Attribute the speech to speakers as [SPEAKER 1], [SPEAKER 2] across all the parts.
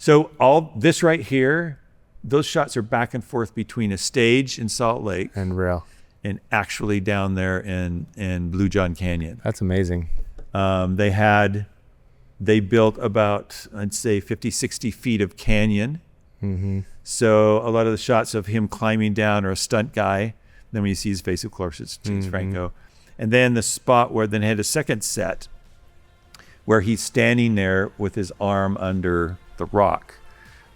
[SPEAKER 1] So all this right here, those shots are back and forth between a stage in Salt Lake
[SPEAKER 2] and real,
[SPEAKER 1] and actually down there in Blue John Canyon.
[SPEAKER 2] That's amazing.
[SPEAKER 1] They built about, I'd say 50, 60 feet of canyon.
[SPEAKER 2] Mm-hmm.
[SPEAKER 1] So a lot of the shots of him climbing down are a stunt guy. Then when you see his face, of course, it's James Franco. And then the spot where then had a second set where he's standing there with his arm under the rock.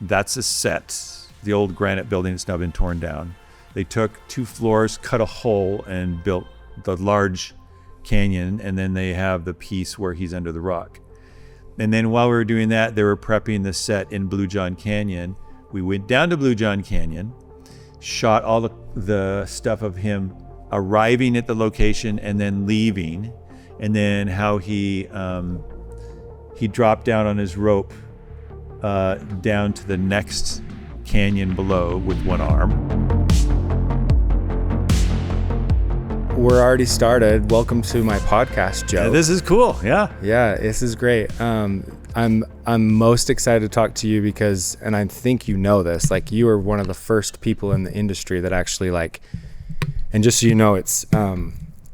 [SPEAKER 1] That's a set, the old granite building that's now been torn down. They took 2 floors, cut a hole, and built the large canyon, and then they have the piece where he's under the rock. And then while we were doing that, they were prepping the set in Blue John Canyon. We went down to Blue John Canyon, shot all the stuff of him arriving at the location and then leaving, and then how he dropped down on his rope down to the next canyon below with one arm.
[SPEAKER 2] We're already started. Welcome to my podcast, Joe.
[SPEAKER 1] Yeah, this is cool. Yeah.
[SPEAKER 2] Yeah, this is great. I'm most excited to talk to you because, and I think you know this, like you are one of the first people in the industry that actually like, and just so you know, it's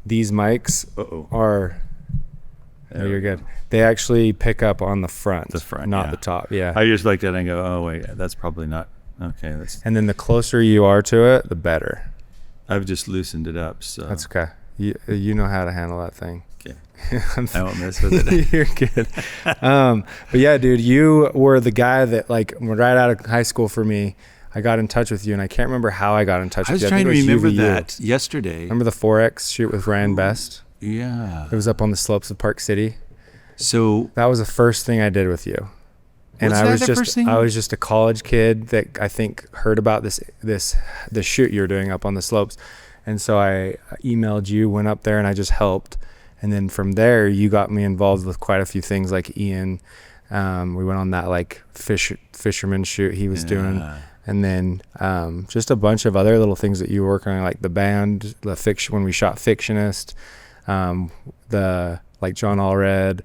[SPEAKER 2] these mics are. No, you're good. They actually pick up on the front, not the top. Yeah.
[SPEAKER 1] I just looked at it and go, oh wait, that's probably not okay.
[SPEAKER 2] And then the closer you are to it, the better.
[SPEAKER 1] I've just loosened it up, so
[SPEAKER 2] that's okay. You know how to handle that thing.
[SPEAKER 1] Okay. I won't mess with it.
[SPEAKER 2] You're good. But yeah, dude, you were the guy that like right out of high school for me. I got in touch with you, and I can't remember how I got in touch with you.
[SPEAKER 1] I was trying to remember that yesterday.
[SPEAKER 2] Remember the 4X shoot with Ryan Best?
[SPEAKER 1] Yeah.
[SPEAKER 2] It was up on the slopes of Park City.
[SPEAKER 1] So
[SPEAKER 2] that was the first thing I did with you. And I was just a college kid that I think heard about the shoot you were doing up on the slopes. And so I emailed you, went up there, and I just helped. And then from there, you got me involved with quite a few things like Ian. We went on that like fisherman shoot he was doing. And then just a bunch of other little things that you were working on, like the band, the fiction, when we shot Fictionist, the like John Allred,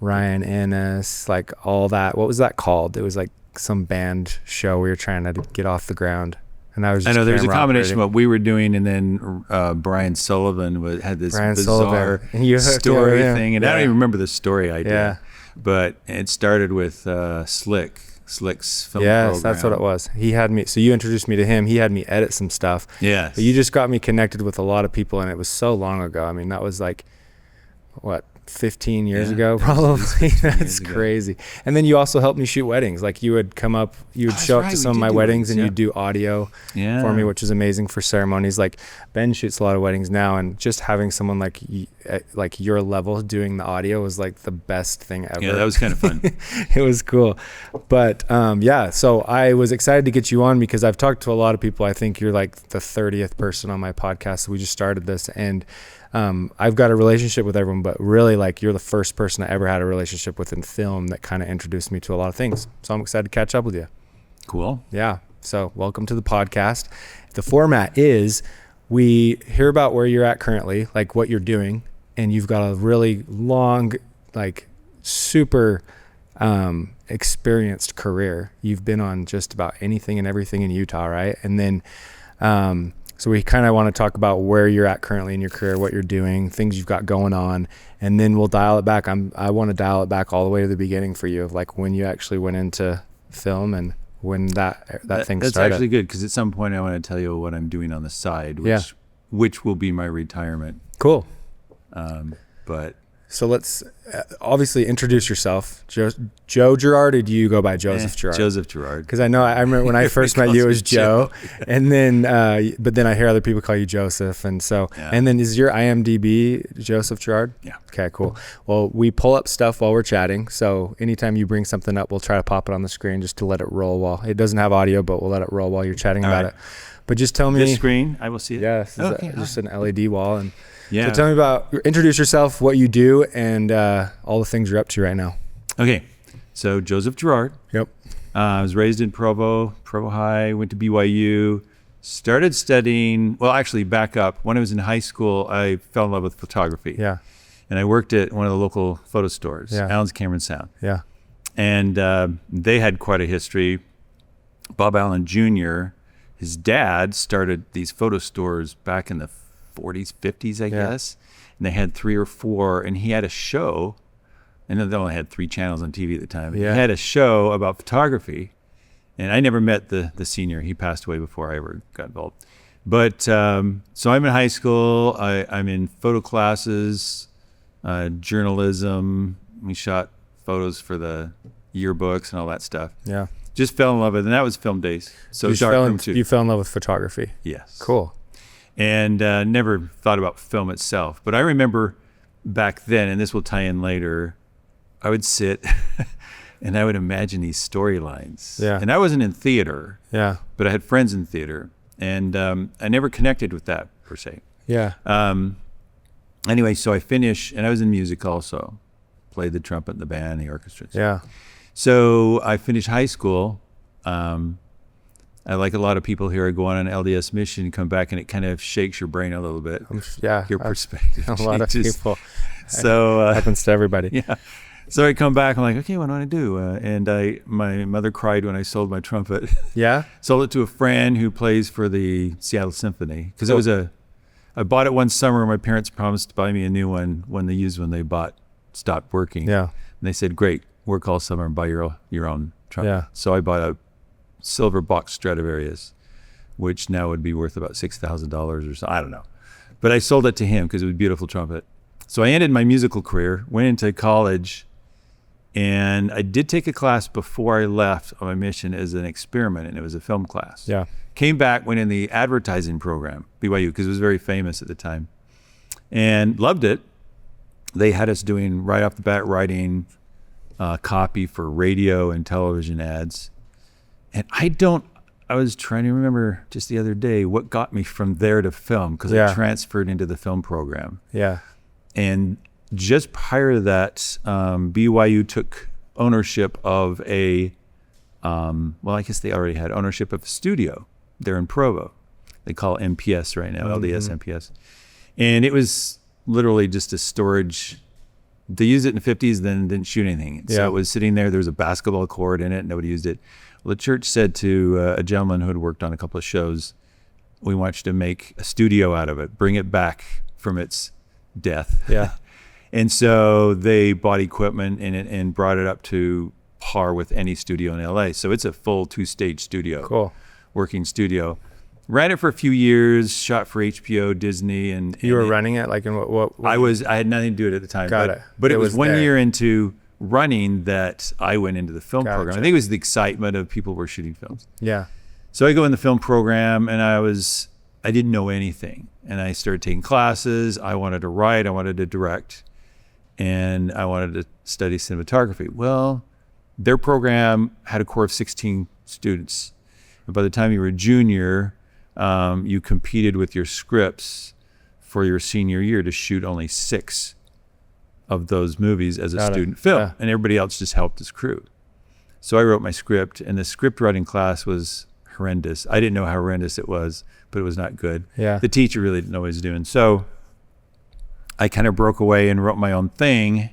[SPEAKER 2] Ryan Ennis, like all that. What was that called? It was like some band show we were trying to get off the ground. And I know
[SPEAKER 1] there's a combination of what we were doing, and then Brian Sullivan had this bizarre story thing, and I don't even remember the story I did. Yeah. But it started with Slick's film program.
[SPEAKER 2] Yes, that's what it was. He had me, so you introduced me to him. He had me edit some stuff.
[SPEAKER 1] Yes.
[SPEAKER 2] But you just got me connected with a lot of people, and it was so long ago. I mean, that was like, what, 15 years ago probably. That's crazy. And then you also helped me shoot weddings. Like you would come up, you would show up to some of my weddings and you'd do audio for me, which is amazing for ceremonies. Like Ben shoots a lot of weddings now, and just having someone like your level doing the audio was like the best thing ever.
[SPEAKER 1] Yeah, that was kind of fun.
[SPEAKER 2] It was cool. But so I was excited to get you on because I've talked to a lot of people. I think you're like the 30th person on my podcast. We just started this, and I've got a relationship with everyone, but really like you're the first person I ever had a relationship with in film that kind of introduced me to a lot of things. So I'm excited to catch up with you.
[SPEAKER 1] Cool.
[SPEAKER 2] Yeah. So welcome to the podcast. The format is we hear about where you're at currently, like what you're doing, and you've got a really long, like super experienced career. You've been on just about anything and everything in Utah, right? And then so we kind of want to talk about where you're at currently in your career, what you're doing, things you've got going on, and then we'll dial it back. I want to dial it back all the way to the beginning for you, of like when you actually went into film and when that thing started.
[SPEAKER 1] That's actually good, because at some point I want to tell you what I'm doing on the side, which will be my retirement.
[SPEAKER 2] Cool.
[SPEAKER 1] But
[SPEAKER 2] so let's obviously introduce yourself. Joe Garrard, or do you go by Joseph Garrard?
[SPEAKER 1] Joseph Garrard.
[SPEAKER 2] Because I remember when I first met you, it was Joe. And then, but then I hear other people call you Joseph. And so, and then is your IMDb Joseph Garrard?
[SPEAKER 1] Yeah.
[SPEAKER 2] Okay, cool. Well, we pull up stuff while we're chatting. So anytime you bring something up, we'll try to pop it on the screen just to let it roll while it doesn't have audio, but we'll let it roll while you're chatting about it. But just tell me.
[SPEAKER 1] This screen, I will see it.
[SPEAKER 2] Yeah, just an LED wall. And so tell me introduce yourself, what you do, and all the things you're up to right now.
[SPEAKER 1] Okay. So Joseph Garrard.
[SPEAKER 2] Yep.
[SPEAKER 1] I was raised in Provo High, went to BYU, started studying, well, actually back up. When I was in high school, I fell in love with photography.
[SPEAKER 2] Yeah.
[SPEAKER 1] And I worked at one of the local photo stores, Allen's Camera and Sound.
[SPEAKER 2] Yeah.
[SPEAKER 1] And they had quite a history. Bob Allen Jr., his dad started these photo stores back in the 40s, 50s, I guess. And they had 3 or 4, and he had a show. And they only had 3 channels on TV at the time. He had a show about photography. And I never met the senior. He passed away before I ever got involved. But so I'm in high school. I'm in photo classes, journalism. We shot photos for the yearbooks and all that stuff.
[SPEAKER 2] Yeah.
[SPEAKER 1] Just fell in love with it. And that was film days. So
[SPEAKER 2] you fell in love with photography.
[SPEAKER 1] Yes.
[SPEAKER 2] Cool.
[SPEAKER 1] And never thought about film itself. But I remember back then, and this will tie in later, I would sit and I would imagine these storylines.
[SPEAKER 2] Yeah.
[SPEAKER 1] And I wasn't in theater.
[SPEAKER 2] Yeah.
[SPEAKER 1] But I had friends in theater. And I never connected with that, per se.
[SPEAKER 2] Yeah.
[SPEAKER 1] Anyway, so I finished, and I was in music also. Played the trumpet in the band, the orchestra.
[SPEAKER 2] Yeah.
[SPEAKER 1] So I finished high school. I, like a lot of people here, I go on an LDS mission, come back, and it kind of shakes your brain a little bit. Your perspective
[SPEAKER 2] A lot of people.
[SPEAKER 1] So
[SPEAKER 2] happens to everybody.
[SPEAKER 1] Yeah. So I come back, I'm like, okay, what do I do? And my mother cried when I sold my trumpet.
[SPEAKER 2] Yeah?
[SPEAKER 1] Sold it to a friend who plays for the Seattle Symphony. Because I bought it one summer. My parents promised to buy me a new one when the used one they bought stopped working.
[SPEAKER 2] Yeah.
[SPEAKER 1] And they said, great, work all summer and buy your own trumpet.
[SPEAKER 2] Yeah.
[SPEAKER 1] So I bought a silver box Stradivarius, which now would be worth about $6,000 or so. I don't know. But I sold it to him because it was a beautiful trumpet. So I ended my musical career, went into college, and I did take a class before I left on my mission as an experiment, and it was a film class.
[SPEAKER 2] Yeah.
[SPEAKER 1] Came back, went in the advertising program, BYU, because it was very famous at the time, and loved it. They had us doing, right off the bat, writing copy for radio and television ads. And I was trying to remember just the other day what got me from there to film, because I transferred into the film program.
[SPEAKER 2] Yeah.
[SPEAKER 1] And just prior to that, BYU took ownership of I guess they already had ownership of a studio there in Provo. They call it MPS right now, LDS MPS. And it was literally just a storage. They used it in the 50s, then didn't shoot anything. So it was sitting there. There was a basketball court in it. Nobody used it. Well, the church said to a gentleman who had worked on a couple of shows, we want you to make a studio out of it, bring it back from its death.
[SPEAKER 2] Yeah.
[SPEAKER 1] And so they bought equipment in it and brought it up to par with any studio in LA. So it's a full 2-stage studio.
[SPEAKER 2] Cool.
[SPEAKER 1] Working studio. Ran it for a few years, shot for HBO, Disney, and
[SPEAKER 2] you were running it, like in what?
[SPEAKER 1] I had nothing to do with it at the time.
[SPEAKER 2] Got it.
[SPEAKER 1] But it was 1 year into running that I went into the film program. I think it was the excitement of people were shooting films.
[SPEAKER 2] Yeah.
[SPEAKER 1] So I go in the film program, and I didn't know anything, and I started taking classes. I wanted to write, I wanted to direct, and I wanted to study cinematography. Well, their program had a core of 16 students. And by the time you were a junior, you competed with your scripts for your senior year to shoot only 6 of those movies as a student film. And everybody else just helped as crew. So I wrote my script, and the script writing class was horrendous. I didn't know how horrendous it was, but it was not good.
[SPEAKER 2] Yeah.
[SPEAKER 1] The teacher really didn't know what he was doing. So I kind of broke away and wrote my own thing,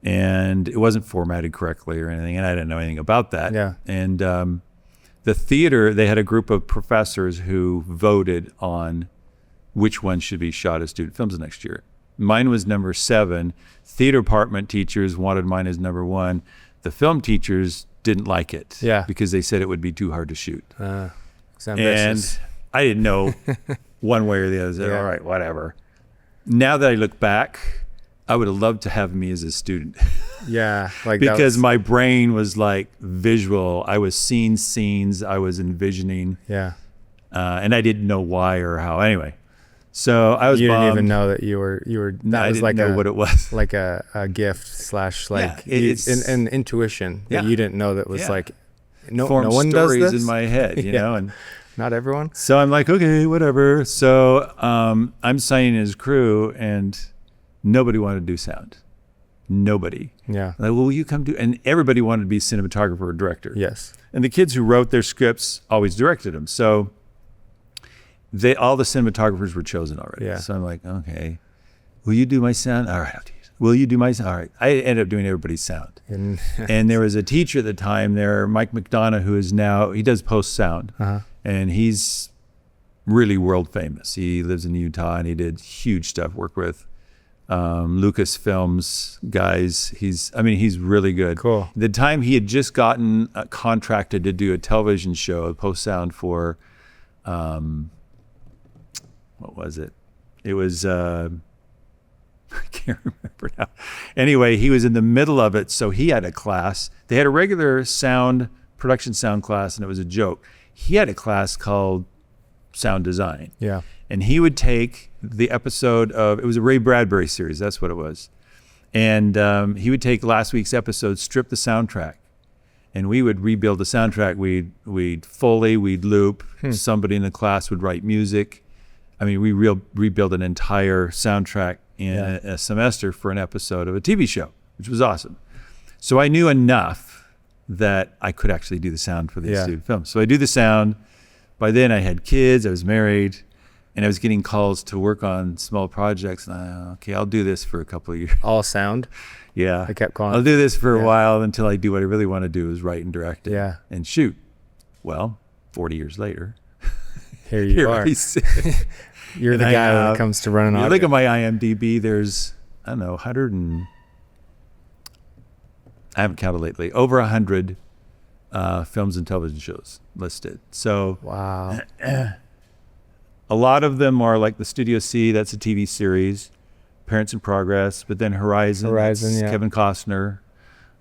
[SPEAKER 1] and it wasn't formatted correctly or anything, and I didn't know anything about that.
[SPEAKER 2] Yeah.
[SPEAKER 1] And the theater, they had a group of professors who voted on which one should be shot as student films next year. Mine was number 7. Theater department teachers wanted mine as number 1. The film teachers didn't like it because they said it would be too hard to shoot. And I didn't know one way or the other. I said, all right, whatever. Now that I look back, I would have loved to have me as a student.
[SPEAKER 2] Yeah. Like
[SPEAKER 1] because my brain was like visual. I was seeing scenes. I was envisioning.
[SPEAKER 2] Yeah.
[SPEAKER 1] And I didn't know why or how. Anyway. So I was
[SPEAKER 2] You
[SPEAKER 1] bummed.
[SPEAKER 2] didn't even know that you were that
[SPEAKER 1] I
[SPEAKER 2] was
[SPEAKER 1] didn't
[SPEAKER 2] like
[SPEAKER 1] know what it was.
[SPEAKER 2] like a gift slash like
[SPEAKER 1] it's
[SPEAKER 2] an intuition that you didn't know that was like no one does
[SPEAKER 1] stories
[SPEAKER 2] this
[SPEAKER 1] in my head, you know, and
[SPEAKER 2] not everyone.
[SPEAKER 1] So I'm like, okay, whatever. So I'm signing as crew, and nobody wanted to do sound. Nobody.
[SPEAKER 2] Yeah.
[SPEAKER 1] Like, well, will you come do? And everybody wanted to be cinematographer or director.
[SPEAKER 2] Yes.
[SPEAKER 1] And the kids who wrote their scripts always directed them. So all the cinematographers were chosen already.
[SPEAKER 2] Yeah.
[SPEAKER 1] So I'm like, okay, will you do my sound? All right, I'll do it. will you do my sound? All right. I ended up doing everybody's sound. And there was a teacher at the time there, Mike McDonough, who is now, he does post sound. And he's really world famous. He lives in Utah and he did huge stuff, work with Lucasfilms guys. He's really good.
[SPEAKER 2] Cool.
[SPEAKER 1] The time he had just gotten contracted to do a television show, post sound for, what was it? It was, I can't remember now. Anyway, he was in the middle of it, so he had a class. They had a regular production sound class, and it was a joke. He had a class called sound design.
[SPEAKER 2] Yeah.
[SPEAKER 1] And he would take the episode of, it was a Ray Bradbury series, that's what it was. And he would take last week's episode, strip the soundtrack, and we would rebuild the soundtrack. We'd Foley, we'd loop. Somebody in the class would write music. I mean, we rebuild an entire soundtrack in a semester for an episode of a TV show, which was awesome. So I knew enough that I could actually do the sound for these student films. So I do the sound. By then I had kids, I was married, and I was getting calls to work on small projects. And okay, I'll do this for a couple of years.
[SPEAKER 2] All sound?
[SPEAKER 1] Yeah.
[SPEAKER 2] I kept calling.
[SPEAKER 1] I'll do this for a while until I do what I really want to do, is write and direct it and shoot. Well, 40 years later,
[SPEAKER 2] here are. You're the guy when it comes to running audio.
[SPEAKER 1] Look at my IMDb. There's, I don't know, I haven't counted lately, over 100 films and television shows listed. So
[SPEAKER 2] wow.
[SPEAKER 1] A lot of them are like the Studio C, that's a TV series, Parents in Progress, but then Horizon, Kevin Costner,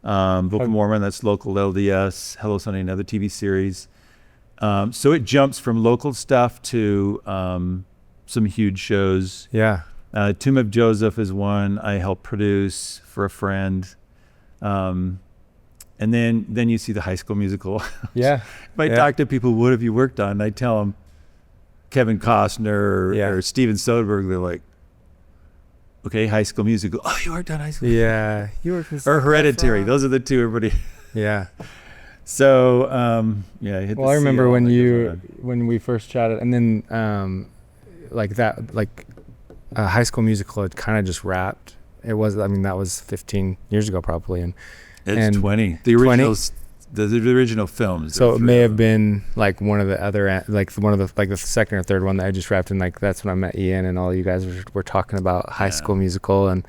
[SPEAKER 1] Book of Mormon, that's local LDS, Hello Sunday, another TV series. So it jumps from local stuff to some huge shows.
[SPEAKER 2] Yeah.
[SPEAKER 1] Tomb of Joseph is one I helped produce for a friend. And then you see the High School Musical.
[SPEAKER 2] Yeah.
[SPEAKER 1] If I talk to people, what have you worked on? I tell them Kevin Costner or Steven Soderbergh. They're like, okay, High School Musical. Oh, you worked on High School Musical.
[SPEAKER 2] Yeah. You worked with
[SPEAKER 1] or Hereditary. Those are the two everybody.
[SPEAKER 2] Yeah.
[SPEAKER 1] So, I
[SPEAKER 2] remember when we first chatted, and then High School Musical had kind of just wrapped. It was, that was 15 years ago probably. And
[SPEAKER 1] it's 20. The originals, the original films.
[SPEAKER 2] So it may have been like one of the other, like one of the, like the second or third one that I just wrapped in. Like that's when I met Ian and all you guys were talking about High School Musical and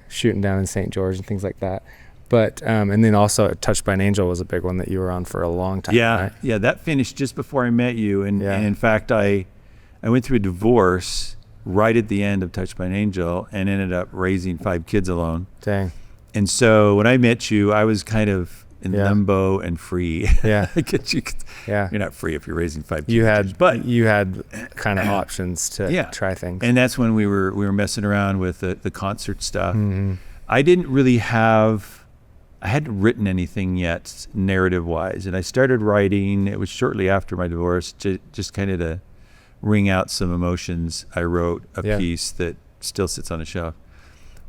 [SPEAKER 2] shooting down in St. George and things like that. But and then also Touched by an Angel was a big one that you were on for a long time.
[SPEAKER 1] Yeah,
[SPEAKER 2] right?
[SPEAKER 1] Yeah, that finished just before I met you, and in fact I went through a divorce right at the end of Touched by an Angel and ended up raising 5 kids alone.
[SPEAKER 2] Dang.
[SPEAKER 1] And so when I met you, I was kind of in limbo and free.
[SPEAKER 2] Yeah.
[SPEAKER 1] You're not free if you're raising 5 kids.
[SPEAKER 2] You had kind of options to try things.
[SPEAKER 1] And that's when we were messing around with the concert stuff.
[SPEAKER 2] Mm-hmm.
[SPEAKER 1] I hadn't written anything yet narrative-wise, and I started writing. It was shortly after my divorce, just kind of to wring out some emotions. I wrote a piece that still sits on a shelf.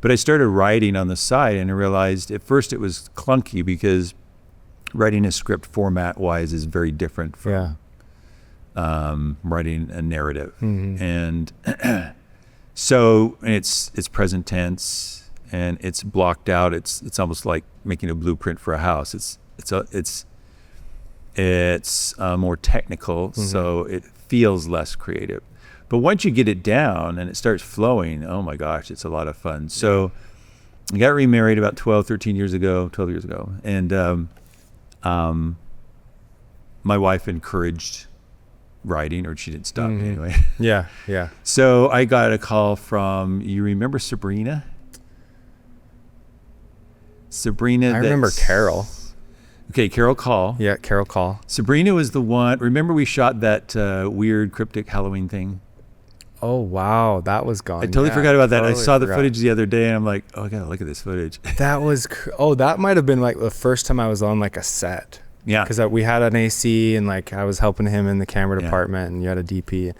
[SPEAKER 1] But I started writing on the side, and I realized at first it was clunky because writing a script format-wise is very different from writing a narrative.
[SPEAKER 2] Mm-hmm.
[SPEAKER 1] And so it's present tense. And it's blocked out. It's almost like making a blueprint for a house. It's more technical, so it feels less creative. But once you get it down and it starts flowing, oh my gosh, it's a lot of fun. So I got remarried about 12 years ago. And my wife encouraged writing, or she didn't stop me anyway.
[SPEAKER 2] Yeah.
[SPEAKER 1] So I got a call from, you remember Sabrina?
[SPEAKER 2] I remember Carol.
[SPEAKER 1] Okay, Carol Call.
[SPEAKER 2] Yeah, Carol Call.
[SPEAKER 1] Sabrina was the one. Remember we shot that weird cryptic Halloween thing?
[SPEAKER 2] Oh, wow. That was gone.
[SPEAKER 1] I totally forgot about that. I saw the footage the other day, and I'm like, oh, I got to look at this footage.
[SPEAKER 2] That was, that might have been like the first time I was on like a set.
[SPEAKER 1] Yeah.
[SPEAKER 2] Because we had an AC, and like I was helping him in the camera department, and you had a DP.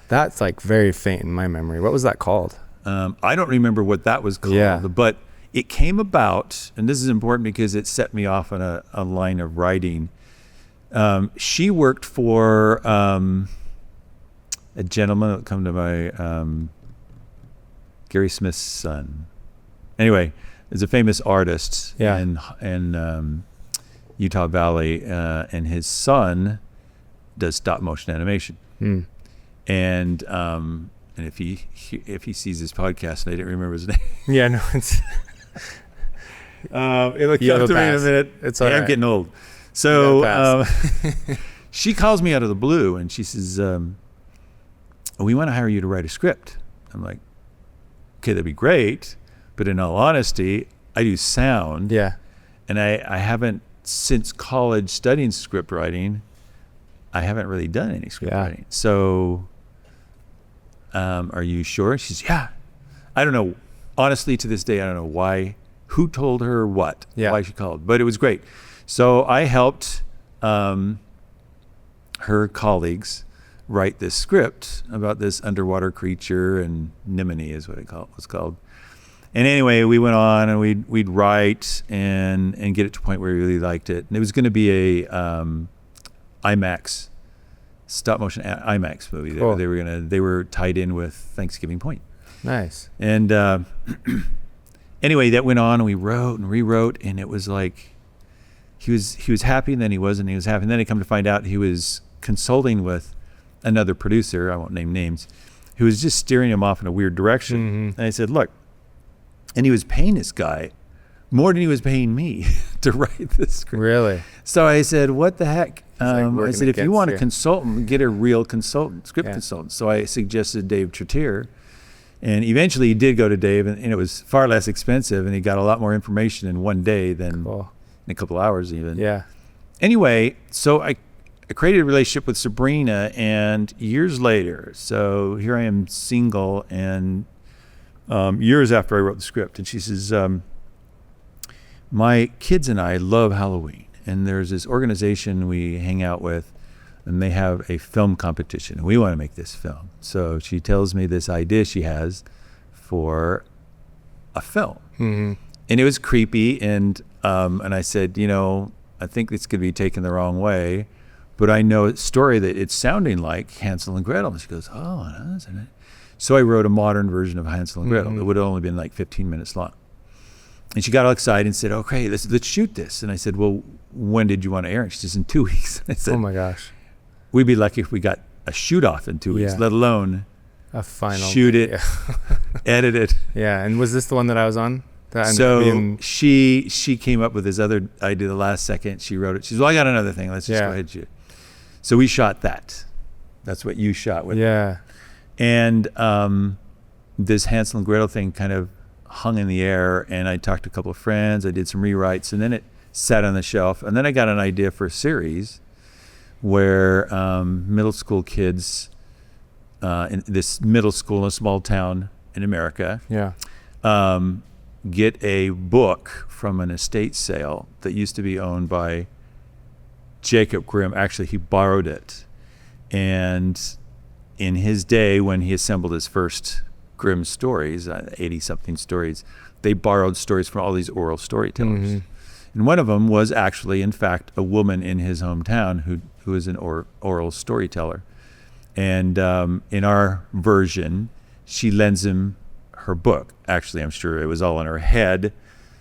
[SPEAKER 2] That's like very faint in my memory. What was that called?
[SPEAKER 1] I don't remember what that was called, but it came about, and this is important because it set me off on a line of writing. She worked for a gentleman that come to my Gary Smith's son. Anyway, there's a famous artist
[SPEAKER 2] Yeah.
[SPEAKER 1] in Utah Valley, and his son does stop motion animation. And if he sees this podcast, and I didn't remember his name.
[SPEAKER 2] Yeah, no, it's
[SPEAKER 1] it'll come to me in a minute.
[SPEAKER 2] It's all right.
[SPEAKER 1] I'm getting old. So she calls me out of the blue and she says, we want to hire you to write a script. I'm like, okay, that'd be great. But in all honesty, I do sound.
[SPEAKER 2] Yeah.
[SPEAKER 1] And I haven't, since college studying script writing, I haven't really done any script writing. So are you sure? She's, yeah. I don't know. Honestly, to this day, I don't know who told her what, why she called. But it was great. So I helped her colleagues write this script about this underwater creature, and Nimini is what it was called. And anyway, we went on and we'd write and get it to a point where we really liked it. And it was going to be a IMAX, stop motion IMAX movie.
[SPEAKER 2] Cool.
[SPEAKER 1] They were tied in with Thanksgiving Point.
[SPEAKER 2] Nice.
[SPEAKER 1] And anyway, that went on and we wrote and rewrote, and it was like he was happy, and then he wasn't. He was happy, and then I come to find out he was consulting with another producer, I won't name names, who was just steering him off in a weird direction. And I said, look, and he was paying this guy more than he was paying me to write this script.
[SPEAKER 2] Really?
[SPEAKER 1] So I said, what the heck? I said, if you want
[SPEAKER 2] you.
[SPEAKER 1] a consultant, get a real consultant, script consultant. So I suggested Dave Tretier. And eventually he did go to Dave, and it was far less expensive, and he got a lot more information in one day than in a couple hours even.
[SPEAKER 2] Yeah.
[SPEAKER 1] Anyway, so I created a relationship with Sabrina, and years later, so here I am single, and years after I wrote the script, and she says, my kids and I love Halloween, and there's this organization we hang out with, and they have a film competition, and we want to make this film. So she tells me this idea she has for a film. And it was creepy, and I said, I think it's going to be taken the wrong way, but I know a story that it's sounding like Hansel and Gretel. And she goes, oh, no, isn't it? So I wrote a modern version of Hansel and Gretel. It would have only been like 15 minutes long. And she got all excited and said, okay, let's shoot this. And I said, well, when did you want to air it? She says, in 2 weeks. I said,
[SPEAKER 2] oh my gosh.
[SPEAKER 1] We'd be lucky if we got a shoot off in 2 weeks, let alone
[SPEAKER 2] a final
[SPEAKER 1] shoot it, edit it.
[SPEAKER 2] Yeah. And was this the one that I was on?
[SPEAKER 1] So she came up with this other idea the last second. She wrote it. She said, well, I got another thing. Let's just go ahead and shoot. So we shot that. That's what you shot with.
[SPEAKER 2] Yeah.
[SPEAKER 1] And this Hansel and Gretel thing kind of hung in the air, and I talked to a couple of friends. I did some rewrites, and then it sat on the shelf. And then I got an idea for a series where middle school kids in this middle school in a small town in America get a book from an estate sale that used to be owned by Jacob Grimm. Actually, he borrowed it. And in his day, when he assembled his first Grimm stories, 80-something stories, they borrowed stories from all these oral storytellers. And one of them was actually, in fact, a woman in his hometown who is an oral storyteller. And in our version, she lends him her book. Actually, I'm sure it was all in her head,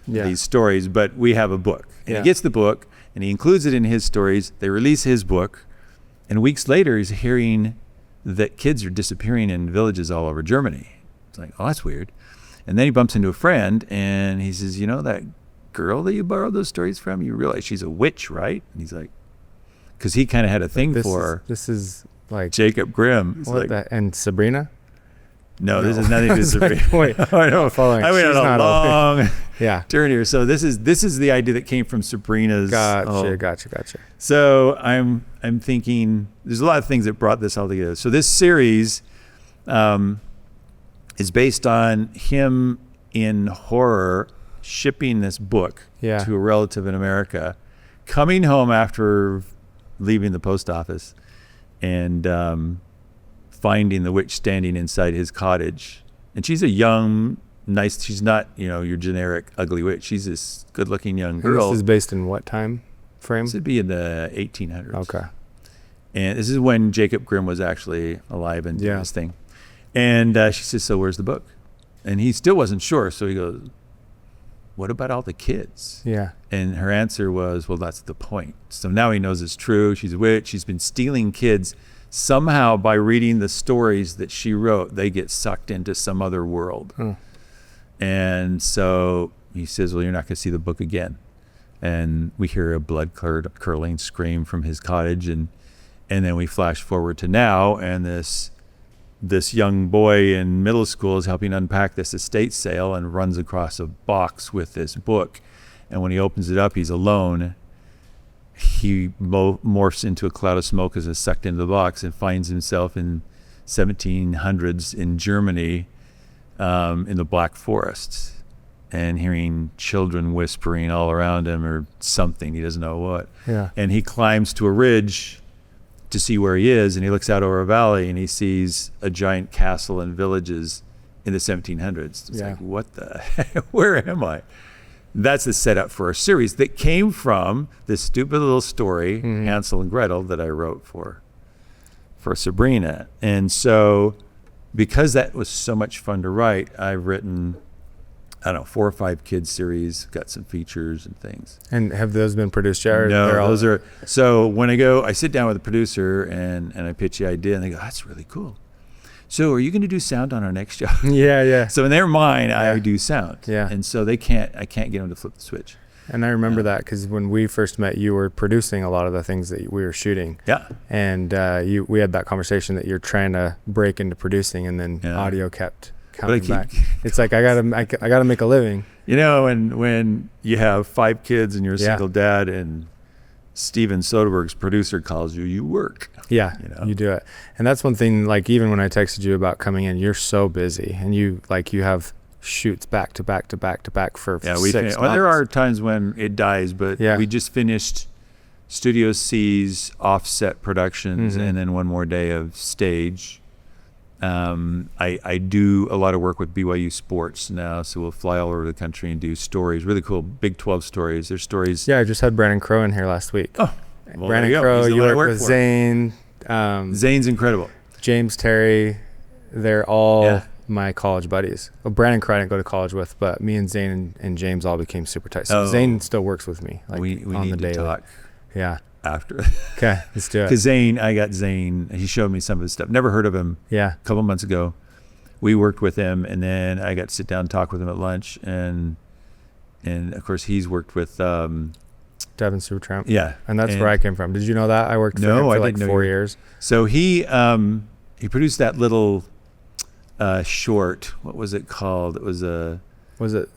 [SPEAKER 1] these stories, but we have a book. And he gets the book, and he includes it in his stories. They release his book, and weeks later, he's hearing that kids are disappearing in villages all over Germany. It's like, oh, that's weird. And then he bumps into a friend, and he says, that girl that you borrowed those stories from, you realize she's a witch, right? And he's like, because he kind of had a thing for her.
[SPEAKER 2] This is like
[SPEAKER 1] Jacob Grimm.
[SPEAKER 2] And Sabrina?
[SPEAKER 1] No, this is nothing to do with Sabrina.
[SPEAKER 2] Wait,
[SPEAKER 1] I know.
[SPEAKER 2] Following.
[SPEAKER 1] I went on a long turn here. So this is the idea that came from Sabrina's.
[SPEAKER 2] Gotcha.
[SPEAKER 1] So I'm thinking there's a lot of things that brought this all together. So this series is based on him in horror shipping this book to a relative in America, coming home after leaving the post office, and finding the witch standing inside his cottage. And she's a young, nice, she's not, your generic ugly witch. She's this good-looking young girl.
[SPEAKER 2] And this is based in what time frame?
[SPEAKER 1] This would be in the 1800s.
[SPEAKER 2] Okay.
[SPEAKER 1] And this is when Jacob Grimm was actually alive and doing this thing. And she says, so where's the book? And he still wasn't sure. So he goes, what about all the kids?
[SPEAKER 2] Yeah.
[SPEAKER 1] And her answer was, well, that's the point. So now he knows it's true. She's a witch. She's been stealing kids. Somehow, by reading the stories that she wrote, they get sucked into some other world. And so he says, well, you're not going to see the book again. And we hear a blood-curdling scream from his cottage. And then we flash forward to now, and this young boy in middle school is helping unpack this estate sale and runs across a box with this book. And when he opens it up, he's alone. He morphs into a cloud of smoke as is sucked into the box and finds himself in 1700s in Germany, in the Black Forest, and hearing children whispering all around him or something. He doesn't know what.
[SPEAKER 2] Yeah.
[SPEAKER 1] And he climbs to a ridge to see where he is, and he looks out over a valley and he sees a giant castle and villages in the 1700s. It's like, what the heck? Where am I? That's the setup for a series that came from this stupid little story, Hansel and Gretel, that I wrote for Sabrina. And so because that was so much fun to write, I've written, I don't know, 4 or 5 kids series, got some features and things.
[SPEAKER 2] And have those been produced yet?
[SPEAKER 1] No, those are. So when I sit down with a producer and I pitch the idea, and they go, that's really cool. So are you going to do sound on our next show?
[SPEAKER 2] Yeah.
[SPEAKER 1] So in their mind, I do sound.
[SPEAKER 2] Yeah.
[SPEAKER 1] And so I can't get them to flip the switch.
[SPEAKER 2] And I remember that because when we first met, you were producing a lot of the things that we were shooting.
[SPEAKER 1] Yeah.
[SPEAKER 2] And we had that conversation that you're trying to break into producing, and then audio kept coming back. It's like I gotta make a living.
[SPEAKER 1] You know, and when you have 5 kids and you're a single dad, and Steven Soderbergh's producer calls you, you work.
[SPEAKER 2] Yeah,
[SPEAKER 1] you know?
[SPEAKER 2] You do it. And that's one thing, like even when I texted you about coming in, you're so busy, and you have shoots back to back for 6 months.
[SPEAKER 1] Well, there are times when it dies, but we just finished Studio C's offset productions, and then one more day of stage. I do a lot of work with BYU Sports now, so we'll fly all over the country and do stories, really cool, Big 12 stories. There's stories.
[SPEAKER 2] Yeah, I just had Brandon Crow in here last week.
[SPEAKER 1] Oh, well,
[SPEAKER 2] Brandon Crow, you work with Zane.
[SPEAKER 1] Zane's incredible.
[SPEAKER 2] James Terry, they're all my college buddies. Well, Brandon Crow I didn't go to college with, but me and Zane and James all became super tight. So Zane still works with me. Like
[SPEAKER 1] we
[SPEAKER 2] on
[SPEAKER 1] need
[SPEAKER 2] the daily.
[SPEAKER 1] to talk.
[SPEAKER 2] Yeah.
[SPEAKER 1] After.
[SPEAKER 2] Okay, let's do it.
[SPEAKER 1] Because I got Zane. He showed me some of his stuff. Never heard of him.
[SPEAKER 2] Yeah.
[SPEAKER 1] A couple months ago, we worked with him, and then I got to sit down and talk with him at lunch, and of course he's worked with
[SPEAKER 2] Devin Supertramp.
[SPEAKER 1] Yeah,
[SPEAKER 2] and that's where I came from. Did you know that? I worked for him for like 4 years.
[SPEAKER 1] So he produced that little short. What was it called? It was a.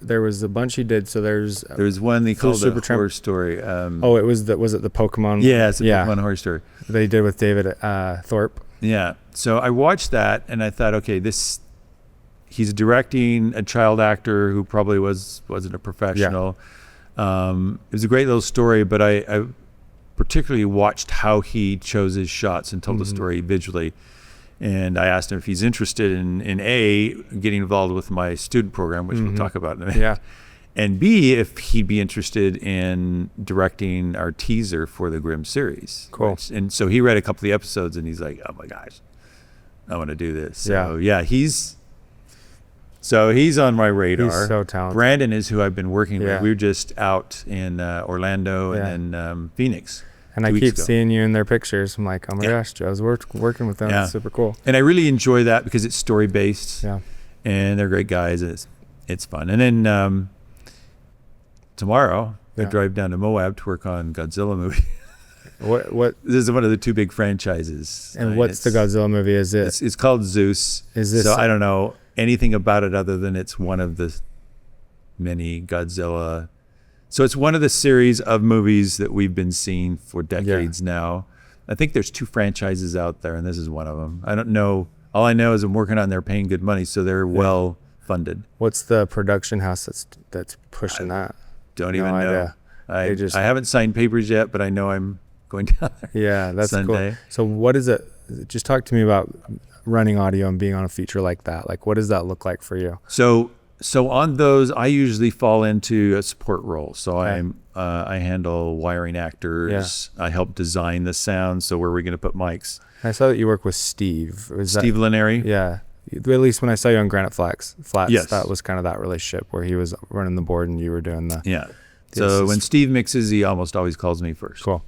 [SPEAKER 2] There was a bunch he did. So there was
[SPEAKER 1] one they called the horror story.
[SPEAKER 2] Was it the Pokemon?
[SPEAKER 1] Yeah, it's a Pokemon horror story.
[SPEAKER 2] They did with David Thorpe.
[SPEAKER 1] Yeah. So I watched that and I thought, okay, he's directing a child actor who probably wasn't a professional. Yeah. It was a great little story, but I particularly watched how he chose his shots and told the story visually. And I asked him if he's interested in getting involved with my student program, which we'll talk about in a minute.
[SPEAKER 2] Yeah.
[SPEAKER 1] And B, if he'd be interested in directing our teaser for the Grimm series.
[SPEAKER 2] Cool.
[SPEAKER 1] And so he read a couple of the episodes and he's like, oh my gosh, I want to do this. So he's on my radar.
[SPEAKER 2] He's so talented.
[SPEAKER 1] Brandon is who I've been working with. We were just out in Orlando and then Phoenix.
[SPEAKER 2] And I keep seeing you in their pictures. I'm like, oh my gosh, Joe's working with them. It's super cool.
[SPEAKER 1] And I really enjoy that because it's story based.
[SPEAKER 2] Yeah.
[SPEAKER 1] And they're great guys. It's fun. And then tomorrow they drive down to Moab to work on Godzilla movie.
[SPEAKER 2] What?
[SPEAKER 1] This is one of the 2 big franchises.
[SPEAKER 2] And what's the Godzilla movie? Is it?
[SPEAKER 1] It's called Zeus.
[SPEAKER 2] Is this?
[SPEAKER 1] So I don't know anything about it other than it's one of the many Godzilla. So it's one of the series of movies that we've been seeing for decades now. I think there's 2 franchises out there, and this is one of them. I don't know. All I know is I'm working on. They're paying good money, so they're well funded.
[SPEAKER 2] What's the production house that's pushing that?
[SPEAKER 1] Don't even know. I haven't signed papers yet, but I know I'm going down there.
[SPEAKER 2] Yeah, that's
[SPEAKER 1] Sunday.
[SPEAKER 2] Cool. So what is it? Just talk to me about running audio and being on a feature like that. Like, what does that look like for you?
[SPEAKER 1] So on those, I usually fall into a support role. So I handle wiring actors. I help design the sound. So where are we going to put mics?
[SPEAKER 2] I saw that you work with Steve.
[SPEAKER 1] Steve Lineri?
[SPEAKER 2] Yeah. At least when I saw you on Granite Flats,
[SPEAKER 1] Yes.
[SPEAKER 2] that was kind of that relationship where he was running the board and you were doing the...
[SPEAKER 1] Yeah. So when Steve mixes, he almost always calls me first.
[SPEAKER 2] Cool.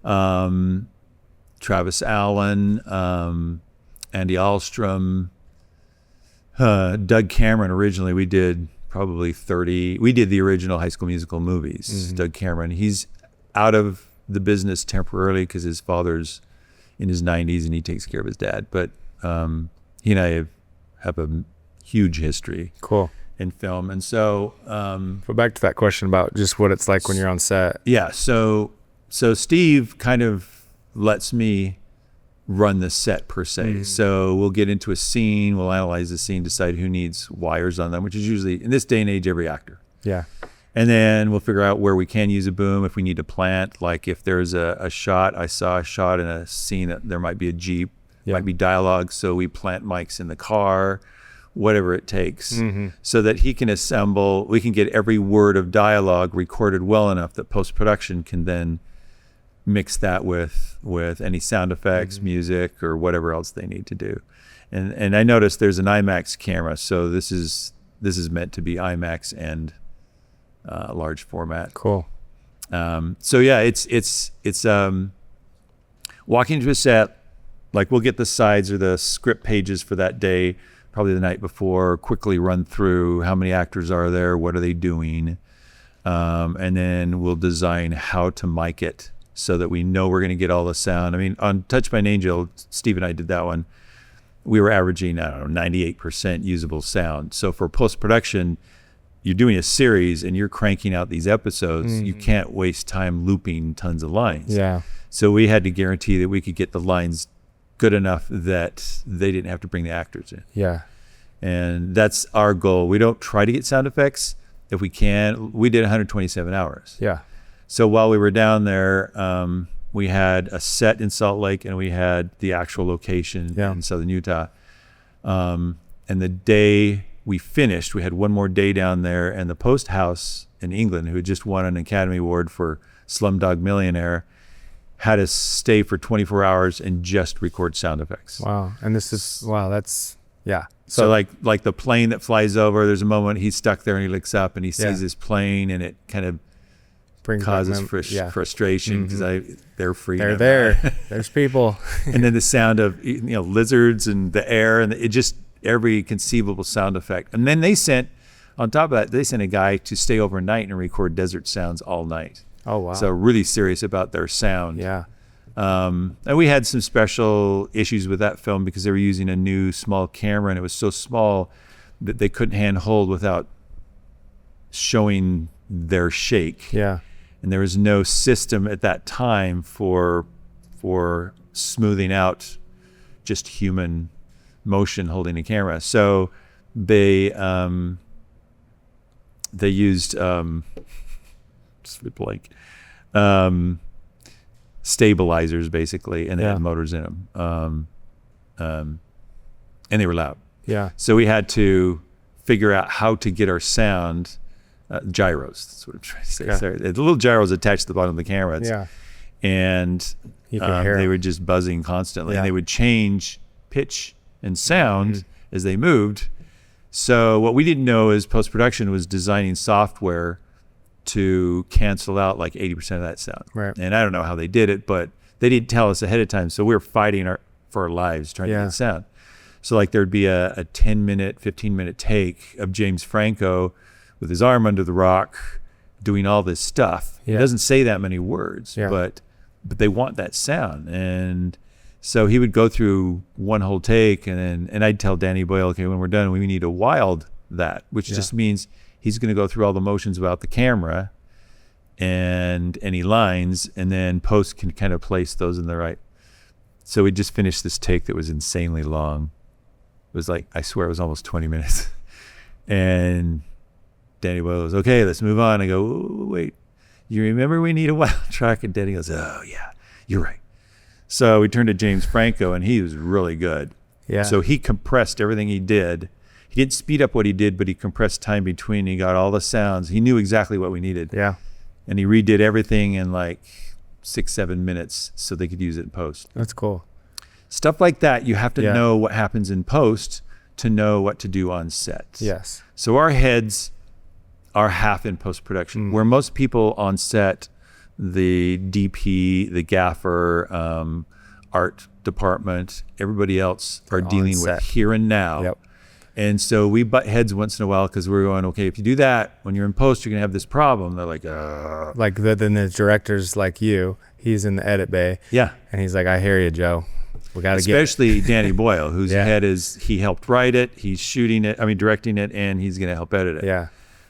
[SPEAKER 1] Travis Allen, Andy Alstrom, Doug Cameron. Originally, we did probably 30. We did the original High School Musical movies.
[SPEAKER 2] Mm-hmm.
[SPEAKER 1] Doug Cameron. He's out of the business temporarily because his father's in his 90s and he takes care of his dad. But he and I have a huge history.
[SPEAKER 2] Cool.
[SPEAKER 1] In film. And so
[SPEAKER 2] but back to that question about just what it's like when you're on set.
[SPEAKER 1] Yeah. So Steve kind of lets me run the set per se. So we'll get into a scene, we'll analyze the scene, decide who needs wires on them, which is usually in this day and age every actor.
[SPEAKER 2] Yeah.
[SPEAKER 1] And then we'll figure out where we can use a boom, if we need to plant, like if there's a shot, I saw a shot in a scene that there might be a Jeep, might be dialogue, so we plant mics in the car, whatever it takes, so that he can assemble, we can get every word of dialogue recorded well enough that post-production can then mix that with any sound effects, music, or whatever else they need to do. And I noticed there's an IMAX camera, so this is meant to be IMAX and large format.
[SPEAKER 2] Cool.
[SPEAKER 1] So yeah, it's walking into a set, like we'll get the sides or the script pages for that day probably the night before, quickly run through how many actors are there, what are they doing, and then we'll design how to mic it so that we know we're going to get all the sound. I mean, on Touched by an Angel, Steve and I did that one, we were averaging, 98% usable sound. So for post-production, you're doing a series and you're cranking out these episodes, you can't waste time looping tons of lines.
[SPEAKER 2] Yeah.
[SPEAKER 1] So we had to guarantee that we could get the lines good enough that they didn't have to bring the actors in.
[SPEAKER 2] Yeah.
[SPEAKER 1] And that's our goal. We don't try to get sound effects. If we can, we did 127 hours.
[SPEAKER 2] Yeah. So
[SPEAKER 1] while we were down there, we had a set in Salt Lake and we had the actual location in Southern Utah. And the day we finished, we had one more day down there, and the Post House in England, who had just won an Academy Award for Slumdog Millionaire, had us stay for 24 hours and just record sound effects.
[SPEAKER 2] Wow. And this is, that's, yeah.
[SPEAKER 1] So like the plane that flies over, there's a moment he's stuck there and he looks up and he sees his plane, and it kind of causes frustration because they're free.
[SPEAKER 2] They're there. There's people.
[SPEAKER 1] And then the sound of lizards and the air, and it just every conceivable sound effect. And then on top of that, they sent a guy to stay overnight and record desert sounds all night.
[SPEAKER 2] Oh, wow.
[SPEAKER 1] So really serious about their sound.
[SPEAKER 2] Yeah.
[SPEAKER 1] And we had some special issues with that film because they were using a new small camera, and it was so small that they couldn't handhold without showing their shake.
[SPEAKER 2] Yeah.
[SPEAKER 1] And there was no system at that time for smoothing out just human motion holding a camera. So they used stabilizers basically, and they had motors in them, and they were loud.
[SPEAKER 2] Yeah.
[SPEAKER 1] So we had to figure out how to get our sound. Gyros, that's what I'm trying to say.
[SPEAKER 2] Yeah.
[SPEAKER 1] Sorry. The little gyros attached to the bottom of the camera. And
[SPEAKER 2] you could hear
[SPEAKER 1] they
[SPEAKER 2] them.
[SPEAKER 1] were just buzzing constantly, and they would change pitch and sound as they moved. So what we didn't know is post-production was designing software to cancel out like 80% of that sound.
[SPEAKER 2] Right.
[SPEAKER 1] And I don't know how they did it, but they didn't tell us ahead of time. So we were fighting for our lives trying to get sound. So like there'd be a 10-minute, 15-minute take of James Franco with his arm under the rock doing all this stuff. He doesn't say that many words, but they want that sound. And so he would go through one whole take, and I'd tell Danny Boyle, okay, when we're done, we need to wild that, which just means he's going to go through all the motions about the camera and any lines, and then post can kind of place those in the right. So we just finished this take that was insanely long. It was like, I swear it was almost 20 minutes. And Danny Boyle goes, okay, let's move on. I go, wait, you remember we need a wild track? And Danny goes, oh yeah, you're right. So we turned to James Franco, and he was really good.
[SPEAKER 2] Yeah.
[SPEAKER 1] So he compressed everything he did. He didn't speed up what he did, but he compressed time between. He got all the sounds. He knew exactly what we needed.
[SPEAKER 2] Yeah.
[SPEAKER 1] And he redid everything in like 6-7 minutes so they could use it in post.
[SPEAKER 2] That's cool.
[SPEAKER 1] Stuff like that, you have to know what happens in post to know what to do on set.
[SPEAKER 2] Yes.
[SPEAKER 1] So our heads are half in post-production, where most people on set, the DP, the gaffer, art department, everybody else are dealing with here and now.
[SPEAKER 2] Yep.
[SPEAKER 1] And so we butt heads once in a while because we're going, okay, if you do that, when you're in post, you're going to have this problem. They're like,
[SPEAKER 2] Like then the director's like you, he's in the edit bay.
[SPEAKER 1] Yeah.
[SPEAKER 2] And he's like, I hear you, Joe. We got to
[SPEAKER 1] Especially Danny Boyle, whose head is, he helped write it, he's shooting it, directing it, and he's going to help edit it.
[SPEAKER 2] Yeah.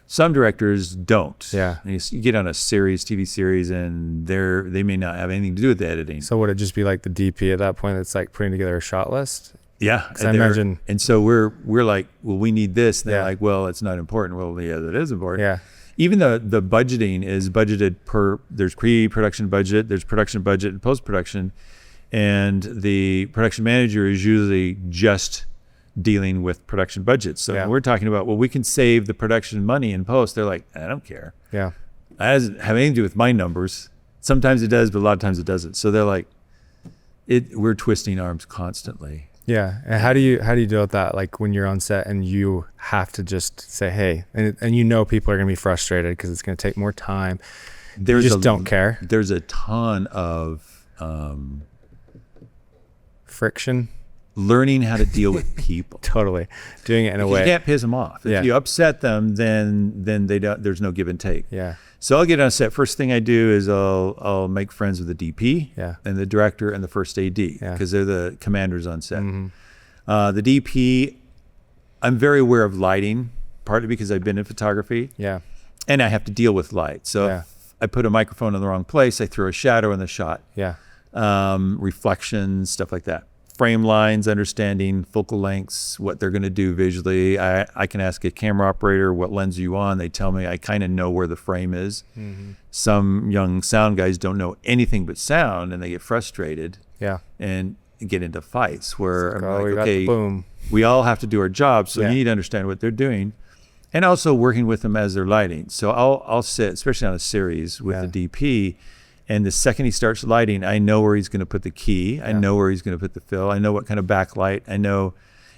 [SPEAKER 1] Some directors don't.
[SPEAKER 2] Yeah.
[SPEAKER 1] And you get on a TV series, and they may not have anything to do with the editing.
[SPEAKER 2] So would it just be like the DP at that point that's like putting together a shot list?
[SPEAKER 1] Yeah.
[SPEAKER 2] Because I imagine.
[SPEAKER 1] And so we're like, well, we need this. And they're like, well, it's not important. Well, yeah, that is important.
[SPEAKER 2] Yeah.
[SPEAKER 1] Even the budgeting is budgeted there's pre-production budget, there's production budget and post-production. And the production manager is usually just dealing with production budgets. So when we're talking about, well, we can save the production money in post, they're like, I don't care.
[SPEAKER 2] Yeah.
[SPEAKER 1] That doesn't have anything to do with my numbers. Sometimes it does, but a lot of times it doesn't. So they're like, we're twisting arms constantly.
[SPEAKER 2] Yeah. And how do you deal with that? Like when you're on set and you have to just say, hey, and you know people are going to be frustrated because it's going to take more time. You just don't care.
[SPEAKER 1] There's a ton of
[SPEAKER 2] friction.
[SPEAKER 1] Learning how to deal with people.
[SPEAKER 2] Totally. Doing it in a way.
[SPEAKER 1] You can't piss them off. If you upset them, then they don't, there's no give and take.
[SPEAKER 2] Yeah.
[SPEAKER 1] So I'll get on set. First thing I do is I'll make friends with the DP and the director and the first AD because they're the commanders on set. The DP, I'm very aware of lighting, partly because I've been in photography.
[SPEAKER 2] Yeah.
[SPEAKER 1] And I have to deal with light. So if I put a microphone in the wrong place, I throw a shadow in the shot.
[SPEAKER 2] Yeah.
[SPEAKER 1] Reflections, stuff like that. Frame lines, understanding focal lengths, what they're going to do visually. I can ask a camera operator, what lens are you on? They tell me. I kind of know where the frame is. Some young sound guys don't know anything but sound, and they get frustrated and get into fights where I'm like, okay, boom. We all have to do our job, so you need to understand what they're doing. And also working with them as they're lighting. So I'll sit, especially on a series with the DP, and the second he starts lighting, I know where he's going to put the key. I know where he's going to put the fill. I know what kind of backlight. I know.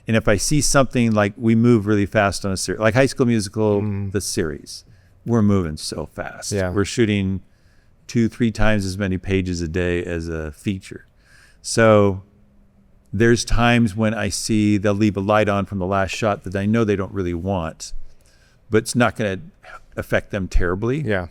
[SPEAKER 1] And if I see something like we move really fast on a series, like High School Musical, the series, we're moving so fast.
[SPEAKER 2] Yeah.
[SPEAKER 1] We're shooting 2-3 times as many pages a day as a feature. So there's times when I see they'll leave a light on from the last shot that I know they don't really want, but it's not going to affect them terribly.
[SPEAKER 2] Yeah.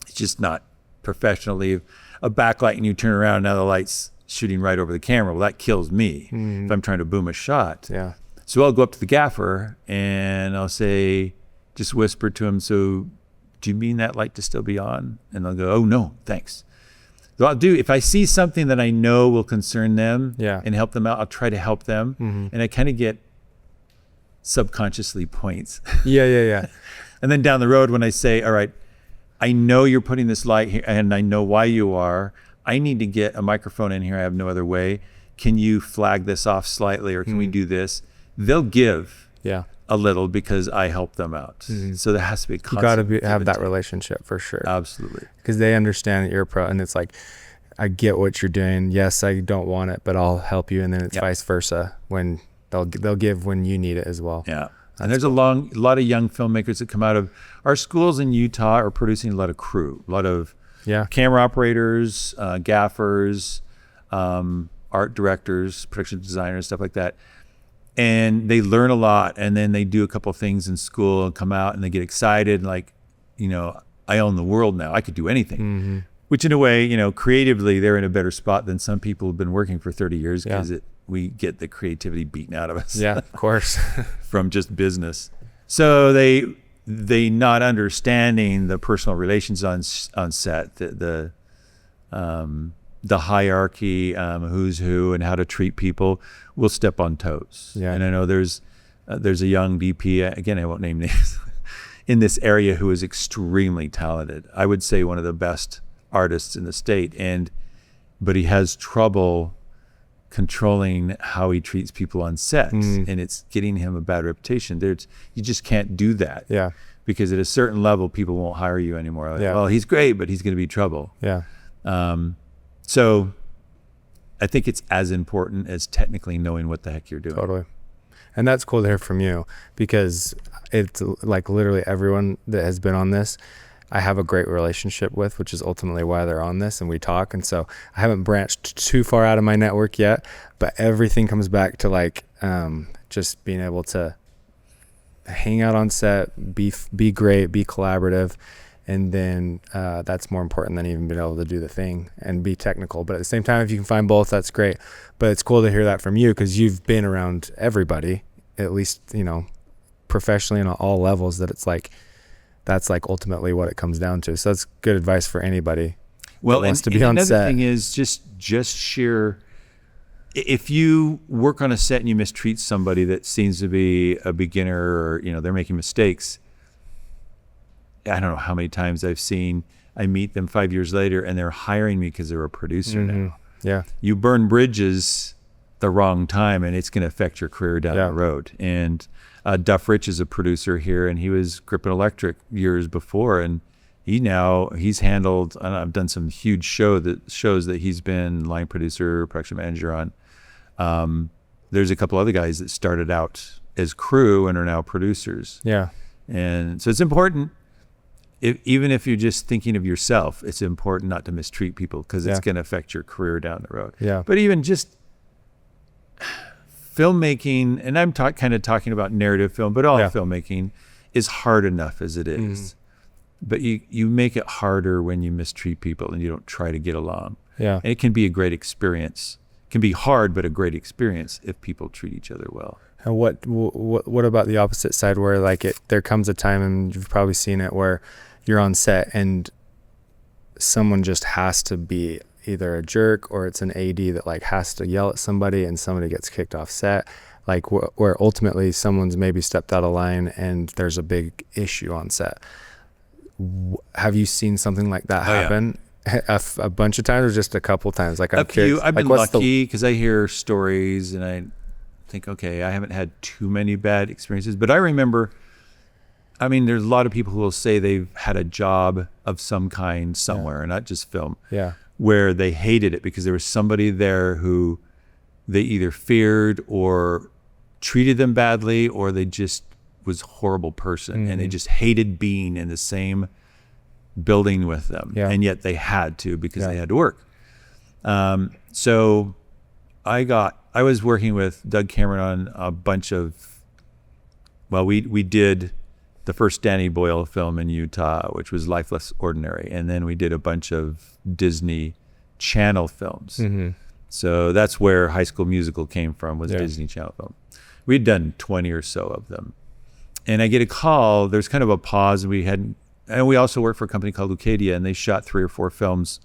[SPEAKER 1] It's just not professionally. A backlight and you turn around and now the light's shooting right over the camera. Well, that kills me if I'm trying to boom a shot.
[SPEAKER 2] Yeah.
[SPEAKER 1] So I'll go up to the gaffer and I'll say, just whisper to him, so do you mean that light to still be on? And they'll go, oh no, thanks. So I'll do, if I see something that I know will concern them and help them out, I'll try to help them. And I kind of get subconsciously points.
[SPEAKER 2] Yeah.
[SPEAKER 1] And then down the road when I say, all right, I know you're putting this light here and I know why you are. I need to get a microphone in here. I have no other way. Can you flag this off slightly or can we do this? They'll give a little because I help them out. So there has to be a constant.
[SPEAKER 2] You got to have that relationship for sure.
[SPEAKER 1] Absolutely.
[SPEAKER 2] Because they understand that you're a pro and it's like, I get what you're doing. Yes, I don't want it, but I'll help you. And then it's vice versa when they'll give when you need it as well.
[SPEAKER 1] Yeah. And there's a lot of young filmmakers that come out of our schools in Utah are producing a lot of crew, a lot of camera operators, gaffers, art directors, production designers, stuff like that. And they learn a lot and then they do a couple of things in school and come out and they get excited and like, I own the world now. I could do anything. Which in a way, creatively they're in a better spot than some people who've been working for 30 years because we get the creativity beaten out of us.
[SPEAKER 2] Yeah, of course.
[SPEAKER 1] From just business. So they not understanding the personal relations on set, the hierarchy, who's who and how to treat people will step on toes. Yeah. And I know there's a young DP, again, I won't name names, in this area who is extremely talented. I would say one of the best artists in the state, but he has trouble controlling how he treats people on set, and it's getting him a bad reputation. You just can't do that. Yeah. Because at a certain level, people won't hire you anymore. Like, well, he's great, but he's going to be trouble. Yeah. So I think it's as important as technically knowing what the heck you're doing.
[SPEAKER 2] Totally. And that's cool to hear from you, because it's like literally everyone that has been on this, I have a great relationship with, which is ultimately why they're on this and we talk. And so I haven't branched too far out of my network yet, but everything comes back to like just being able to hang out on set, be great, be collaborative. And then that's more important than even being able to do the thing and be technical. But at the same time, if you can find both, that's great. But it's cool to hear that from you, because you've been around everybody, at least, you know, professionally and on all levels, that it's like, that's like ultimately what it comes down to. So that's good advice for anybody
[SPEAKER 1] that
[SPEAKER 2] wants to be on set.
[SPEAKER 1] Another thing is just share. If you work on a set and you mistreat somebody that seems to be a beginner, or, you know, they're making mistakes, I don't know how many times I meet them 5 years later and they're hiring me because they're a producer now.
[SPEAKER 2] Yeah.
[SPEAKER 1] You burn bridges the wrong time and it's going to affect your career down the road. And Duff Rich is a producer here, and he was Grippin Electric years before, and he's handled, and I've done some huge shows that he's been line producer, production manager on. There's a couple other guys that started out as crew and are now producers.
[SPEAKER 2] Yeah.
[SPEAKER 1] And so it's important, even if you're just thinking of yourself, it's important not to mistreat people, because it's going to affect your career down the road.
[SPEAKER 2] Yeah.
[SPEAKER 1] But even just filmmaking, and I'm kind of talking about narrative film, but all filmmaking is hard enough as it is. But you make it harder when you mistreat people and you don't try to get along.
[SPEAKER 2] Yeah.
[SPEAKER 1] And it can be a great experience. It can be hard, but a great experience if people treat each other well.
[SPEAKER 2] And what about the opposite side, where like there comes a time, and you've probably seen it, where you're on set and someone just has to be either a jerk, or it's an AD that like has to yell at somebody and somebody gets kicked off set, like where ultimately someone's maybe stepped out of line and there's a big issue on set. Have you seen something like that happen? A bunch of times, or just a couple times? Like, I'm curious.
[SPEAKER 1] I've been lucky, because I hear stories and I think, okay, I haven't had too many bad experiences, but I remember, I mean, there's a lot of people who will say they've had a job of some kind somewhere, and not just film, where they hated it because there was somebody there who they either feared or treated them badly, or they just was a horrible person, and they just hated being in the same building with them, and yet they had to, because they had to work. So I was working with Doug Cameron on a bunch of, well, we did the first Danny Boyle film in Utah, which was Life Less Ordinary. And then we did a bunch of Disney Channel films. So that's where High School Musical came from, was Disney Channel film. We'd done 20 or so of them. And I get a call, there's kind of a pause, and we also worked for a company called Lucadia, and they shot 3 or 4 films.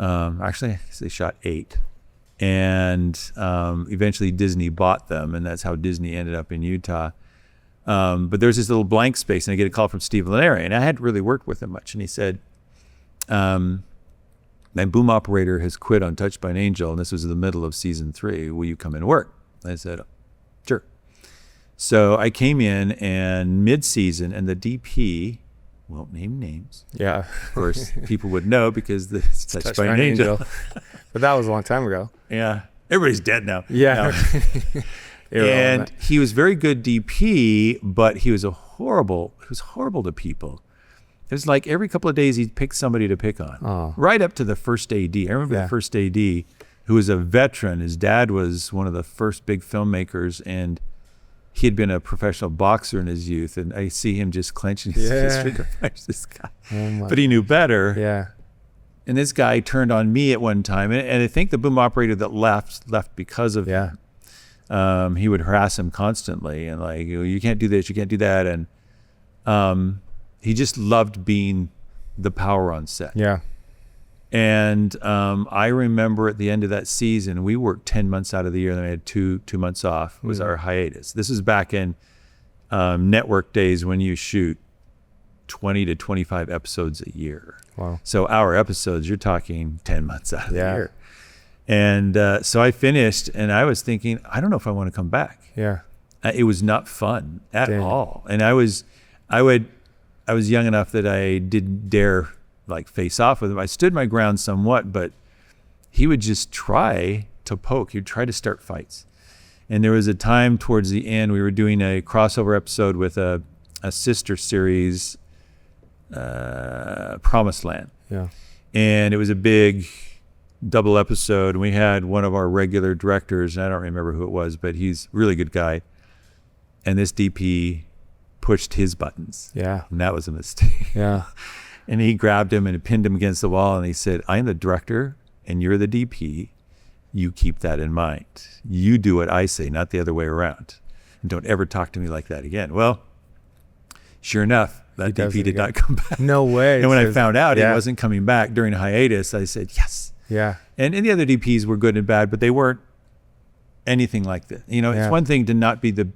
[SPEAKER 1] Actually, I guess they shot 8. And eventually Disney bought them, and that's how Disney ended up in Utah. But there's this little blank space, and I get a call from Steve Laneri, and I hadn't really worked with him much. And he said, my boom operator has quit on Touched by an Angel, and this was in the middle of season 3. Will you come and work? And I said, sure. So I came in, and mid-season, and the DP, won't name names. Yeah. Of course, people would know because it's Touched by an Angel.
[SPEAKER 2] But that was a long time ago.
[SPEAKER 1] Yeah. Everybody's dead now.
[SPEAKER 2] Yeah.
[SPEAKER 1] And he was very good DP, but he was horrible to people. It was like every couple of days he'd pick somebody to pick on. Right up to the first AD. I remember the first AD, who was a veteran. His dad was one of the first big filmmakers, and he had been a professional boxer in his youth. And I see him just clenching his fist. This guy. But he knew better.
[SPEAKER 2] Yeah.
[SPEAKER 1] And this guy turned on me at one time. And I think the boom operator that left because of him. He would harass him constantly and like, you can't do this, you can't do that. And he just loved being the power on set.
[SPEAKER 2] Yeah.
[SPEAKER 1] And I remember at the end of that season, we worked 10 months out of the year, and then we had two months off was our hiatus. This was back in network days when you shoot 20 to 25 episodes a year.
[SPEAKER 2] Wow.
[SPEAKER 1] So our episodes, you're talking 10 months out of the year. And so I finished, and I was thinking, I don't know if I want to come back.
[SPEAKER 2] Yeah.
[SPEAKER 1] It was not fun at all. And I was young enough that I didn't dare like face off with him. I stood my ground somewhat, but he would just try to poke. He'd try to start fights. And there was a time towards the end, we were doing a crossover episode with a sister series, Promised Land.
[SPEAKER 2] Yeah.
[SPEAKER 1] And it was a big double episode. And we had one of our regular directors, and I don't remember who it was, but he's a really good guy. And this DP pushed his buttons.
[SPEAKER 2] Yeah.
[SPEAKER 1] And that was a mistake.
[SPEAKER 2] Yeah.
[SPEAKER 1] And he grabbed him and pinned him against the wall, and he said, I'm the director and you're the DP. You keep that in mind. You do what I say, not the other way around. And don't ever talk to me like that again. Well, sure enough, that DP did not come back.
[SPEAKER 2] No way.
[SPEAKER 1] And when I found out he wasn't coming back during hiatus, I said, yes.
[SPEAKER 2] Yeah.
[SPEAKER 1] And the other DPs were good and bad, but they weren't anything like that. You know, it's one thing to not be the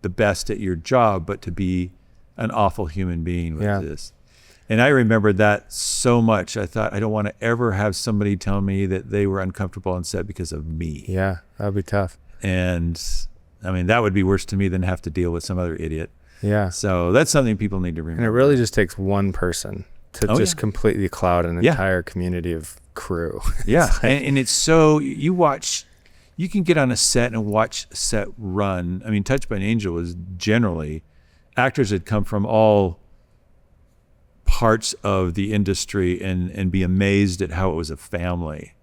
[SPEAKER 1] best at your job, but to be an awful human being with this. And I remember that so much. I thought, I don't want to ever have somebody tell me that they were uncomfortable on set because of me.
[SPEAKER 2] Yeah, that would be tough.
[SPEAKER 1] And I mean, that would be worse to me than have to deal with some other idiot.
[SPEAKER 2] Yeah.
[SPEAKER 1] So that's something people need to remember.
[SPEAKER 2] And it really just takes one person to completely cloud an entire community of crew.
[SPEAKER 1] Yeah. And it's so, you can get on a set and watch a set run. I mean, Touched by an Angel was generally actors that come from all parts of the industry and be amazed at how it was a family.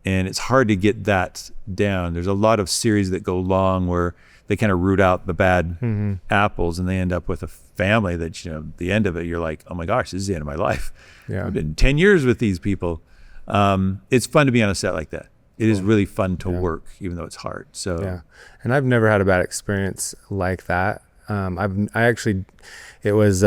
[SPEAKER 1] And it's hard to get that down. There's a lot of series that go long where they kind of root out the bad apples, and they end up with a family that, you know, at the end of it, you're like, oh my gosh, this is the end of my life.
[SPEAKER 2] Yeah.
[SPEAKER 1] I've been 10 years with these people. It's fun to be on a set like that. It is really fun to work, even though it's hard. So
[SPEAKER 2] yeah. And I've never had a bad experience like that. It was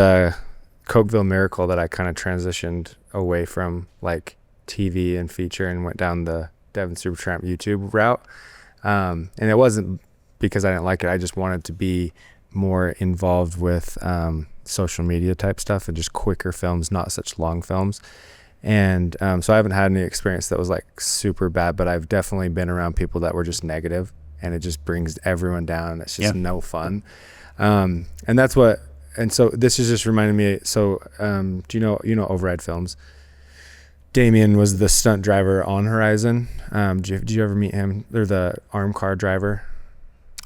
[SPEAKER 2] Cokeville Miracle that I kind of transitioned away from like TV and feature and went down the Devin Supertramp YouTube route. And it wasn't because I didn't like it. I just wanted to be more involved with social media type stuff and just quicker films, not such long films. And so I haven't had any experience that was like super bad, but I've definitely been around people that were just negative, and it just brings everyone down, and it's just no fun. And that's what, and so this is just reminding me. So do you know Override Films? Damien was the stunt driver on Horizon. Did you ever meet him? They're the arm car driver.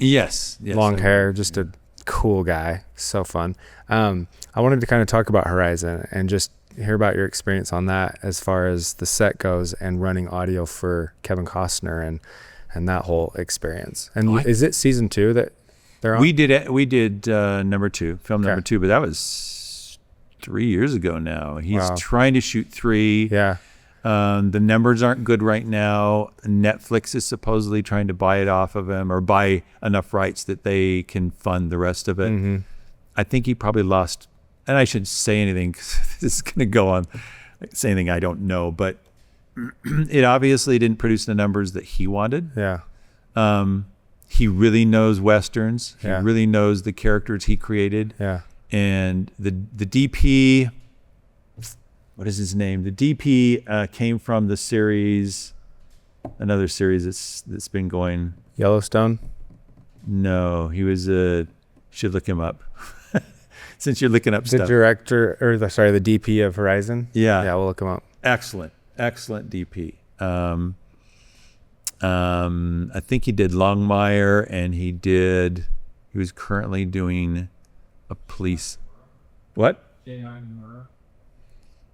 [SPEAKER 1] Yes.
[SPEAKER 2] Long hair, just a cool guy. So fun. I wanted to kind of talk about Horizon and just hear about your experience on that as far as the set goes and running audio for Kevin Costner and that whole experience. And is it season 2 that they're on?
[SPEAKER 1] We did number 2, film number 2, but that was 3 years ago now. He's trying to shoot 3.
[SPEAKER 2] Yeah.
[SPEAKER 1] The numbers aren't good right now. Netflix is supposedly trying to buy it off of him, or buy enough rights that they can fund the rest of it. Mm-hmm. I think he probably lost, and I shouldn't say anything because this is going to go on, say anything I don't know, but it obviously didn't produce the numbers that he wanted.
[SPEAKER 2] Yeah.
[SPEAKER 1] He really knows Westerns. He really knows the characters he created.
[SPEAKER 2] Yeah.
[SPEAKER 1] And the DP, what is his name? The DP came from the series, another series that's been going.
[SPEAKER 2] Yellowstone?
[SPEAKER 1] No, he was should look him up. Since you're looking up
[SPEAKER 2] the
[SPEAKER 1] stuff.
[SPEAKER 2] Director, or the DP of Horizon? Yeah, we'll look him up.
[SPEAKER 1] Excellent DP. I think he did Longmire, and he was currently doing a police. What?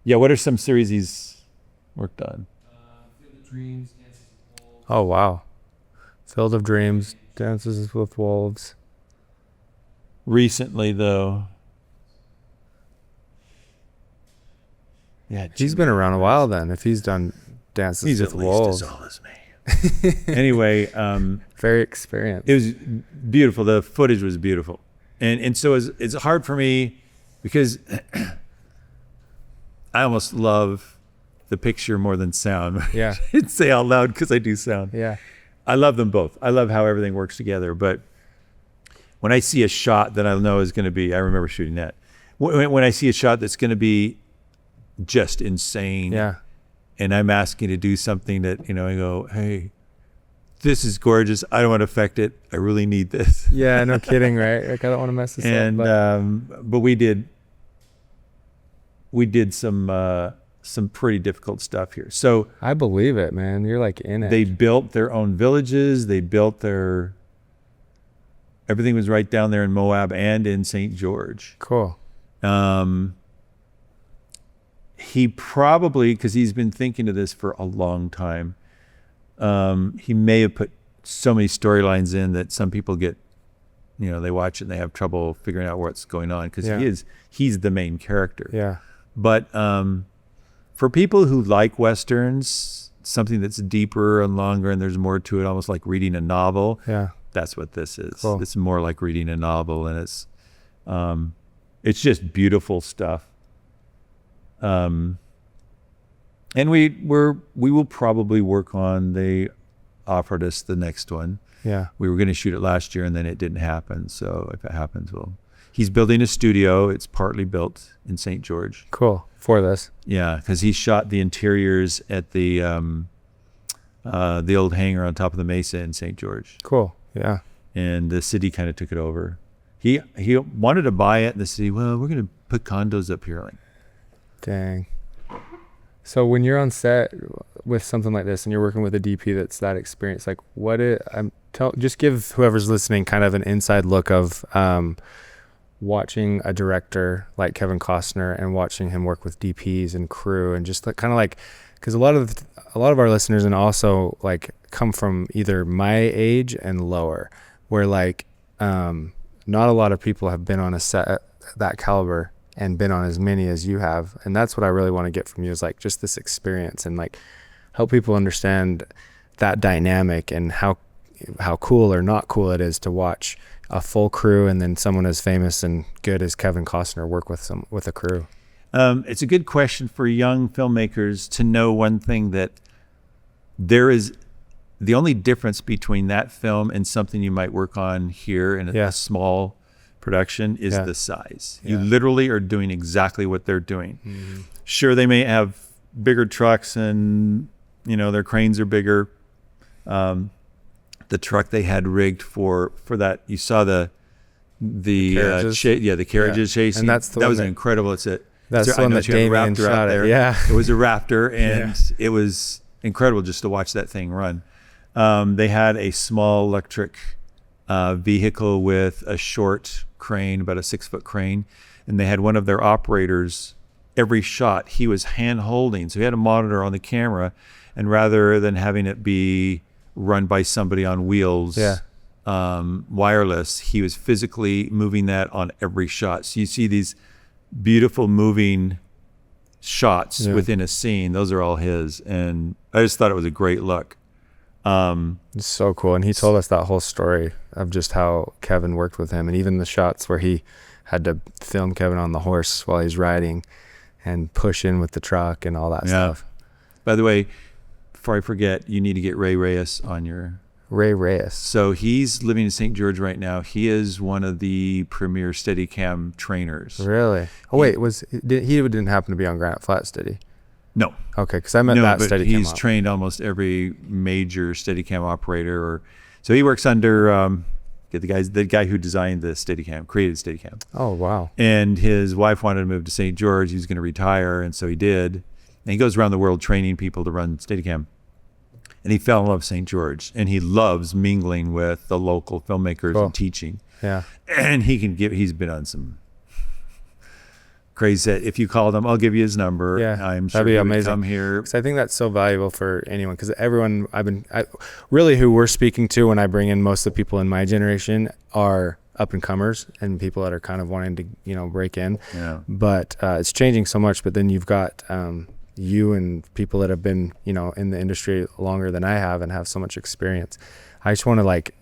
[SPEAKER 1] Yeah, what are some series he's worked on?
[SPEAKER 3] Field of Dreams, Dances with Wolves.
[SPEAKER 2] Oh, wow. Field of Dreams, Dances with Wolves.
[SPEAKER 1] Recently, though. Yeah,
[SPEAKER 2] he's been around a while then, if he's done Dances with Wolves.
[SPEAKER 1] He's at least as old as me. Anyway.
[SPEAKER 2] Very experienced.
[SPEAKER 1] It was beautiful. The footage was beautiful. And so it's hard for me because I almost love the picture more than sound.
[SPEAKER 2] Yeah.
[SPEAKER 1] I didn't say out loud because I do sound.
[SPEAKER 2] Yeah.
[SPEAKER 1] I love them both. I love how everything works together. But when I see a shot that I know is going to be, I remember shooting that. When I see a shot that's going to be just insane.
[SPEAKER 2] Yeah.
[SPEAKER 1] And I'm asking to do something that, I go, hey, this is gorgeous. I don't want to affect it. I really need this.
[SPEAKER 2] Yeah, no kidding, right? Like, I don't want to mess this up.
[SPEAKER 1] But we did some pretty difficult stuff here. So
[SPEAKER 2] I believe it, man. You're like in it.
[SPEAKER 1] They built their own villages. They built their everything was right down there in Moab and in St. George.
[SPEAKER 2] Cool.
[SPEAKER 1] He probably, because he's been thinking of this for a long time, he may have put so many storylines in that some people get, they watch it and they have trouble figuring out what's going on, because he's the main character.
[SPEAKER 2] Yeah.
[SPEAKER 1] But for people who like Westerns, something that's deeper and longer and there's more to it, almost like reading a novel.
[SPEAKER 2] Yeah.
[SPEAKER 1] That's what this is.
[SPEAKER 2] Cool.
[SPEAKER 1] It's more like reading a novel, and it's just beautiful stuff. And we will probably work on, they offered us the next one.
[SPEAKER 2] Yeah.
[SPEAKER 1] We were going to shoot it last year and then it didn't happen. So if it happens, he's building a studio. It's partly built in St. George.
[SPEAKER 2] Cool. For this.
[SPEAKER 1] Yeah. Cause he shot the interiors at the old hangar on top of the mesa in St. George.
[SPEAKER 2] Cool. Yeah.
[SPEAKER 1] And the city kind of took it over. He wanted to buy it, and the city, we're going to put condos up here. Like,
[SPEAKER 2] dang. So when you're on set with something like this and you're working with a DP that's that experienced, like just give whoever's listening kind of an inside look of watching a director like Kevin Costner and watching him work with DPs and crew, and just kind of like, because a lot of our listeners and also like come from either my age and lower, where like not a lot of people have been on a set that caliber and been on as many as you have. And that's what I really want to get from you, is like just this experience, and like help people understand that dynamic and how cool or not cool it is to watch a full crew and then someone as famous and good as Kevin Costner work with a crew.
[SPEAKER 1] It's a good question for young filmmakers to know one thing, that there is the only difference between that film and something you might work on here in a small production is the size. You literally are doing exactly what they're doing. Mm-hmm. Sure, they may have bigger trucks and their cranes are bigger. The truck they had rigged for that, you saw the carriages chasing,
[SPEAKER 2] and that
[SPEAKER 1] was incredible. That's the
[SPEAKER 2] one that Damien shot
[SPEAKER 1] there.
[SPEAKER 2] Yeah,
[SPEAKER 1] it was a Raptor, and it was incredible just to watch that thing run. They had a small electric vehicle with a short crane, about a 6-foot crane, and they had one of their operators. Every shot he was hand holding, so he had a monitor on the camera, and rather than having it be run by somebody on wheels, wireless, he was physically moving that on every shot. So you see these beautiful moving shots within a scene. Those are all his, and I just thought it was a great look.
[SPEAKER 2] It's so cool. And he told us that whole story of just how Kevin worked with him, and even the shots where he had to film Kevin on the horse while he's riding and push in with the truck and all that stuff.
[SPEAKER 1] By the way, before I forget, you need to get Ray Reyes on your...
[SPEAKER 2] Ray Reyes.
[SPEAKER 1] So he's living in St. George right now. He is one of the premier Steadicam trainers.
[SPEAKER 2] Really? Oh, wait, he didn't happen to be on Granite Flats, did he?
[SPEAKER 1] No.
[SPEAKER 2] Okay, because I meant that
[SPEAKER 1] but
[SPEAKER 2] Steadicam.
[SPEAKER 1] He's trained almost every major Steadicam operator. So he works under the guy who designed the Steadicam, created Steadicam.
[SPEAKER 2] Oh, wow.
[SPEAKER 1] And his wife wanted to move to St. George. He was going to retire, and so he did. And he goes around the world training people to run Steadicam. And he fell in love with St. George, and he loves mingling with the local filmmakers and teaching.
[SPEAKER 2] Yeah.
[SPEAKER 1] And he's been on some crazy set. If you called him, I'll give you his number.
[SPEAKER 2] Yeah.
[SPEAKER 1] I'm sure
[SPEAKER 2] that'd be
[SPEAKER 1] he
[SPEAKER 2] amazing.
[SPEAKER 1] would come here.
[SPEAKER 2] Because I think that's so valuable for anyone, because everyone really who we're speaking to when I bring in most of the people in my generation are up and comers and people that are kind of wanting to, break in. Yeah. But it's changing so much. But then you've got, you and people that have been, in the industry longer than I have and have so much experience. I just want to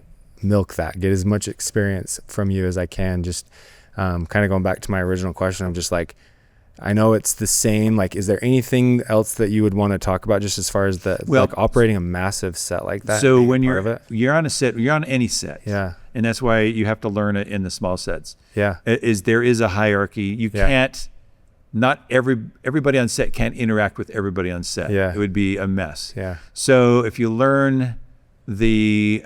[SPEAKER 2] milk that, get as much experience from you as I can. Just kind of going back to my original question, I'm just I know it's the same. Is there anything else that you would want to talk about, just as far as operating a massive set like that?
[SPEAKER 1] So when you're on a set, you're on any set.
[SPEAKER 2] Yeah.
[SPEAKER 1] And that's why you have to learn it in the small sets.
[SPEAKER 2] Yeah.
[SPEAKER 1] There is a hierarchy. You can't. Not everybody on set can't interact with everybody on set.
[SPEAKER 2] Yeah.
[SPEAKER 1] It would be a mess.
[SPEAKER 2] Yeah.
[SPEAKER 1] So if you learn the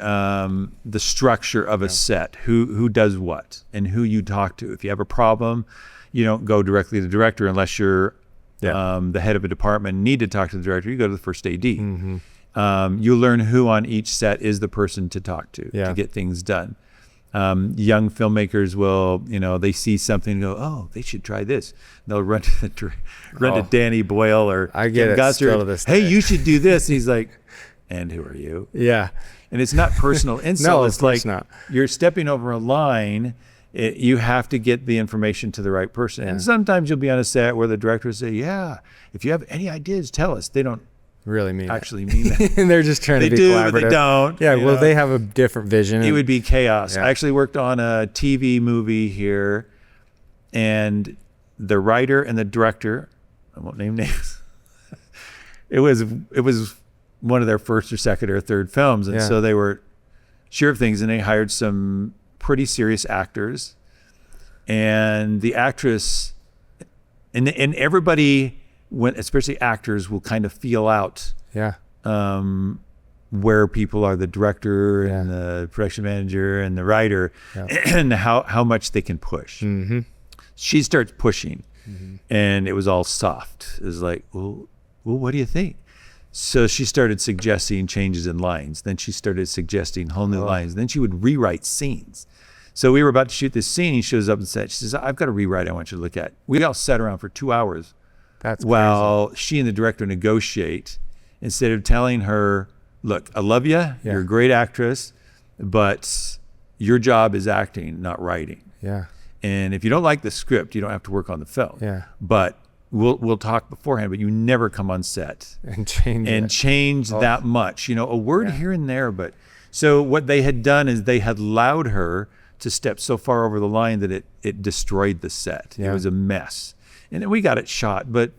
[SPEAKER 1] structure of a set, who does what and who you talk to. If you have a problem, you don't go directly to the director unless you're the head of a department and need to talk to the director. You go to the first AD. Mm-hmm. You learn who on each set is the person to talk to get things done. Young filmmakers will, they see something and go, oh, they should try this. And they'll run to Danny Boyle or
[SPEAKER 2] I get it still to this
[SPEAKER 1] hey,
[SPEAKER 2] day.
[SPEAKER 1] you should do this. And he's like, and who are you?
[SPEAKER 2] Yeah.
[SPEAKER 1] And it's not personal insult.
[SPEAKER 2] No,
[SPEAKER 1] it's
[SPEAKER 2] of course
[SPEAKER 1] like
[SPEAKER 2] not.
[SPEAKER 1] You're stepping over a line. You have to get the information to the right person.
[SPEAKER 2] Yeah.
[SPEAKER 1] And sometimes you'll be on a set where the director will say, yeah, if you have any ideas, tell us. They don't
[SPEAKER 2] really mean
[SPEAKER 1] that.
[SPEAKER 2] And they're just trying
[SPEAKER 1] They
[SPEAKER 2] to be
[SPEAKER 1] do,
[SPEAKER 2] collaborative.
[SPEAKER 1] but they don't.
[SPEAKER 2] Yeah, well, they have a different vision.
[SPEAKER 1] It would be chaos.
[SPEAKER 2] Yeah.
[SPEAKER 1] I actually worked on a TV movie here, and the writer and the director, I won't name names, it was one of their first or second or third films. And so they were sure of things, and they hired some pretty serious actors. And the actress, and everybody, especially actors, will kind of feel out where people are, the director and the production manager and the writer, and how much they can push.
[SPEAKER 2] Mm-hmm.
[SPEAKER 1] She starts pushing, and it was all soft. It was like, well, what do you think? So she started suggesting changes in lines. Then she started suggesting whole new lines. Then she would rewrite scenes. So we were about to shoot this scene. He shows up and said, she says, I've got a rewrite I want you to look at. We all sat around for 2 hours while she and the director negotiate, instead of telling her, look, I love you. You're a great actress, but your job is acting, not writing.
[SPEAKER 2] Yeah.
[SPEAKER 1] And if you don't like the script, you don't have to work on the film.
[SPEAKER 2] Yeah.
[SPEAKER 1] But we'll talk beforehand, but you never come on set
[SPEAKER 2] and change
[SPEAKER 1] that much. A word here and there. But so what they had done is they had allowed her to step so far over the line that it destroyed the set. It was a mess. And we got it shot, but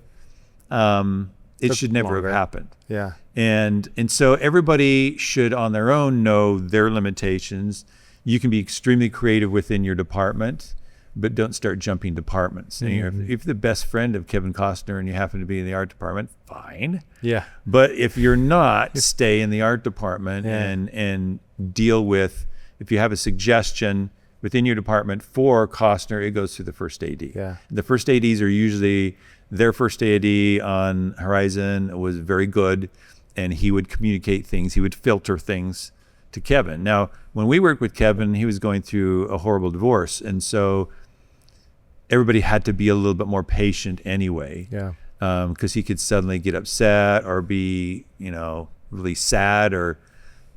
[SPEAKER 1] it should never have happened.
[SPEAKER 2] Yeah.
[SPEAKER 1] And so everybody should on their own know their limitations. You can be extremely creative within your department, but don't start jumping departments.
[SPEAKER 2] Mm-hmm.
[SPEAKER 1] If you're the best friend of Kevin Costner and you happen to be in the art department, fine.
[SPEAKER 2] Yeah.
[SPEAKER 1] But if you're not, stay in the art department and deal with, if you have a suggestion within your department for Costner, it goes through the first AD.
[SPEAKER 2] Yeah.
[SPEAKER 1] The first ADs are usually, their first AD on Horizon was very good, and he would communicate things, he would filter things to Kevin. Now, when we worked with Kevin, he was going through a horrible divorce, and so everybody had to be a little bit more patient anyway.
[SPEAKER 2] Yeah.
[SPEAKER 1] Because he could suddenly get upset or be, really sad or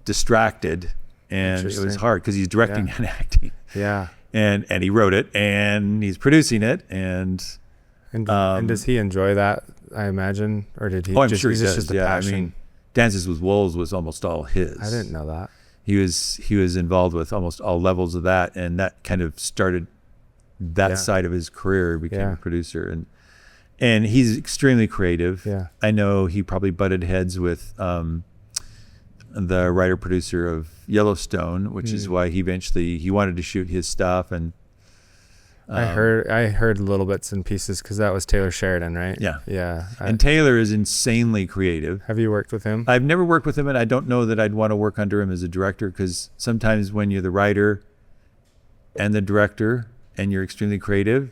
[SPEAKER 1] distracted, and it was hard because he's directing and acting.
[SPEAKER 2] Yeah.
[SPEAKER 1] And he wrote it, and he's producing it, and
[SPEAKER 2] does he enjoy that? I imagine, or did he?
[SPEAKER 1] I'm sure he does.
[SPEAKER 2] Just a
[SPEAKER 1] Yeah,
[SPEAKER 2] passion?
[SPEAKER 1] I mean, Dances with Wolves was almost all his.
[SPEAKER 2] I didn't know that.
[SPEAKER 1] He was involved with almost all levels of that, and that kind of started that side of his career. Became a producer, and he's extremely creative.
[SPEAKER 2] Yeah.
[SPEAKER 1] I know he probably butted heads with the writer producer of Yellowstone, which is why he wanted to shoot his stuff. And
[SPEAKER 2] I heard little bits and pieces because that was Taylor Sheridan, right?
[SPEAKER 1] Yeah.
[SPEAKER 2] Yeah.
[SPEAKER 1] And Taylor is insanely creative.
[SPEAKER 2] Have you worked with him?
[SPEAKER 1] I've never worked with him, and I don't know that I'd want to work under him as a director, because sometimes when you're the writer and the director and you're extremely creative,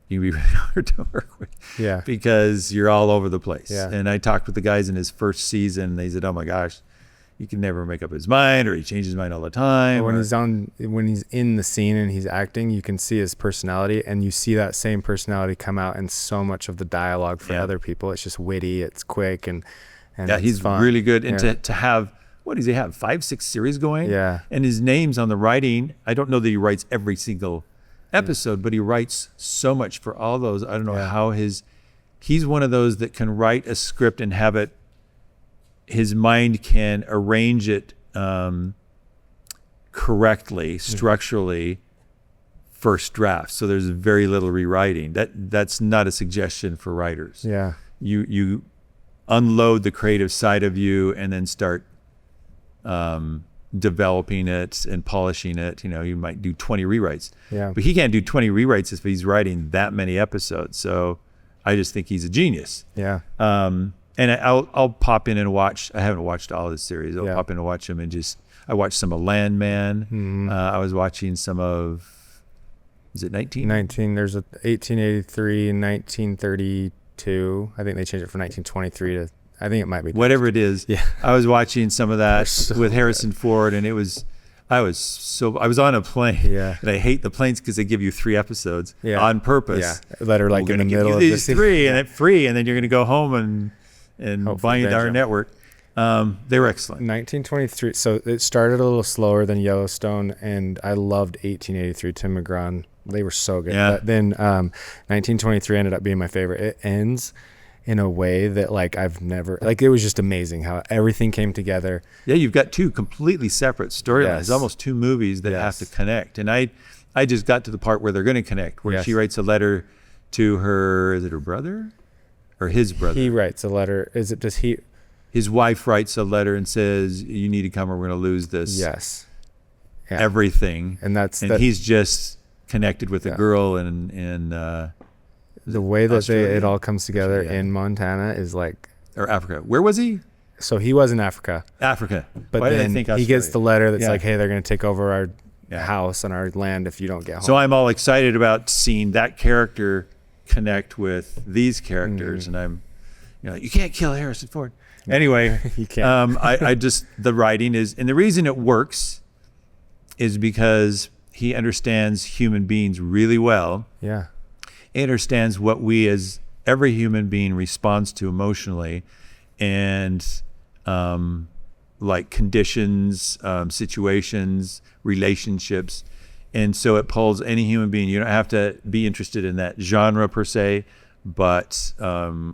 [SPEAKER 1] you can be really hard to work with.
[SPEAKER 2] Yeah.
[SPEAKER 1] Because you're all over the place.
[SPEAKER 2] Yeah.
[SPEAKER 1] And I talked with the guys in his first season, and they said, oh my gosh, he can never make up his mind, or he changes his mind all the time.
[SPEAKER 2] When he's in the scene and he's acting, you can see his personality, and you see that same personality come out in so much of the dialogue for other people. It's just witty, it's quick, and
[SPEAKER 1] he's
[SPEAKER 2] fun.
[SPEAKER 1] really good. And to have, what does he have, 5-6 series going?
[SPEAKER 2] Yeah.
[SPEAKER 1] And his name's on the writing. I don't know that he writes every single episode, but he writes so much for all those. I don't know how he's one of those that can write a script and have it, his mind can arrange it correctly, structurally, first draft. So there's very little rewriting. That's not a suggestion for writers.
[SPEAKER 2] Yeah.
[SPEAKER 1] You unload the creative side of you and then start developing it and polishing it. You might do 20 rewrites.
[SPEAKER 2] Yeah.
[SPEAKER 1] But he can't do 20 rewrites if he's writing that many episodes. So I just think he's a genius.
[SPEAKER 2] Yeah.
[SPEAKER 1] And I'll pop in and watch. I haven't watched all of the series. I'll pop in and watch them, and I watched some of Landman.
[SPEAKER 2] Mm-hmm.
[SPEAKER 1] I was watching some of, is it 19?
[SPEAKER 2] 19. There's a 1883 and 1932. I think they changed it from 1923 to, I think it might be.
[SPEAKER 1] Whatever it is.
[SPEAKER 2] Yeah.
[SPEAKER 1] I was watching some of that with Harrison Ford, and it was, I was on a plane.
[SPEAKER 2] Yeah.
[SPEAKER 1] And I hate the planes because they give you 3 episodes on purpose.
[SPEAKER 2] Yeah. That are like in the middle of
[SPEAKER 1] these
[SPEAKER 2] the
[SPEAKER 1] 3 and free, and then you're going to go home and buy our network. They were excellent.
[SPEAKER 2] 1923. So it started a little slower than Yellowstone, and I loved 1883. Tim McGraw. They were so good.
[SPEAKER 1] Yeah.
[SPEAKER 2] But then 1923 ended up being my favorite. It ends in a way that like I've never, like, it was just amazing how everything came together.
[SPEAKER 1] Yeah, you've got 2 completely separate storylines.
[SPEAKER 2] Yes.
[SPEAKER 1] Almost 2 movies that have to connect. And I just got to the part where they're going to connect, where she writes a letter to her. Is it her brother or his brother?
[SPEAKER 2] He writes a letter.
[SPEAKER 1] His wife writes a letter and says, "You need to come, or we're going to lose this."
[SPEAKER 2] Yes. Yeah.
[SPEAKER 1] Everything.
[SPEAKER 2] And
[SPEAKER 1] he's just connected with a girl and
[SPEAKER 2] the way that
[SPEAKER 1] Australia?
[SPEAKER 2] it all comes together
[SPEAKER 1] Yeah.
[SPEAKER 2] in Montana is like,
[SPEAKER 1] or Africa. Where was he?
[SPEAKER 2] so he was in Africa,
[SPEAKER 1] Africa.
[SPEAKER 2] but
[SPEAKER 1] Why did I
[SPEAKER 2] then
[SPEAKER 1] think
[SPEAKER 2] he
[SPEAKER 1] Australia?
[SPEAKER 2] gets the letter that's
[SPEAKER 1] Yeah.
[SPEAKER 2] like, hey, they're going to take over our house and our land if you don't get home.
[SPEAKER 1] So I'm all excited about seeing that character connect with these characters, and I'm, you can't kill Harrison Ford. Anyway,
[SPEAKER 2] You can't.
[SPEAKER 1] I just, the writing is, and the reason it works is because he understands human beings really well.
[SPEAKER 2] Yeah.
[SPEAKER 1] He understands what we as every human being responds to emotionally, and like conditions, situations, relationships. And so it pulls any human being. You don't have to be interested in that genre per se, but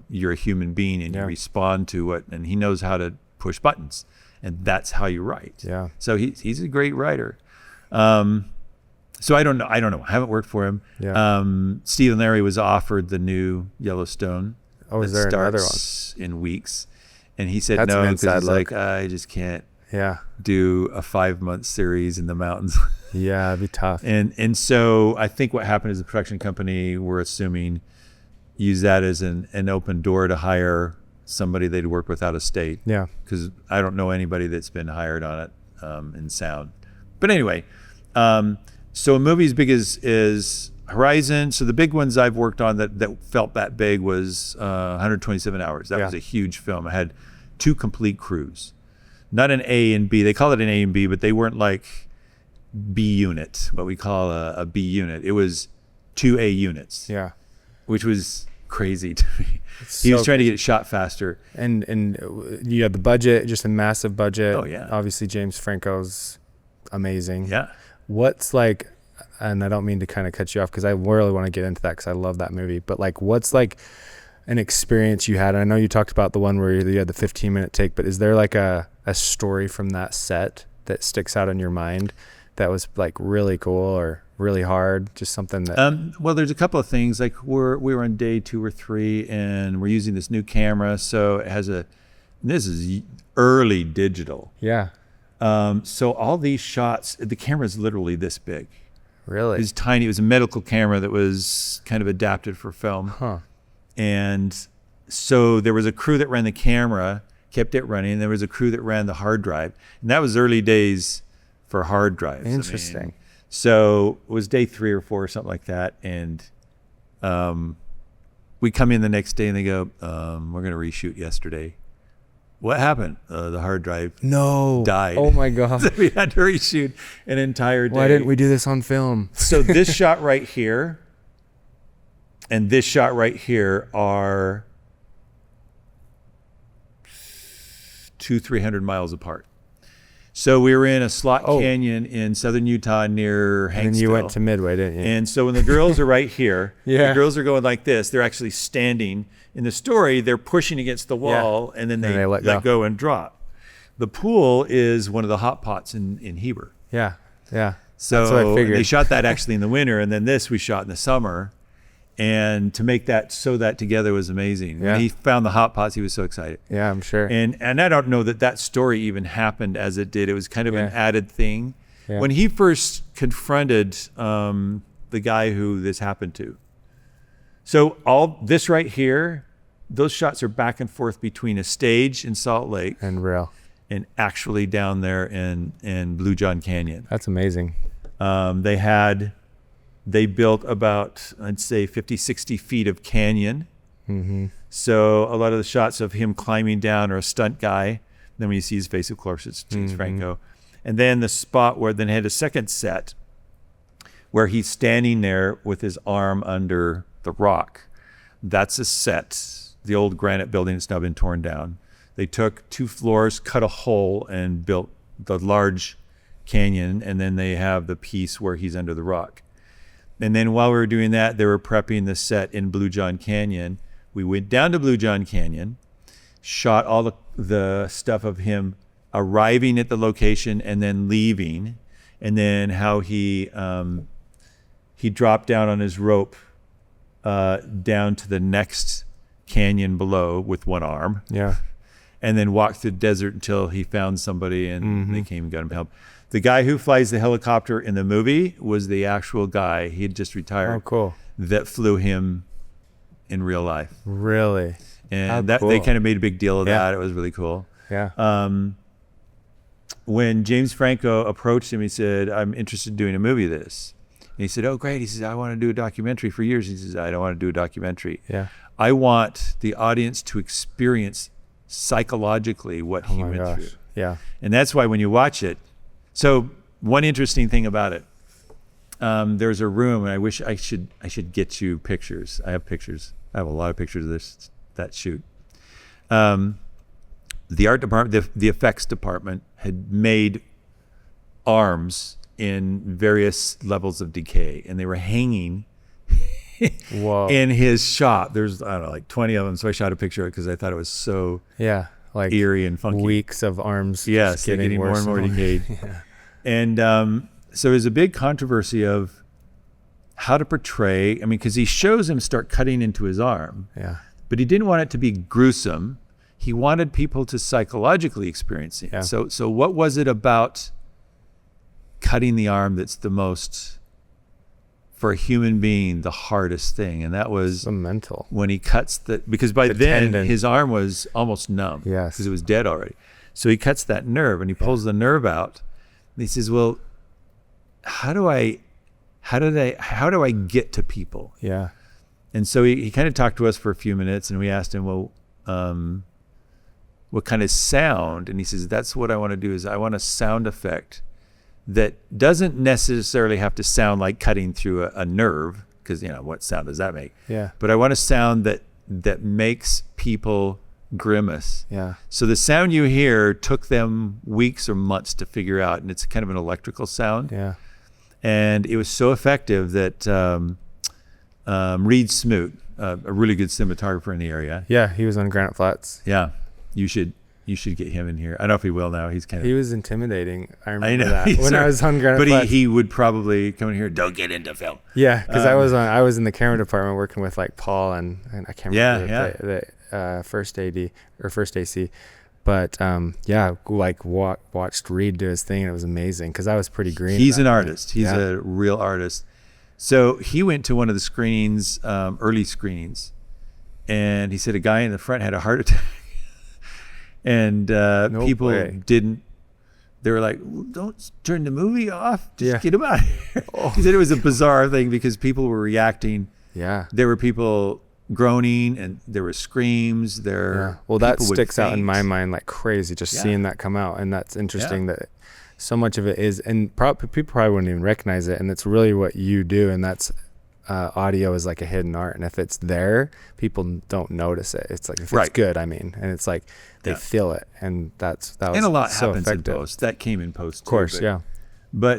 [SPEAKER 1] you're a human being and you respond to it, and he knows how to push buttons, and that's how you write.
[SPEAKER 2] Yeah.
[SPEAKER 1] So he's a great writer. So I don't know. I haven't worked for him.
[SPEAKER 2] Yeah.
[SPEAKER 1] Stephen Larry was offered the new Yellowstone.
[SPEAKER 2] Oh, is there another one?
[SPEAKER 1] In weeks, and he said
[SPEAKER 2] That's
[SPEAKER 1] no
[SPEAKER 2] an
[SPEAKER 1] because
[SPEAKER 2] inside
[SPEAKER 1] he's
[SPEAKER 2] look.
[SPEAKER 1] like, I just can't
[SPEAKER 2] Yeah.
[SPEAKER 1] do a 5-month series in the mountains.
[SPEAKER 2] Yeah, it'd be tough.
[SPEAKER 1] And so I think what happened is the production company, we're assuming, used that as an open door to hire somebody they'd work with out of state.
[SPEAKER 2] Yeah.
[SPEAKER 1] Because I don't know anybody that's been hired on it in sound. But anyway, so a movie as big as Horizon. So the big ones I've worked on that felt that big was 127 Hours. That was a huge film. I had 2 complete crews. Not an A and B. They call it an A and B, but they weren't like B unit, what we call a B unit. It was 2 A units.
[SPEAKER 2] Yeah.
[SPEAKER 1] Which was crazy to me. He was trying to get it shot faster.
[SPEAKER 2] And you had the budget, just a massive budget.
[SPEAKER 1] Oh, yeah.
[SPEAKER 2] Obviously, James Franco's amazing.
[SPEAKER 1] Yeah.
[SPEAKER 2] What's like, and I don't mean to kind of cut you off because I really want to get into that because I love that movie, but like, what's like an experience you had? I know you talked about the one where you had the 15-minute take, but is there like a story from that set that sticks out in your mind that was like really cool or really hard? Just something that
[SPEAKER 1] well, there's a couple of things. Like we were on day 2 or 3 and we're using this new camera, so it has this is early digital.
[SPEAKER 2] Yeah.
[SPEAKER 1] So all these shots, the camera's literally this big.
[SPEAKER 2] Really?
[SPEAKER 1] It was tiny. It was a medical camera that was kind of adapted for film.
[SPEAKER 2] Huh.
[SPEAKER 1] And so there was a crew that ran the camera, kept it running. There was a crew that ran the hard drive, and that was early days for hard drives.
[SPEAKER 2] Interesting.
[SPEAKER 1] So it was day 3 or 4 or something like that. And we come in the next day and they go, we're going to reshoot yesterday. What happened? The hard drive died.
[SPEAKER 2] Oh my God.
[SPEAKER 1] So we had to reshoot an entire day.
[SPEAKER 2] Why didn't we do this on film?
[SPEAKER 1] So this shot right here and this shot right here are 200-300 miles apart. So we were in a slot canyon in southern Utah near Hanksville.
[SPEAKER 2] And you went to Midway, didn't you?
[SPEAKER 1] And so when the girls are right here,
[SPEAKER 2] Yeah.
[SPEAKER 1] the girls are going like this. They're actually standing. In the story, they're pushing against the wall, and then they let go and drop. The pool is one of the hot pots in Heber.
[SPEAKER 2] Yeah. Yeah.
[SPEAKER 1] So
[SPEAKER 2] that's what I figured.
[SPEAKER 1] they shot that actually in the winter, and then this we shot in the summer. And to make that, sew that together was amazing.
[SPEAKER 2] Yeah.
[SPEAKER 1] When he found the hot pots, he was so excited.
[SPEAKER 2] Yeah, I'm sure.
[SPEAKER 1] And I don't know that story even happened as it did. It was kind of an added thing.
[SPEAKER 2] Yeah.
[SPEAKER 1] When he first confronted the guy who this happened to. So all this right here, those shots are back and forth between a stage in Salt Lake
[SPEAKER 2] and real.
[SPEAKER 1] And actually down there in Blue John Canyon.
[SPEAKER 2] That's amazing.
[SPEAKER 1] They built about, I'd say, 50, 60 feet of canyon.
[SPEAKER 2] Mm-hmm.
[SPEAKER 1] So a lot of the shots of him climbing down are a stunt guy. Then when you see his face, of course, it's James Franco. And then the spot where then had a second set where he's standing there with his arm under the rock. That's a set, the old granite building that's now been torn down. They took 2 floors, cut a hole, and built the large canyon, and then they have the piece where he's under the rock. And then while we were doing that, they were prepping the set in Blue John Canyon. We went down to Blue John Canyon, shot all the stuff of him arriving at the location and then leaving, and then how he dropped down on his rope down to the next canyon below with one arm.
[SPEAKER 2] Yeah.
[SPEAKER 1] And then walked through the desert until he found somebody and they came and got him help. The guy who flies the helicopter in the movie was the actual guy. He had just retired.
[SPEAKER 2] Oh, cool. That
[SPEAKER 1] flew him in real life.
[SPEAKER 2] Really?
[SPEAKER 1] And that cool. They kind of made a big deal of that. It was really cool.
[SPEAKER 2] Yeah.
[SPEAKER 1] When James Franco approached him, he said, I'm interested in doing a movie of this. And he said, oh, great. He says, I want to do a documentary. For years, he says, I don't want to do a documentary.
[SPEAKER 2] Yeah.
[SPEAKER 1] I want the audience to experience psychologically what he went through.
[SPEAKER 2] Yeah.
[SPEAKER 1] And that's why when you watch it, so one interesting thing about it, there's a room, and I wish I should get you pictures. I have pictures. I have a lot of pictures of that shoot. The art department, the effects department had made arms in various levels of decay, and they were hanging
[SPEAKER 2] Whoa.
[SPEAKER 1] in his shop. There's, I don't know, like 20 of them. So I shot a picture of it because I thought it was so
[SPEAKER 2] like
[SPEAKER 1] eerie and funky.
[SPEAKER 2] Weeks of arms.
[SPEAKER 1] Yes, getting more and more decayed. And so there's a big controversy of how to portray. I mean, because he shows him start cutting into his arm.
[SPEAKER 2] Yeah.
[SPEAKER 1] But he didn't want it to be gruesome. He wanted people to psychologically experience it.
[SPEAKER 2] Yeah.
[SPEAKER 1] So what was it about cutting the arm that's the most, for a human being, the hardest thing? And that was
[SPEAKER 2] the mental.
[SPEAKER 1] When he cuts because by then
[SPEAKER 2] tendon.
[SPEAKER 1] His arm was almost numb.
[SPEAKER 2] Yes.
[SPEAKER 1] Because it was dead already. So he cuts that nerve and he pulls the nerve out. And he says, well, how do I get to people?
[SPEAKER 2] Yeah.
[SPEAKER 1] And so he kind of talked to us for a few minutes, and we asked him, well, what kind of sound? And he says, that's what I want to do, is I want a sound effect that doesn't necessarily have to sound like cutting through a nerve, because, what sound does that make?
[SPEAKER 2] Yeah.
[SPEAKER 1] But I want a sound that makes people grimace.
[SPEAKER 2] Yeah.
[SPEAKER 1] So the sound you hear took them weeks or months to figure out, and it's kind of an electrical sound.
[SPEAKER 2] Yeah. And
[SPEAKER 1] it was so effective that Reed Smoot, a really good cinematographer in the area.
[SPEAKER 2] Yeah, he was on Granite Flats.
[SPEAKER 1] Yeah, you should get him in here. I don't know if he will now.
[SPEAKER 2] He was intimidating. I remember
[SPEAKER 1] know,
[SPEAKER 2] that when I was on Granite Flats.
[SPEAKER 1] But he would probably come in here. Don't get into film.
[SPEAKER 2] Yeah, because I was in the camera department working with like Paul and I can't remember the first AD or first AC. But watched Reed do his thing, and it was amazing because I was pretty green.
[SPEAKER 1] He's an artist. He's a real artist. So he went to one of the screenings, early screenings, and he said a guy in the front had a heart attack. And people didn't. They were like, well, "Don't turn the movie off. Just get him out of here." He said it was a bizarre thing because people were reacting.
[SPEAKER 2] Yeah,
[SPEAKER 1] there were people groaning, and there were screams.
[SPEAKER 2] Well, that sticks out in my mind like crazy. Just seeing that come out, and that's interesting that so much of it is, and people probably wouldn't even recognize it, and it's really what you do, and that's. Audio is like a hidden art, and if it's there, people don't notice it. It's like if it's good, and it's like they feel it, and that was
[SPEAKER 1] and a lot
[SPEAKER 2] so
[SPEAKER 1] happens
[SPEAKER 2] effective.
[SPEAKER 1] in post. That came in post,
[SPEAKER 2] of course,
[SPEAKER 1] But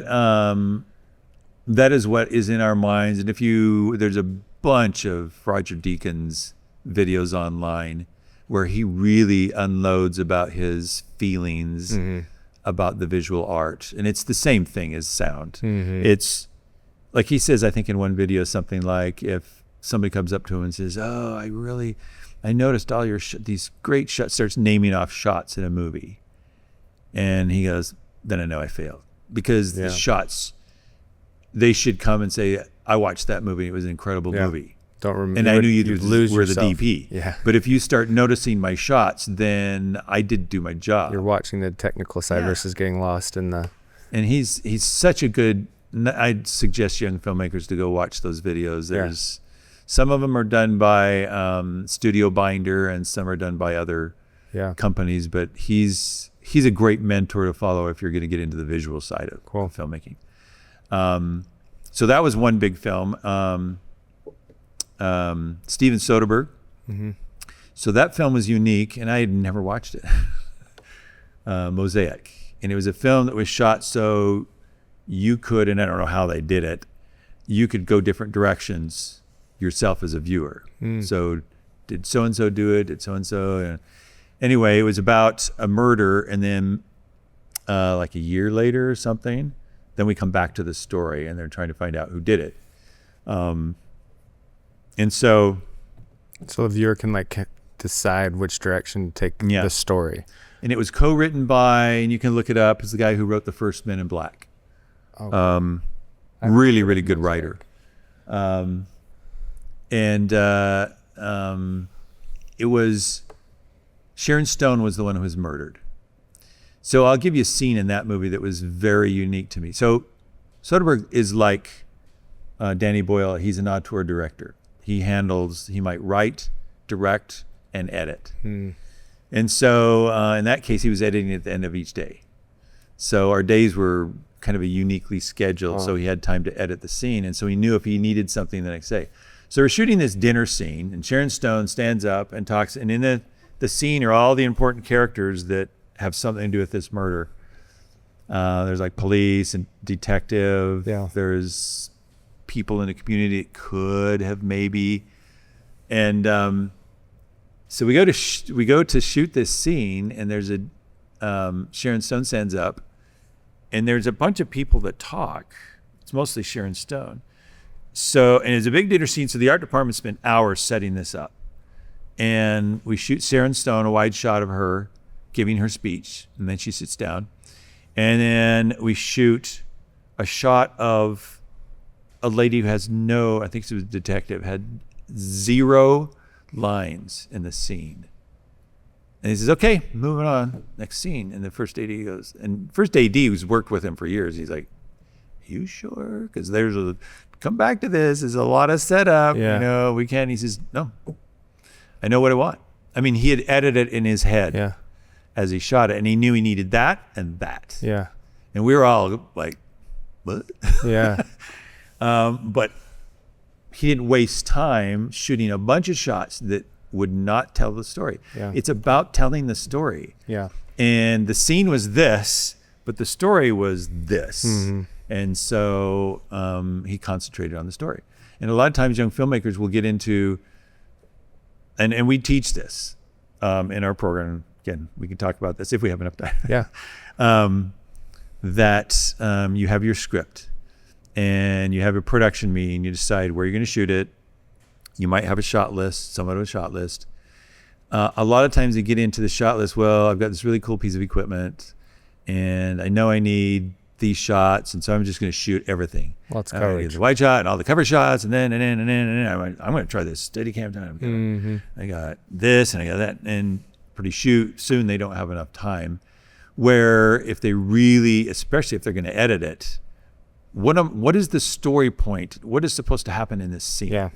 [SPEAKER 1] that is what is in our minds, and there's a bunch of Roger Deakins videos online where he really unloads about his feelings about the visual art, and it's the same thing as sound. It's like he says, I think in one video, something like, if somebody comes up to him and says, oh, I noticed all your these great shots, starts naming off shots in a movie. And he goes, then I know I failed. Because the shots, they should come and say, I watched that movie. It was an incredible movie.
[SPEAKER 2] Don't remember.
[SPEAKER 1] And I knew you'd
[SPEAKER 2] lose
[SPEAKER 1] were
[SPEAKER 2] yourself.
[SPEAKER 1] the DP.
[SPEAKER 2] Yeah.
[SPEAKER 1] But if you start noticing my shots, then I did do my job.
[SPEAKER 2] You're watching the technical side versus getting lost in the...
[SPEAKER 1] And he's such a good... I'd suggest young filmmakers to go watch those videos. There's some of them are done by Studio Binder, and some are done by other companies. But he's he's a great mentor to follow if you're going to get into the visual side of
[SPEAKER 2] Cool.
[SPEAKER 1] filmmaking. So that was one big film. Steven Soderbergh.
[SPEAKER 2] Mm-hmm.
[SPEAKER 1] So that film was unique, and I had never watched it. Mosaic. And it was a film that was shot so you could, and I don't know how they did it, you could go different directions yourself as a viewer. So did so-and-so do it? Did so-and-so? Anyway, it was about a murder, and then like a year later or something, then we come back to the story, and they're trying to find out who did it. And so
[SPEAKER 2] the viewer can like decide which direction to take the story.
[SPEAKER 1] And it was co-written by, and you can look it up, it's the guy who wrote the first Men in Black.
[SPEAKER 2] Oh,
[SPEAKER 1] Really, really good writer. It was, Sharon Stone was the one who was murdered. So I'll give you a scene in that movie that was very unique to me. So Soderbergh is like Danny Boyle. He's an auteur director. He might write, direct, and edit. And so in that case, he was editing at the end of each day. So our days were kind of a uniquely scheduled, so he had time to edit the scene. And so he knew if he needed something the next day. So we're shooting this dinner scene, and Sharon Stone stands up and talks, and in the scene are all the important characters that have something to do with this murder. There's like police and detective.
[SPEAKER 2] Yeah.
[SPEAKER 1] There's people in the community that could have maybe. And so we go to shoot this scene, and there's Sharon Stone stands up, and there's a bunch of people that talk. It's mostly Sharon Stone. So, and it's a big dinner scene, so the art department spent hours setting this up. And we shoot Sharon Stone, a wide shot of her giving her speech, and then she sits down. And then we shoot a shot of a lady who has I think she was a detective, had 0 lines in the scene. And he says, okay, moving on, next scene. And the first AD goes, and first AD who's worked with him for years, he's like, you sure? Because come back to this, there's a lot of setup, we can't. He says, no, I know what I want. I mean, he had edited it in his head as he shot it, and he knew he needed that and that.
[SPEAKER 2] Yeah.
[SPEAKER 1] And we were all like, what?
[SPEAKER 2] Yeah.
[SPEAKER 1] But he didn't waste time shooting a bunch of shots that would not tell the story.
[SPEAKER 2] Yeah.
[SPEAKER 1] It's about telling the story.
[SPEAKER 2] Yeah.
[SPEAKER 1] And the scene was this, but the story was this.
[SPEAKER 2] Mm-hmm.
[SPEAKER 1] And so he concentrated on the story. And a lot of times young filmmakers will get into, and we teach this in our program. Again, we can talk about this if we have enough time.
[SPEAKER 2] Yeah.
[SPEAKER 1] That you have your script and you have a production meeting, you decide where you're going to shoot it. You might have a shot list, somewhat of a shot list. A lot of times you get into the shot list, well, I've got this really cool piece of equipment and I know I need these shots, and so I'm just going to shoot everything.
[SPEAKER 2] Lots of coverage.
[SPEAKER 1] The wide shot and all the cover shots, and then I'm going to try this Steadicam time. I got this and I got that, and pretty soon they don't have enough time. Where if they really, especially if they're going to edit it, what is the story point? What is supposed to happen in this scene?
[SPEAKER 2] Yeah.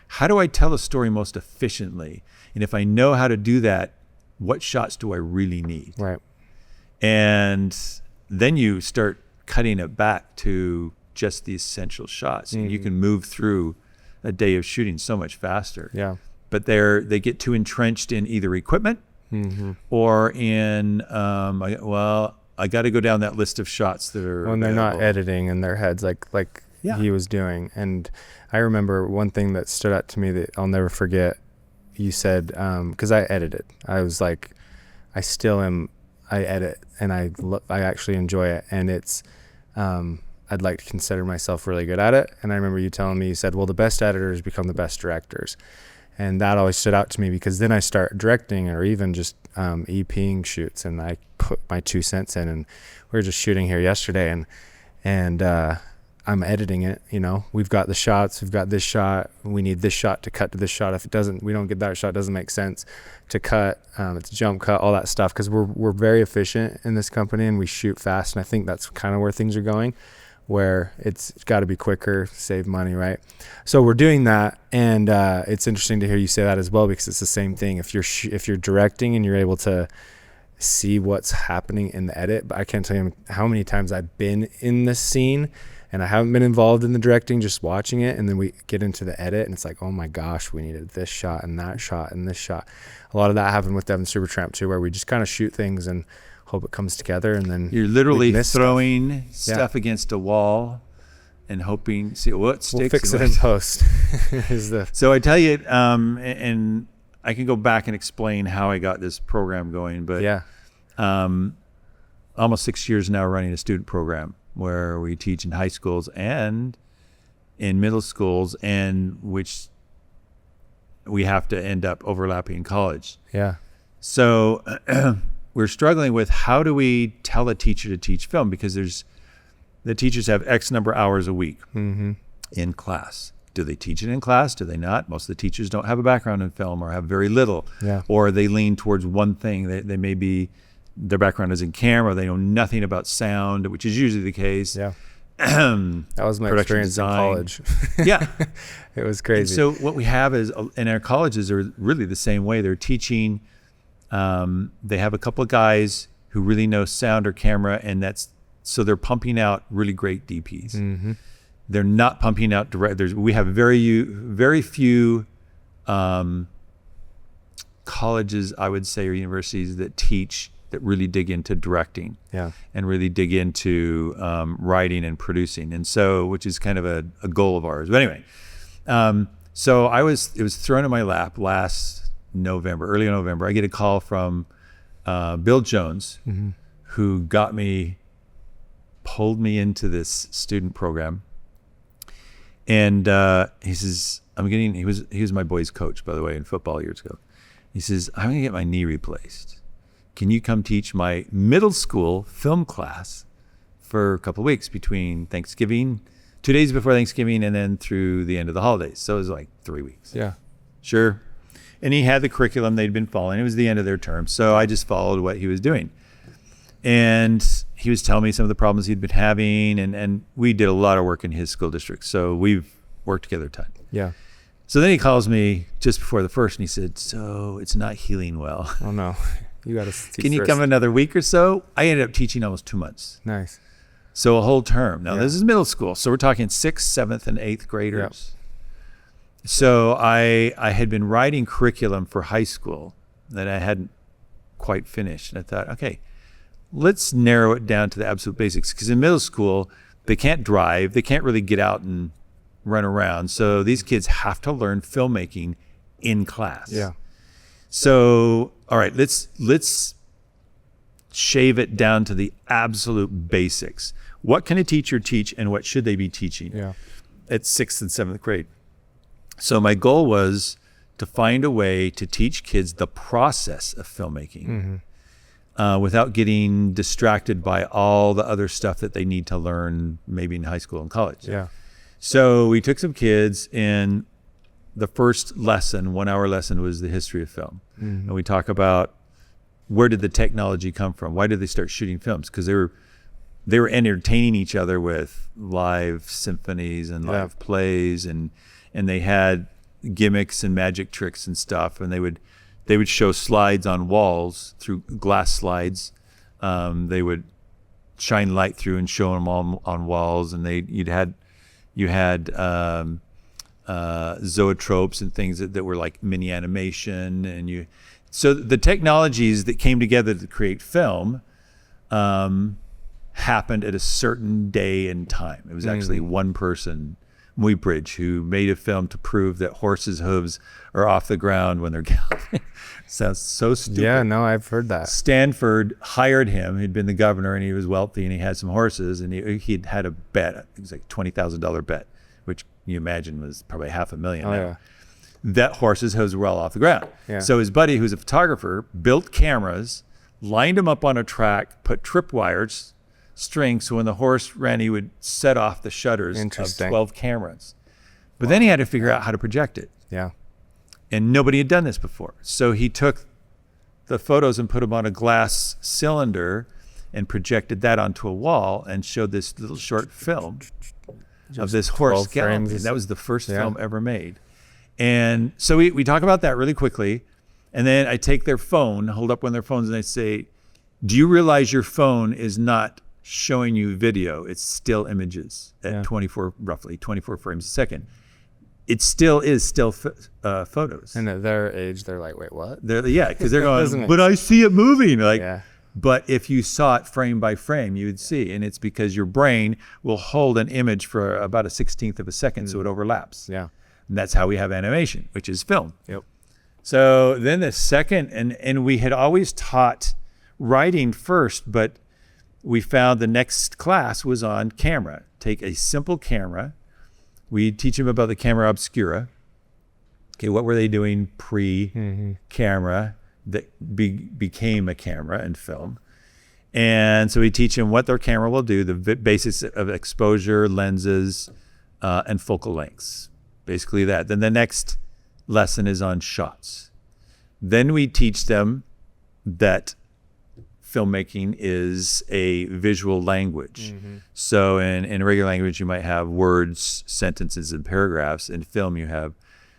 [SPEAKER 1] How do I tell a story most efficiently? And if I know how to do that, what shots do I really need?
[SPEAKER 2] Right.
[SPEAKER 1] And then you start cutting it back to just the essential shots. And you can move through a day of shooting so much faster.
[SPEAKER 2] Yeah.
[SPEAKER 1] But they get too entrenched in either equipment or in, I got to go down that list of shots that are
[SPEAKER 2] when they're
[SPEAKER 1] available.
[SPEAKER 2] not editing in their heads like he was doing. And I remember one thing that stood out to me that I'll never forget. You said, because I edited, I was like, I edit and I actually enjoy it, and it's I'd like to consider myself really good at it. And I remember you telling me, you said, well, the best editors become the best directors. And that always stood out to me, because then I start directing or even just EPing shoots, and I put my 2 cents in. And we were just shooting here yesterday, and I'm editing it. We've got the shots, we've got this shot, we need this shot to cut to this shot. If we don't get that shot, it doesn't make sense to cut. It's jump cut, all that stuff, because we're very efficient in this company and we shoot fast. And I think that's kind of where things are going, where it's got to be quicker, save money, right? So we're doing that, and it's interesting to hear you say that as well, because it's the same thing. If you're directing and you're able to see what's happening in the edit, but I can't tell you how many times I've been in this scene and I haven't been involved in the directing, just watching it. And then we get into the edit and it's like, oh my gosh, we needed this shot and that shot and this shot. A lot of that happened with Devin Supertramp too, where we just kind of shoot things and hope it comes together. And then
[SPEAKER 1] you're literally throwing stuff against a wall and hoping, see what sticks.
[SPEAKER 2] We'll fix it in post.
[SPEAKER 1] So I tell you, and I can go back and explain how I got this program going, but almost 6 years now running a student program where we teach in high schools and in middle schools, and which we have to end up overlapping in college.
[SPEAKER 2] Yeah.
[SPEAKER 1] So we're struggling with how do we tell a teacher to teach film, because the teachers have X number of hours a week in class. Do they teach it in class? Do they not? Most of the teachers don't have a background in film or have very little, or they lean towards one thing. They may be, their background is in camera. They know nothing about sound, which is usually the case.
[SPEAKER 2] Yeah. That was my experience
[SPEAKER 1] design.
[SPEAKER 2] in college.
[SPEAKER 1] Yeah.
[SPEAKER 2] It was crazy.
[SPEAKER 1] And so what we have is, and our colleges are really the same way. They're teaching, they have a couple of guys who really know sound or camera, and so they're pumping out really great DPs. They're not pumping out direct. We have very few colleges, I would say, or universities that really dig into directing and really dig into writing and producing. And so, which is kind of a goal of ours. But anyway, so it was thrown in my lap last November, early November. I get a call from Bill Jones, who pulled me into this student program. And he says, he was my boys' coach, by the way, in football years ago. He says, I'm going to get my knee replaced. Can you come teach my middle school film class for a couple of weeks between Thanksgiving, 2 days before Thanksgiving, and then through the end of the holidays? So it was like 3 weeks.
[SPEAKER 2] Yeah.
[SPEAKER 1] Sure. And he had the curriculum they'd been following. It was the end of their term. So I just followed what he was doing. And he was telling me some of the problems he'd been having, and we did a lot of work in his school district. So we've worked together a ton.
[SPEAKER 2] Yeah.
[SPEAKER 1] So then he calls me just before the first, and he said, so it's not healing well.
[SPEAKER 2] Oh, no. You got to
[SPEAKER 1] Can you come another week or so? I ended up teaching almost 2 months.
[SPEAKER 2] Nice.
[SPEAKER 1] So a whole term. Now, this is middle school. So we're talking 6th, 7th, and 8th graders. Yep. So I had been writing curriculum for high school that I hadn't quite finished. And I thought, okay, let's narrow it down to the absolute basics. Because in middle school, they can't drive. They can't really get out and run around. So these kids have to learn filmmaking in class.
[SPEAKER 2] Yeah.
[SPEAKER 1] So, all right, let's shave it down to the absolute basics. What can a teacher teach, and what should they be teaching at 6th and 7th grade? So my goal was to find a way to teach kids the process of filmmaking without getting distracted by all the other stuff that they need to learn maybe in high school and college.
[SPEAKER 2] Yeah.
[SPEAKER 1] So we took some kids, and the first lesson, 1 hour lesson, was the history of film. And we talk about where did the technology come from? Why did they start shooting films? Because they were entertaining each other with live symphonies and live plays, and they had gimmicks and magic tricks and stuff. And they would show slides on walls through glass slides. They would shine light through and show them all on walls, and you had zoetropes and things that were like mini animation, and so the technologies that came together to create film happened at a certain day and time. It was actually one person, Muybridge, who made a film to prove that horses' hooves are off the ground when they're galloping. Sounds so stupid.
[SPEAKER 2] Yeah, no, I've heard that.
[SPEAKER 1] Stanford hired him. He'd been the governor, and he was wealthy, and he had some horses, and he'd had a bet. It was like $20,000 bet, which you imagine was probably $500,000 now.
[SPEAKER 2] Yeah.
[SPEAKER 1] That horses' hooves were all off the ground.
[SPEAKER 2] Yeah.
[SPEAKER 1] So his buddy, who's a photographer, built cameras, lined them up on a track, put tripwires, strings, so when the horse ran, he would set off the shutters of 12 cameras. But then he had to figure out how to project it.
[SPEAKER 2] Yeah.
[SPEAKER 1] And nobody had done this before. So he took the photos and put them on a glass cylinder and projected that onto a wall and showed this little short film of this horse galloping. That was the first film ever made. And so we talk about that really quickly. And then I take their phone, hold up one of their phones, and I say, Do you realize your phone is not showing you video? It's still images at roughly 24 frames a second. It still is photos.
[SPEAKER 2] And at their age, they're like, wait, what?
[SPEAKER 1] Because they're going, but I see it moving. But if you saw it frame by frame, you would see. And it's because your brain will hold an image for about a 16th of a second, so it overlaps.
[SPEAKER 2] Yeah.
[SPEAKER 1] And that's how we have animation, which is film.
[SPEAKER 2] Yep.
[SPEAKER 1] So then the second, and we had always taught writing first, but we found the next class was on camera. Take a simple camera. We teach them about the camera obscura. Okay, what were they doing pre-camera that became a camera and film? And so we teach them what their camera will do, the basics of exposure, lenses, and focal lengths. Basically that. Then the next lesson is on shots. Then we teach them that filmmaking is a visual language. So in regular language, you might have words, sentences, and paragraphs. In film, you have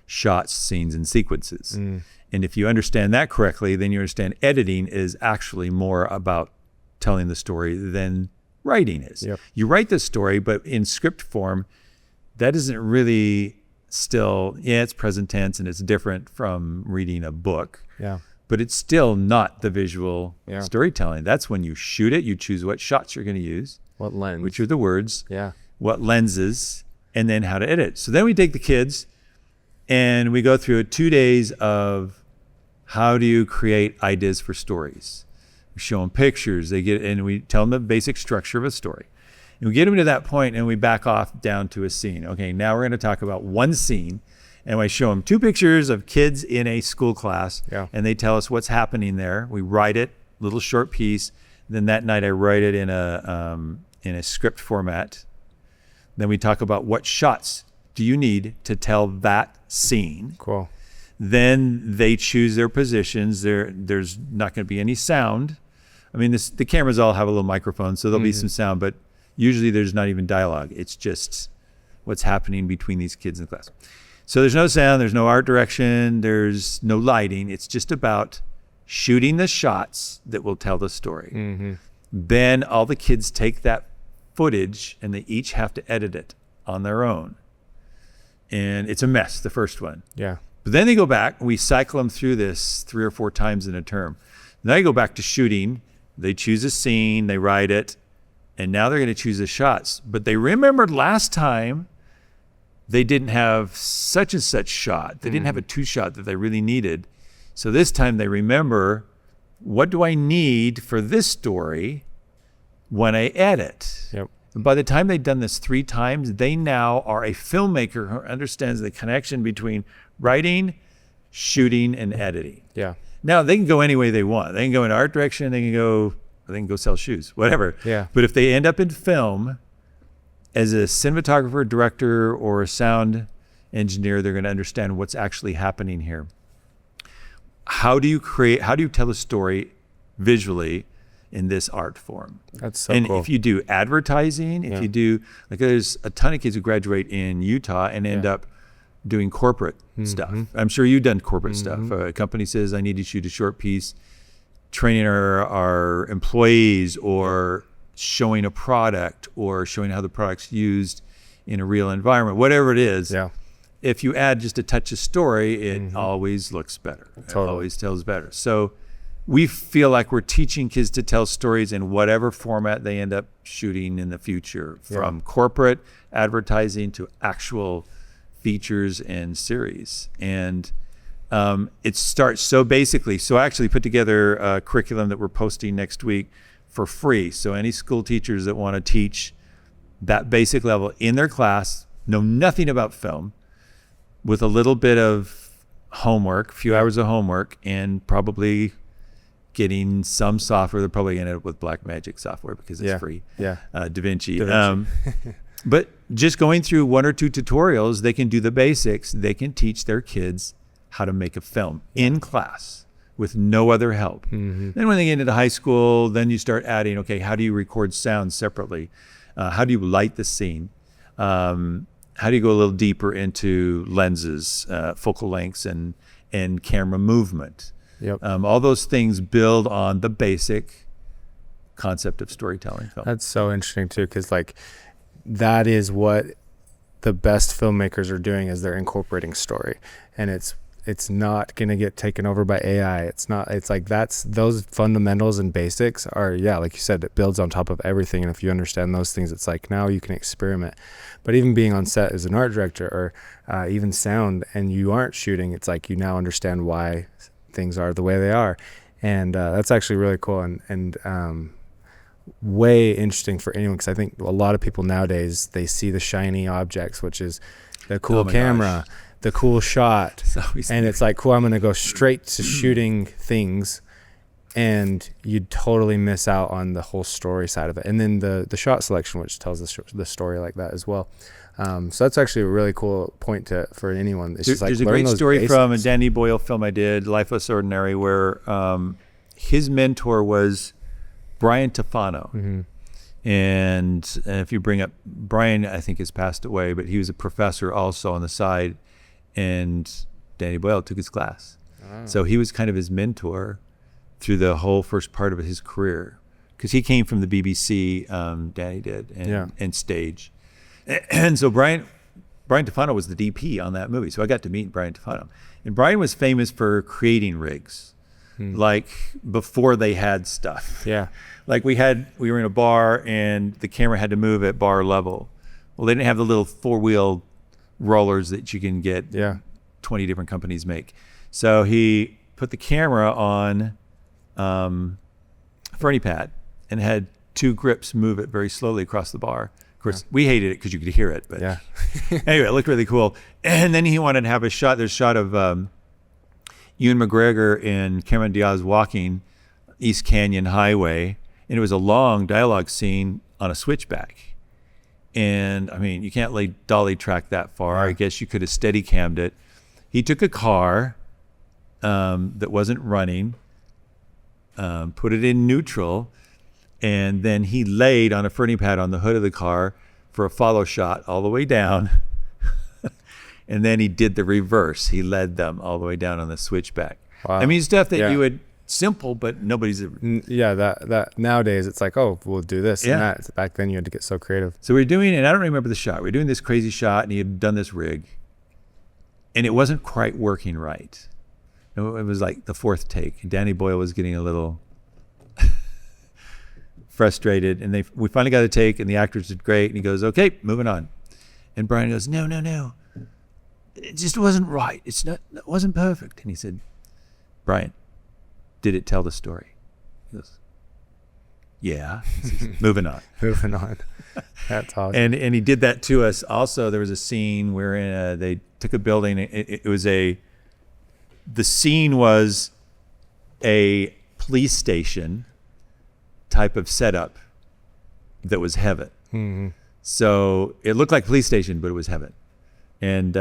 [SPEAKER 1] shots, scenes, and sequences. And if you understand that correctly, then you understand editing is actually more about telling the story than writing is.
[SPEAKER 2] Yep.
[SPEAKER 1] You write the story, but in script form, that isn't really still, it's present tense and it's different from reading a book.
[SPEAKER 2] Yeah.
[SPEAKER 1] But it's still not the visual storytelling. That's when you shoot it, you choose what shots you're going to use.
[SPEAKER 2] What lens.
[SPEAKER 1] Which are the words.
[SPEAKER 2] Yeah.
[SPEAKER 1] What lenses, and then how to edit. So then we take the kids and we go through 2 days of how do you create ideas for stories. We show them pictures, and we tell them the basic structure of a story. And we get them to that point and we back off down to a scene. Okay, now we're going to talk about one scene. And I show them 2 pictures of kids in a school class, and they tell us what's happening there. We write it, little short piece. Then that night I write it in a script format. Then we talk about what shots do you need to tell that scene.
[SPEAKER 2] Cool.
[SPEAKER 1] Then they choose their positions. There's not going to be any sound. I mean, the cameras all have a little microphone, so there'll be some sound, but usually there's not even dialogue. It's just what's happening between these kids in the class. So there's no sound, there's no art direction, there's no lighting. It's just about shooting the shots that will tell the story. Then all the kids take that footage and they each have to edit it on their own. And it's a mess, the first one.
[SPEAKER 2] Yeah.
[SPEAKER 1] But then they go back, we cycle them through this 3 or 4 times in a term. Then they go back to shooting, they choose a scene, they write it, and now they're going to choose the shots. But they remembered last time they didn't have such and such shot. They didn't have a 2 shot that they really needed. So this time they remember, what do I need for this story when I edit?
[SPEAKER 2] Yep.
[SPEAKER 1] And by the time they've done this 3 times, they now are a filmmaker who understands the connection between writing, shooting, and editing.
[SPEAKER 2] Yeah.
[SPEAKER 1] Now they can go any way they want. They can go in art direction. They can go sell shoes, whatever.
[SPEAKER 2] Yeah.
[SPEAKER 1] But if they end up in film, as a cinematographer, director, or a sound engineer, they're going to understand what's actually happening here. How do you tell a story visually in this art form?
[SPEAKER 2] That's so
[SPEAKER 1] and
[SPEAKER 2] cool.
[SPEAKER 1] if you do advertising, if you do, like there's a ton of kids who graduate in Utah and end up doing corporate stuff. I'm sure you've done corporate stuff. A company says, I need to shoot a short piece, training our employees, or showing a product, or showing how the product's used in a real environment, whatever it is.
[SPEAKER 2] Yeah.
[SPEAKER 1] If you add just a touch of story, it always looks better.
[SPEAKER 2] Totally.
[SPEAKER 1] It always tells better. So we feel like we're teaching kids to tell stories in whatever format they end up shooting in the future, from corporate advertising to actual features and series. And it starts so basically. So I actually put together a curriculum that we're posting next week for free. So any school teachers that want to teach that basic level in their class, know nothing about film, with a little bit of homework, a few hours of homework, and probably getting some software. They're probably going to end up with Blackmagic software because it's free.
[SPEAKER 2] Yeah.
[SPEAKER 1] DaVinci. But just going through 1 or 2 tutorials, they can do the basics. They can teach their kids how to make a film in class with no other help. Then when they get into high school, then you start adding, okay, how do you record sound separately? How do you light the scene? How do you go a little deeper into lenses, focal lengths, and camera movement?
[SPEAKER 2] Yep.
[SPEAKER 1] All those things build on the basic concept of storytelling film.
[SPEAKER 2] That's so interesting too, because like that is what the best filmmakers are doing, is they're incorporating story, and it's not going to get taken over by AI. It's like those fundamentals and basics are, like you said, it builds on top of everything. And if you understand those things, it's like now you can experiment. But even being on set as an art director, or even sound, and you aren't shooting, it's like you now understand why things are the way they are. And that's actually really cool and way interesting for anyone, because I think a lot of people nowadays, they see the shiny objects, which is the cool camera, the cool shot, and it's like, cool, I'm going to go straight to shooting things, and you'd totally miss out on the whole story side of it. And then the shot selection, which tells the story like that as well. So that's actually a really cool point for anyone. It's just like,
[SPEAKER 1] there's a great story from a Danny Boyle film I did, Life Less Ordinary, where his mentor was Brian Tufano.
[SPEAKER 2] Mm-hmm.
[SPEAKER 1] And if you bring up Brian, I think has passed away, but he was a professor also on the side, and Danny Boyle took his class. So he was kind of his mentor through the whole first part of his career, because he came from the BBC, Danny did, and stage. And so Brian Tufano was the DP on that movie. So I got to meet Brian Tufano. And Brian was famous for creating rigs, like before they had stuff.
[SPEAKER 2] Yeah.
[SPEAKER 1] Like we were in a bar and the camera had to move at bar level. Well, they didn't have the little 4-wheel rollers that you can get 20 different companies make. So he put the camera on a Fernie pad and had 2 grips move it very slowly across the bar. Of course, we hated it because you could hear it. But anyway, it looked really cool. And then he wanted to have a shot. There's a shot of Ewan McGregor and Cameron Diaz walking East Canyon Highway. And it was a long dialogue scene on a switchback. And I mean, you can't lay dolly track that far. I guess you could have steady cammed it. He took a car that wasn't running, put it in neutral, and then he laid on a Fernie pad on the hood of the car for a follow shot all the way down. And then he did the reverse. He led them all the way down on the switchback. Wow. I mean, stuff that you would, simple, but nobody's ever.
[SPEAKER 2] That nowadays it's like, oh, we'll do this and that. Back then you had to get so creative.
[SPEAKER 1] So we're doing, and I don't remember the shot. We're doing this crazy shot, and he had done this rig, and it wasn't quite working right. It was like the 4th take. And Danny Boyle was getting a little frustrated, and we finally got a take, and the actors did great, and he goes, okay, moving on. And Brian goes, no, it just wasn't right. It wasn't perfect. And he said, Brian, did it tell the story? He goes, yeah. He says, moving on.
[SPEAKER 2] Moving on. That's awesome.
[SPEAKER 1] And he did that to us. Also, there was a scene where they took a building. The scene was a police station type of setup that was heaven.
[SPEAKER 2] Mm-hmm.
[SPEAKER 1] So it looked like police station, but it was heaven. And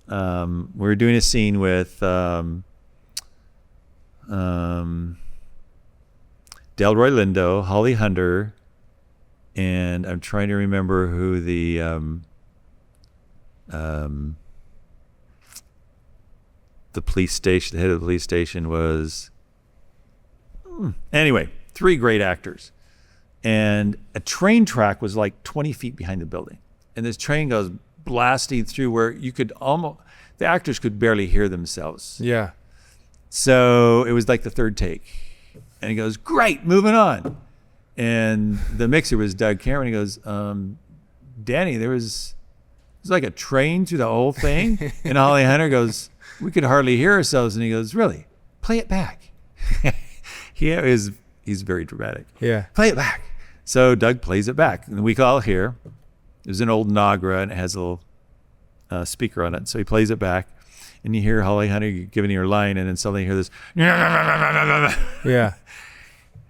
[SPEAKER 1] we were doing a scene with Delroy Lindo, Holly Hunter, and I'm trying to remember who the police station, the head of the police station was. Anyway, 3 great actors. And a train track was like 20 feet behind the building. And this train goes blasting through where you could the actors could barely hear themselves.
[SPEAKER 2] Yeah.
[SPEAKER 1] So it was like the 3rd take. And he goes, great, moving on. And the mixer was Doug Cameron. He goes, Danny, it was like a train through the whole thing. And Holly Hunter goes, we could hardly hear ourselves. And he goes, really? Play it back. He's very dramatic.
[SPEAKER 2] Yeah.
[SPEAKER 1] Play it back. So Doug plays it back. And we all hear. It was an old Nagra, and it has a little speaker on it. So he plays it back, and you hear Holly Hunter giving her line, and then suddenly you hear this.
[SPEAKER 2] Yeah.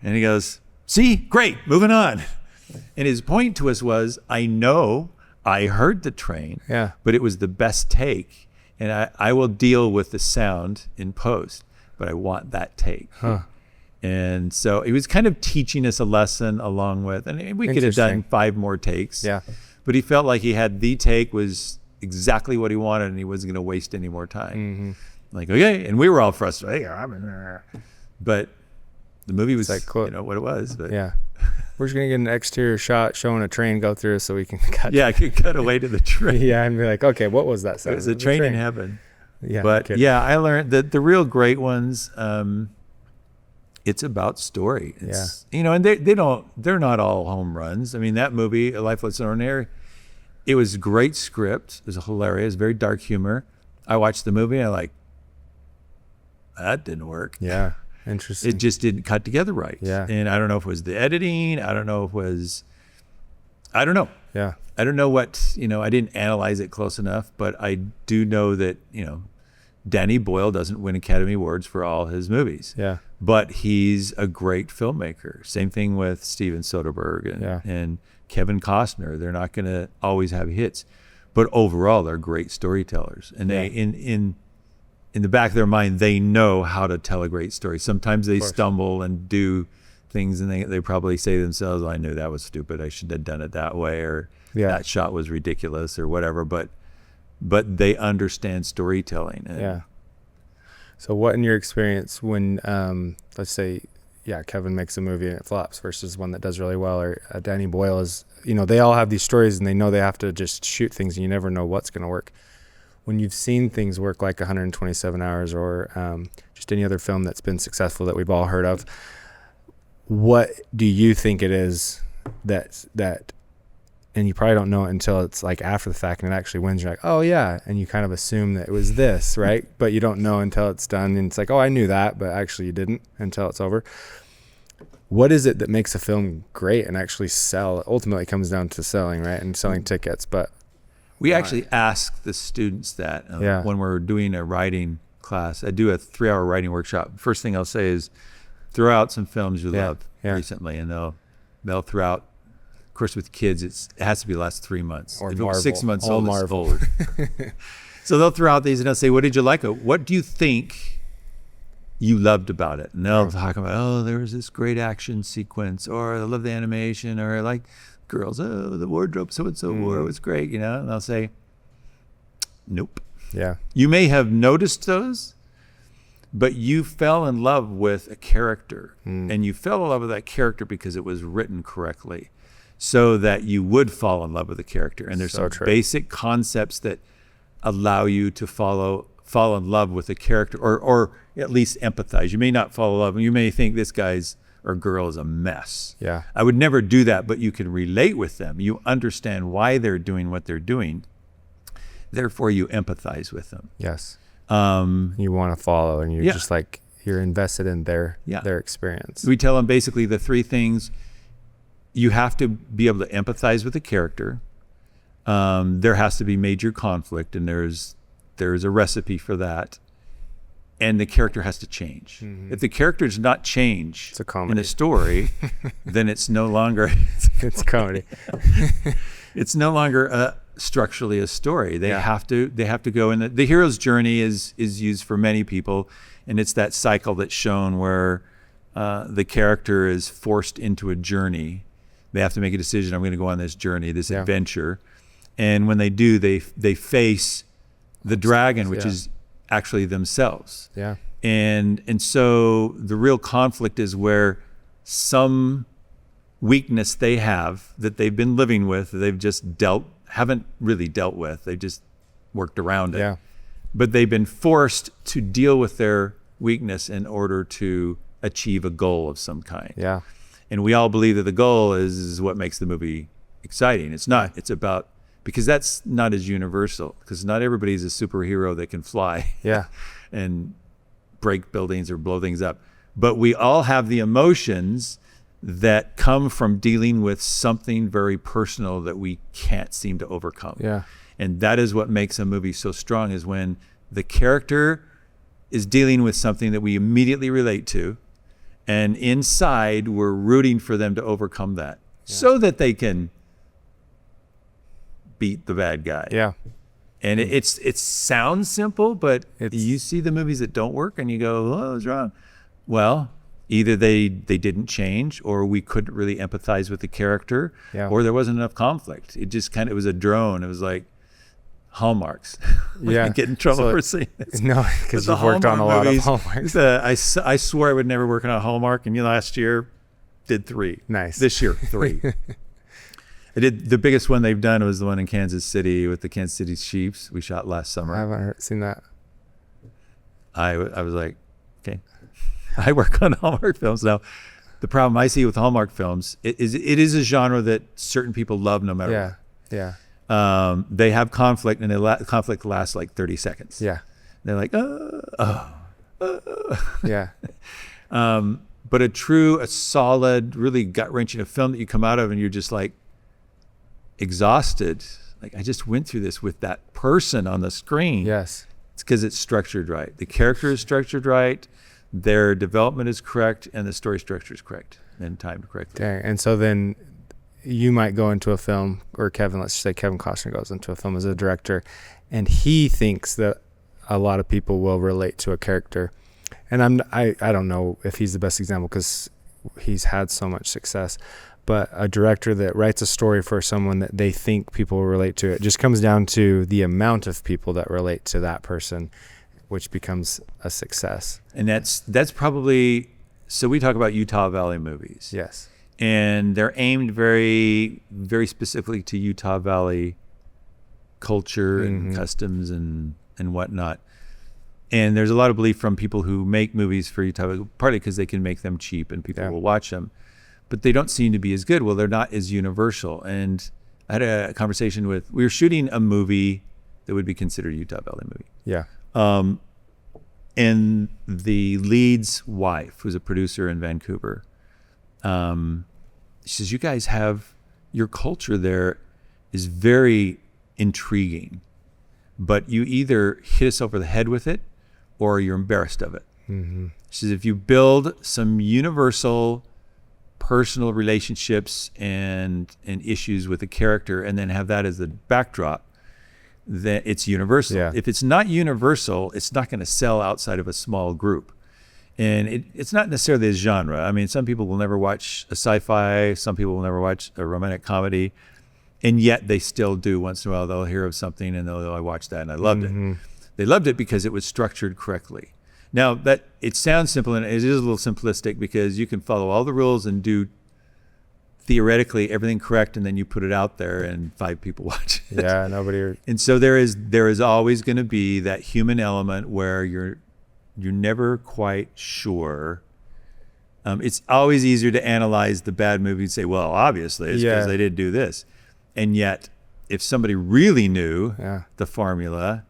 [SPEAKER 1] And he goes, see, great, moving on. And his point to us was, I know I heard the train, but it was the best take, and I will deal with the sound in post, but I want that take.
[SPEAKER 2] Huh.
[SPEAKER 1] And so he was kind of teaching us a lesson along with, and we could have done 5 more takes.
[SPEAKER 2] Yeah.
[SPEAKER 1] But he felt like he had the take was exactly what he wanted, and he wasn't going to waste any more time.
[SPEAKER 2] Mm-hmm.
[SPEAKER 1] Like, okay, and we were all frustrated. But the movie was
[SPEAKER 2] like, cool.
[SPEAKER 1] what it was. But
[SPEAKER 2] Yeah. We're just going to get an exterior shot showing a train go through so we can cut.
[SPEAKER 1] Yeah, I could cut away to the train.
[SPEAKER 2] Yeah, and be like, okay, what was that sound?
[SPEAKER 1] It was a train in heaven.
[SPEAKER 2] Yeah.
[SPEAKER 1] But yeah, I learned that the real great ones, it's about story. It's, and they're not all home runs. I mean, that movie, A Life Less Ordinary, it was a great script. It was hilarious, very dark humor. I watched the movie and I'm like, that didn't work.
[SPEAKER 2] Yeah. Interesting.
[SPEAKER 1] It just didn't cut together right.
[SPEAKER 2] Yeah.
[SPEAKER 1] And I don't know if it was the editing. I don't know.
[SPEAKER 2] Yeah.
[SPEAKER 1] I don't know what, I didn't analyze it close enough, but I do know that, Danny Boyle doesn't win Academy Awards for all his movies.
[SPEAKER 2] Yeah.
[SPEAKER 1] But he's a great filmmaker. Same thing with Steven Soderbergh and Kevin Costner. They're not going to always have hits, but overall they're great storytellers. And they, in the back of their mind, they know how to tell a great story. Sometimes they stumble and do things, and they probably say to themselves, I knew that was stupid. I should have done it that way, or that shot was ridiculous, or whatever. But they understand storytelling. And
[SPEAKER 2] So what, in your experience, when, let's say, Kevin makes a movie and it flops versus one that does really well, or Danny Boyle is, they all have these stories and they know they have to just shoot things and you never know what's going to work. When you've seen things work like 127 Hours or just any other film that's been successful that we've all heard of, what do you think it is that, and you probably don't know it until it's like after the fact and it actually wins, you're like, oh yeah, and you kind of assume that it was this, right? But you don't know until it's done, and it's like, oh, I knew that, but actually you didn't until it's over. What is it that makes a film great and actually sell? Ultimately, it comes down to selling, right? And selling tickets, but...
[SPEAKER 1] We actually ask the students that when we're doing a writing class. I do a 3-hour writing workshop. First thing I'll say is throw out some films you love recently, and they'll throw out. Of course, with kids, it has to be the last 3 months.
[SPEAKER 2] Or
[SPEAKER 1] if
[SPEAKER 2] Marvel.
[SPEAKER 1] It was 6 months
[SPEAKER 2] all
[SPEAKER 1] old,
[SPEAKER 2] Marvel.
[SPEAKER 1] So they'll throw out these and they'll say, what did you like? What do you think you loved about it? And they'll talk about, there was this great action sequence, or I love the animation, or I like girls, the wardrobe so-and-so wore was great, and I'll say, nope.
[SPEAKER 2] Yeah.
[SPEAKER 1] You may have noticed those, but you fell in love with a character, and you fell in love with that character because it was written correctly, so that you would fall in love with the character. And there's some basic concepts that allow you to fall in love with a character, or at least empathize. You may not fall in love, and you may think this guy's or girl is a mess.
[SPEAKER 2] Yeah.
[SPEAKER 1] I would never do that, but you can relate with them. You understand why they're doing what they're doing. Therefore, you empathize with them.
[SPEAKER 2] Yes. You want to follow, and you're just like, you're invested in their experience.
[SPEAKER 1] We tell them basically the 3 things. You have to be able to empathize with the character. There has to be major conflict, and there's a recipe for that. And the character has to change. If the character does not change
[SPEAKER 2] it's a comedy.
[SPEAKER 1] In a story, then it's no longer
[SPEAKER 2] it's comedy.
[SPEAKER 1] It's no longer structurally a story. They have to go in. The hero's journey is used for many people, and it's that cycle that's shown where the character is forced into a journey. They have to make a decision. I'm going to go on this journey, this adventure, and when they do, they face the dragon, which is actually themselves.
[SPEAKER 2] Yeah.
[SPEAKER 1] And so the real conflict is where some weakness they have that they've been living with, that they've just haven't really dealt with. They've just worked around it.
[SPEAKER 2] Yeah.
[SPEAKER 1] But they've been forced to deal with their weakness in order to achieve a goal of some kind.
[SPEAKER 2] Yeah.
[SPEAKER 1] And we all believe that the goal is what makes the movie exciting. It's not. It's about, because that's not as universal, because not everybody's a superhero that can fly and break buildings or blow things up. But we all have the emotions that come from dealing with something very personal that we can't seem to overcome.
[SPEAKER 2] Yeah.
[SPEAKER 1] And that is what makes a movie so strong, is when the character is dealing with something that we immediately relate to, and inside we're rooting for them to overcome that so that they can beat the bad guy.
[SPEAKER 2] Yeah.
[SPEAKER 1] And it sounds simple, but you see the movies that don't work and you go, oh, what's wrong? Well, either they didn't change, or we couldn't really empathize with the character, or there wasn't enough conflict. It just it was a drone. It was like, Hallmarks.
[SPEAKER 2] Yeah.
[SPEAKER 1] I get in trouble for saying this.
[SPEAKER 2] No, because you've worked on a lot of Hallmarks.
[SPEAKER 1] I swore I would never work on a Hallmark, and last year did 3.
[SPEAKER 2] Nice.
[SPEAKER 1] This year, 3. I did. The biggest one they've done was the one in Kansas City with the Kansas City Chiefs. We shot last summer.
[SPEAKER 2] I haven't seen that.
[SPEAKER 1] I was like, okay, I work on Hallmark films now. The problem I see with Hallmark films, it is a genre that certain people love no matter what.
[SPEAKER 2] Yeah.
[SPEAKER 1] They have conflict, and conflict lasts like 30 seconds.
[SPEAKER 2] Yeah.
[SPEAKER 1] They're like,
[SPEAKER 2] Yeah.
[SPEAKER 1] But a solid, really gut-wrenching film that you come out of and you're just like exhausted. Like, I just went through this with that person on the screen.
[SPEAKER 2] Yes.
[SPEAKER 1] It's because it's structured right. The character is structured right. Their development is correct, and the story structure is correct and timed correctly.
[SPEAKER 2] Dang. And so then you might go into a film, or let's say Kevin Costner goes into a film as a director, and he thinks that a lot of people will relate to a character. And I don't know if he's the best example because he's had so much success, but a director that writes a story for someone that they think people will relate to, it just comes down to the amount of people that relate to that person, which becomes a success.
[SPEAKER 1] And that's probably, so we talk about Utah Valley movies.
[SPEAKER 2] Yes.
[SPEAKER 1] And they're aimed very, very specifically to Utah Valley culture and customs and whatnot. And there's a lot of belief from people who make movies for Utah Valley, partly because they can make them cheap and people will watch them, but they don't seem to be as good. Well, they're not as universal. And I had a conversation we were shooting a movie that would be considered a Utah Valley movie.
[SPEAKER 2] Yeah.
[SPEAKER 1] And the lead's wife, who's a producer in Vancouver, she says, you guys have, your culture there is very intriguing, but you either hit us over the head with it or you're embarrassed of it.
[SPEAKER 2] Mm-hmm.
[SPEAKER 1] She says, if you build some universal personal relationships and issues with a character and then have that as the backdrop, then it's universal.
[SPEAKER 2] Yeah.
[SPEAKER 1] If it's not universal, it's not going to sell outside of a small group. And it's not necessarily a genre. I mean, some people will never watch a sci-fi, some people will never watch a romantic comedy, and yet they still do. Once in a while, they'll hear of something and they'll go, I watched that and I loved it. They loved it because it was structured correctly. Now, that it sounds simple, and it is a little simplistic because you can follow all the rules and do theoretically everything correct, and then you put it out there and 5 people watch it.
[SPEAKER 2] Yeah, nobody.
[SPEAKER 1] And so there is always going to be that human element where you're never quite sure. It's always easier to analyze the bad movie and say, well, obviously it's because they did do this. And yet, if somebody really knew the formula,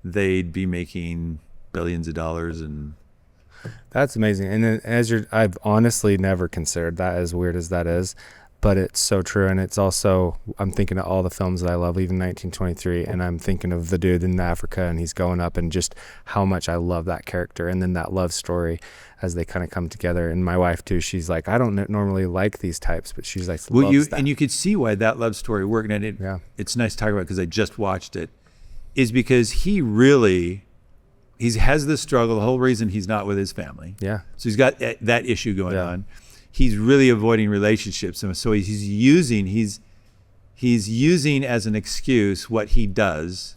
[SPEAKER 1] they'd be making billions of dollars. And
[SPEAKER 2] that's amazing. And then I've honestly never considered that, as weird as that is, but it's so true. And it's also, I'm thinking of all the films that I love, even 1923, and I'm thinking of the dude in Africa and he's going up, and just how much I love that character. And then that love story as they kind of come together. And my wife too, she's like, I don't normally like these types, but she's like, loves that.
[SPEAKER 1] And you could see why that love story worked. And it's nice to talk about because I just watched it, is because he has this struggle. The whole reason he's not with his family. Yeah. So he's got that issue going on. He's really avoiding relationships, and so he's using as an excuse what he does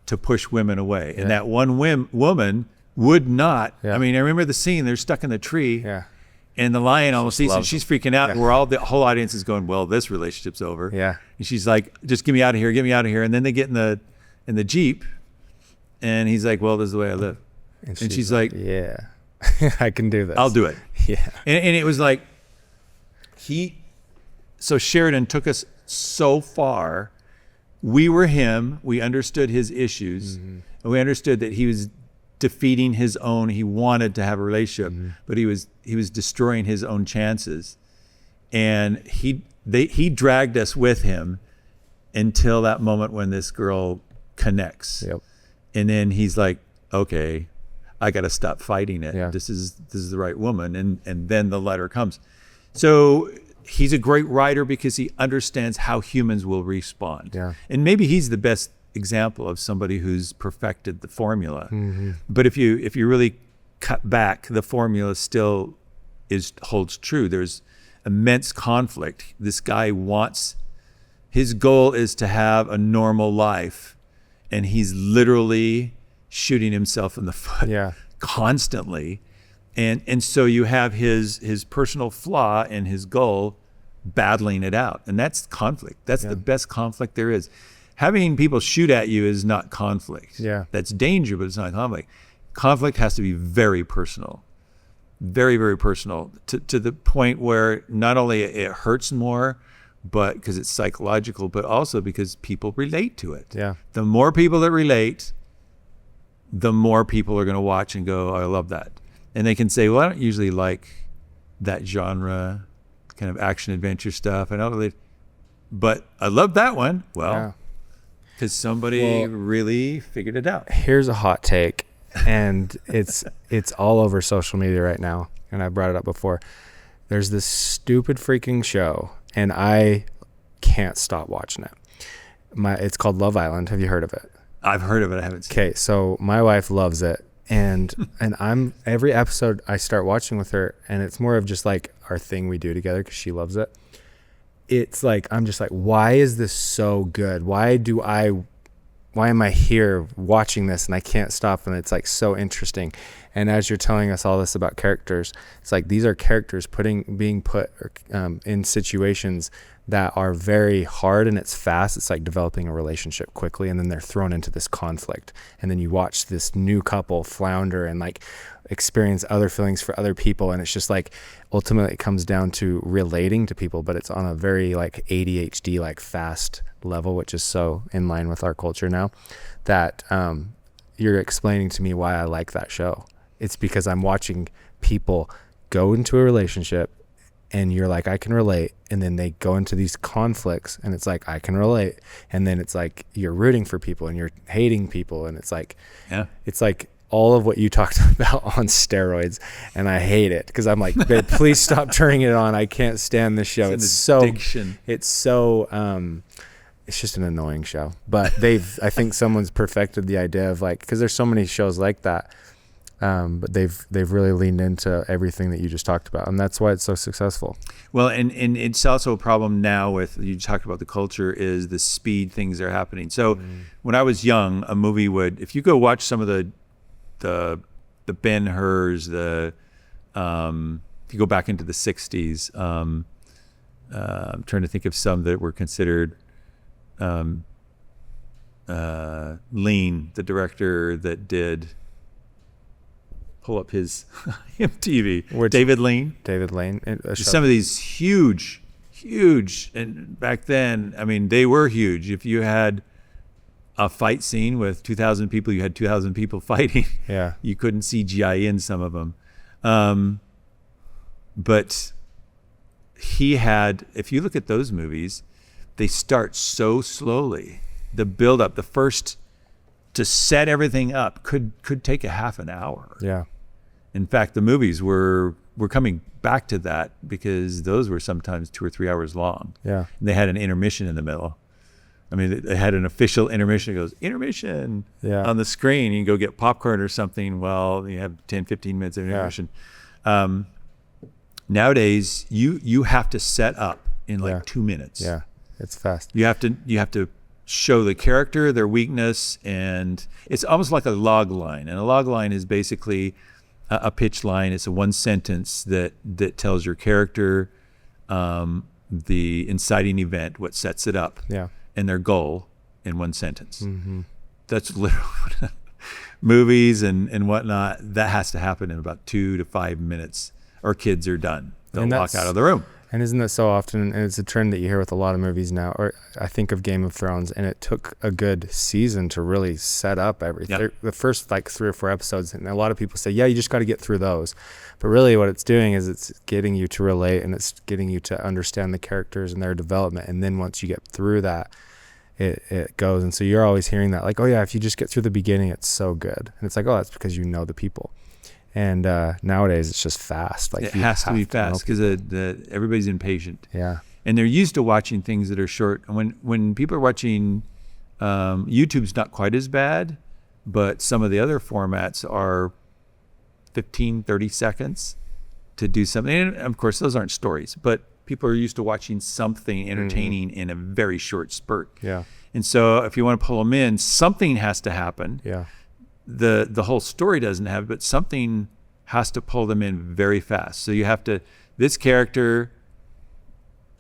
[SPEAKER 1] to push women away. And that one woman would not. I mean, I remember the scene. They're stuck in the tree. And the lion almost eats it. She's freaking out. And the whole audience is going, well, this relationship's over. And she's like, just get me out of here. Get me out of here. And then they get in the Jeep. And he's like, well, this is the way I live. And she's like,
[SPEAKER 2] yeah, I can do this.
[SPEAKER 1] I'll do it.
[SPEAKER 2] Yeah.
[SPEAKER 1] And it was like, so Sheridan took us so far. We were him. We understood his issues. And we understood that he was defeating his own. He wanted to have a relationship, but he was destroying his own chances. And he dragged us with him until that moment when this girl connects. And then he's like, okay, I got to stop fighting it. This is the right woman. And then the letter comes. So he's a great writer because he understands how humans will respond. And maybe he's the best example of somebody who's perfected the formula. But if you really cut back, the formula still holds true. There's immense conflict. This guy his goal is to have a normal life. and he's literally shooting himself in the foot constantly. And so you have his personal flaw and his goal battling it out. And that's conflict. That's the best conflict there is. Having people shoot at you is not conflict.
[SPEAKER 2] Yeah.
[SPEAKER 1] That's danger, but it's not conflict. Conflict has to be very personal. Very, very personal, to the point where not only it hurts more, but because it's psychological, but also because people relate to it.
[SPEAKER 2] Yeah.
[SPEAKER 1] The more people that relate, the more people are going to watch and go, oh, I love that. And they can say, well, I don't usually like that genre, kind of action adventure stuff. I don't really, but I love that one. Well, because somebody really figured it out.
[SPEAKER 2] Here's a hot take, and it's all over social media right now, and I brought it up before. There's this stupid freaking show, and I can't stop watching it. It's called Love Island. Have you heard of it?
[SPEAKER 1] I've heard of it. I haven't seen it.
[SPEAKER 2] Okay, so my wife loves it, and I'm every episode I start watching with her, and it's more of just like our thing we do together because she loves it. It's like I'm just like, why is this so good? Why am I here watching this and I can't stop? And it's like so interesting. And as you're telling us all this about characters, it's like these are characters being put in situations that are very hard, and it's fast. It's like developing a relationship quickly, and then they're thrown into this conflict, and then you watch this new couple flounder and like experience other feelings for other people. And it's just like ultimately it comes down to relating to people, but it's on a very like ADHD, like fast level, which is so in line with our culture now, that you're explaining to me why I like that show. It's because I'm watching people go into a relationship, and you're like, I can relate. And then they go into these conflicts, and it's like, I can relate. And then it's like, you're rooting for people and you're hating people. And it's like, it's like all of what you talked about on steroids. And I hate it because I'm like, babe, please stop turning it on. I can't stand this show. It's so, it's just an annoying show. But I think someone's perfected the idea of like, because there's so many shows like that. But they've really leaned into everything that you just talked about, and that's why it's so successful. Well,
[SPEAKER 1] and it's also a problem now with, you talked about the culture, is the speed things are happening. So when I was young, a movie would, if you go watch some of the Ben-Hurs, if you go back into the 60s, I'm trying to think of some that were considered, Lean, the director that did, pull up his MTV. David Lean. Some of these huge, and back then, I mean, they were huge. If you had a fight scene with 2,000 people, you had 2,000 people fighting.
[SPEAKER 2] Yeah.
[SPEAKER 1] You couldn't CGI in some of them. But he had, if you look at those movies, they start so slowly. The build up, the first, to set everything up could take a half an hour.
[SPEAKER 2] Yeah.
[SPEAKER 1] In fact, the movies were coming back to that because those were sometimes 2 or 3 hours long.
[SPEAKER 2] Yeah.
[SPEAKER 1] And they had an intermission in the middle. I mean, they had an official intermission. It goes, intermission on the screen. You can go get popcorn or something. Well, you have 10, 15 minutes of intermission. Nowadays, you have to set up in like 2 minutes.
[SPEAKER 2] Yeah, it's fast.
[SPEAKER 1] You have to show the character, their weakness, and it's almost like a log line. And a log line is basically a pitch line. It's a one sentence that tells your character the inciting event, what sets it up, and their goal in one sentence. Mm-hmm. That's literally movies and whatnot. That has to happen in about 2 to 5 minutes, or kids are done. They'll walk out of the room.
[SPEAKER 2] And isn't that so often, and it's a trend that you hear with a lot of movies now, or I think of Game of Thrones, and it took a good season to really set up everything.
[SPEAKER 1] Yep.
[SPEAKER 2] The first like 3 or 4 episodes, and a lot of people say, yeah, you just got to get through those. But really what it's doing is it's getting you to relate, and it's getting you to understand the characters and their development. And then once you get through that, it goes. And so you're always hearing that, like, oh yeah, if you just get through the beginning, it's so good. And it's like, oh, that's because you know the people. And nowadays it's just fast. Like
[SPEAKER 1] it has to be fast because everybody's impatient.
[SPEAKER 2] Yeah.
[SPEAKER 1] And they're used to watching things that are short. And when people are watching, YouTube's not quite as bad, but some of the other formats are 15, 30 seconds to do something. And of course, those aren't stories, but people are used to watching something entertaining in a very short spurt.
[SPEAKER 2] Yeah.
[SPEAKER 1] And so if you want to pull them in, something has to happen.
[SPEAKER 2] Yeah.
[SPEAKER 1] The whole story doesn't have, but something has to pull them in very fast. So you have to, this character,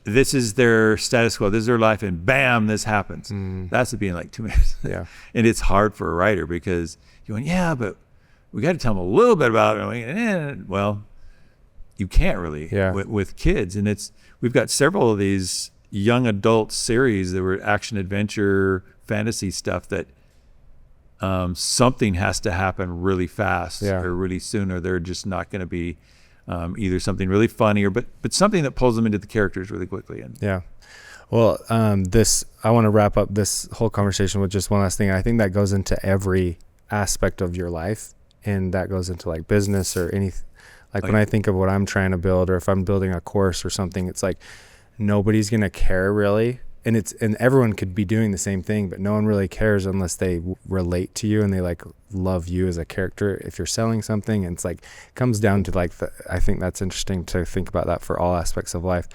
[SPEAKER 1] this is their status quo, this is their life, and bam, this happens. That's being like 2 minutes.
[SPEAKER 2] Yeah.
[SPEAKER 1] And it's hard for a writer because you're going, yeah, but we got to tell them a little bit about it. Well, you can't really with kids. And we've got several of these young adult series that were action adventure fantasy stuff that something has to happen really fast or really soon, or they're just not going to be either something really funny but something that pulls them into the characters really quickly. And
[SPEAKER 2] well, I want to wrap up this whole conversation with just one last thing. I think that goes into every aspect of your life, and that goes into like business or anything. Like when I think of what I'm trying to build, or if I'm building a course or something, it's like nobody's going to care really. And everyone could be doing the same thing, but no one really cares unless they relate to you and they like love you as a character. If you're selling something, and it's like, it comes down to like, I think that's interesting to think about that for all aspects of life.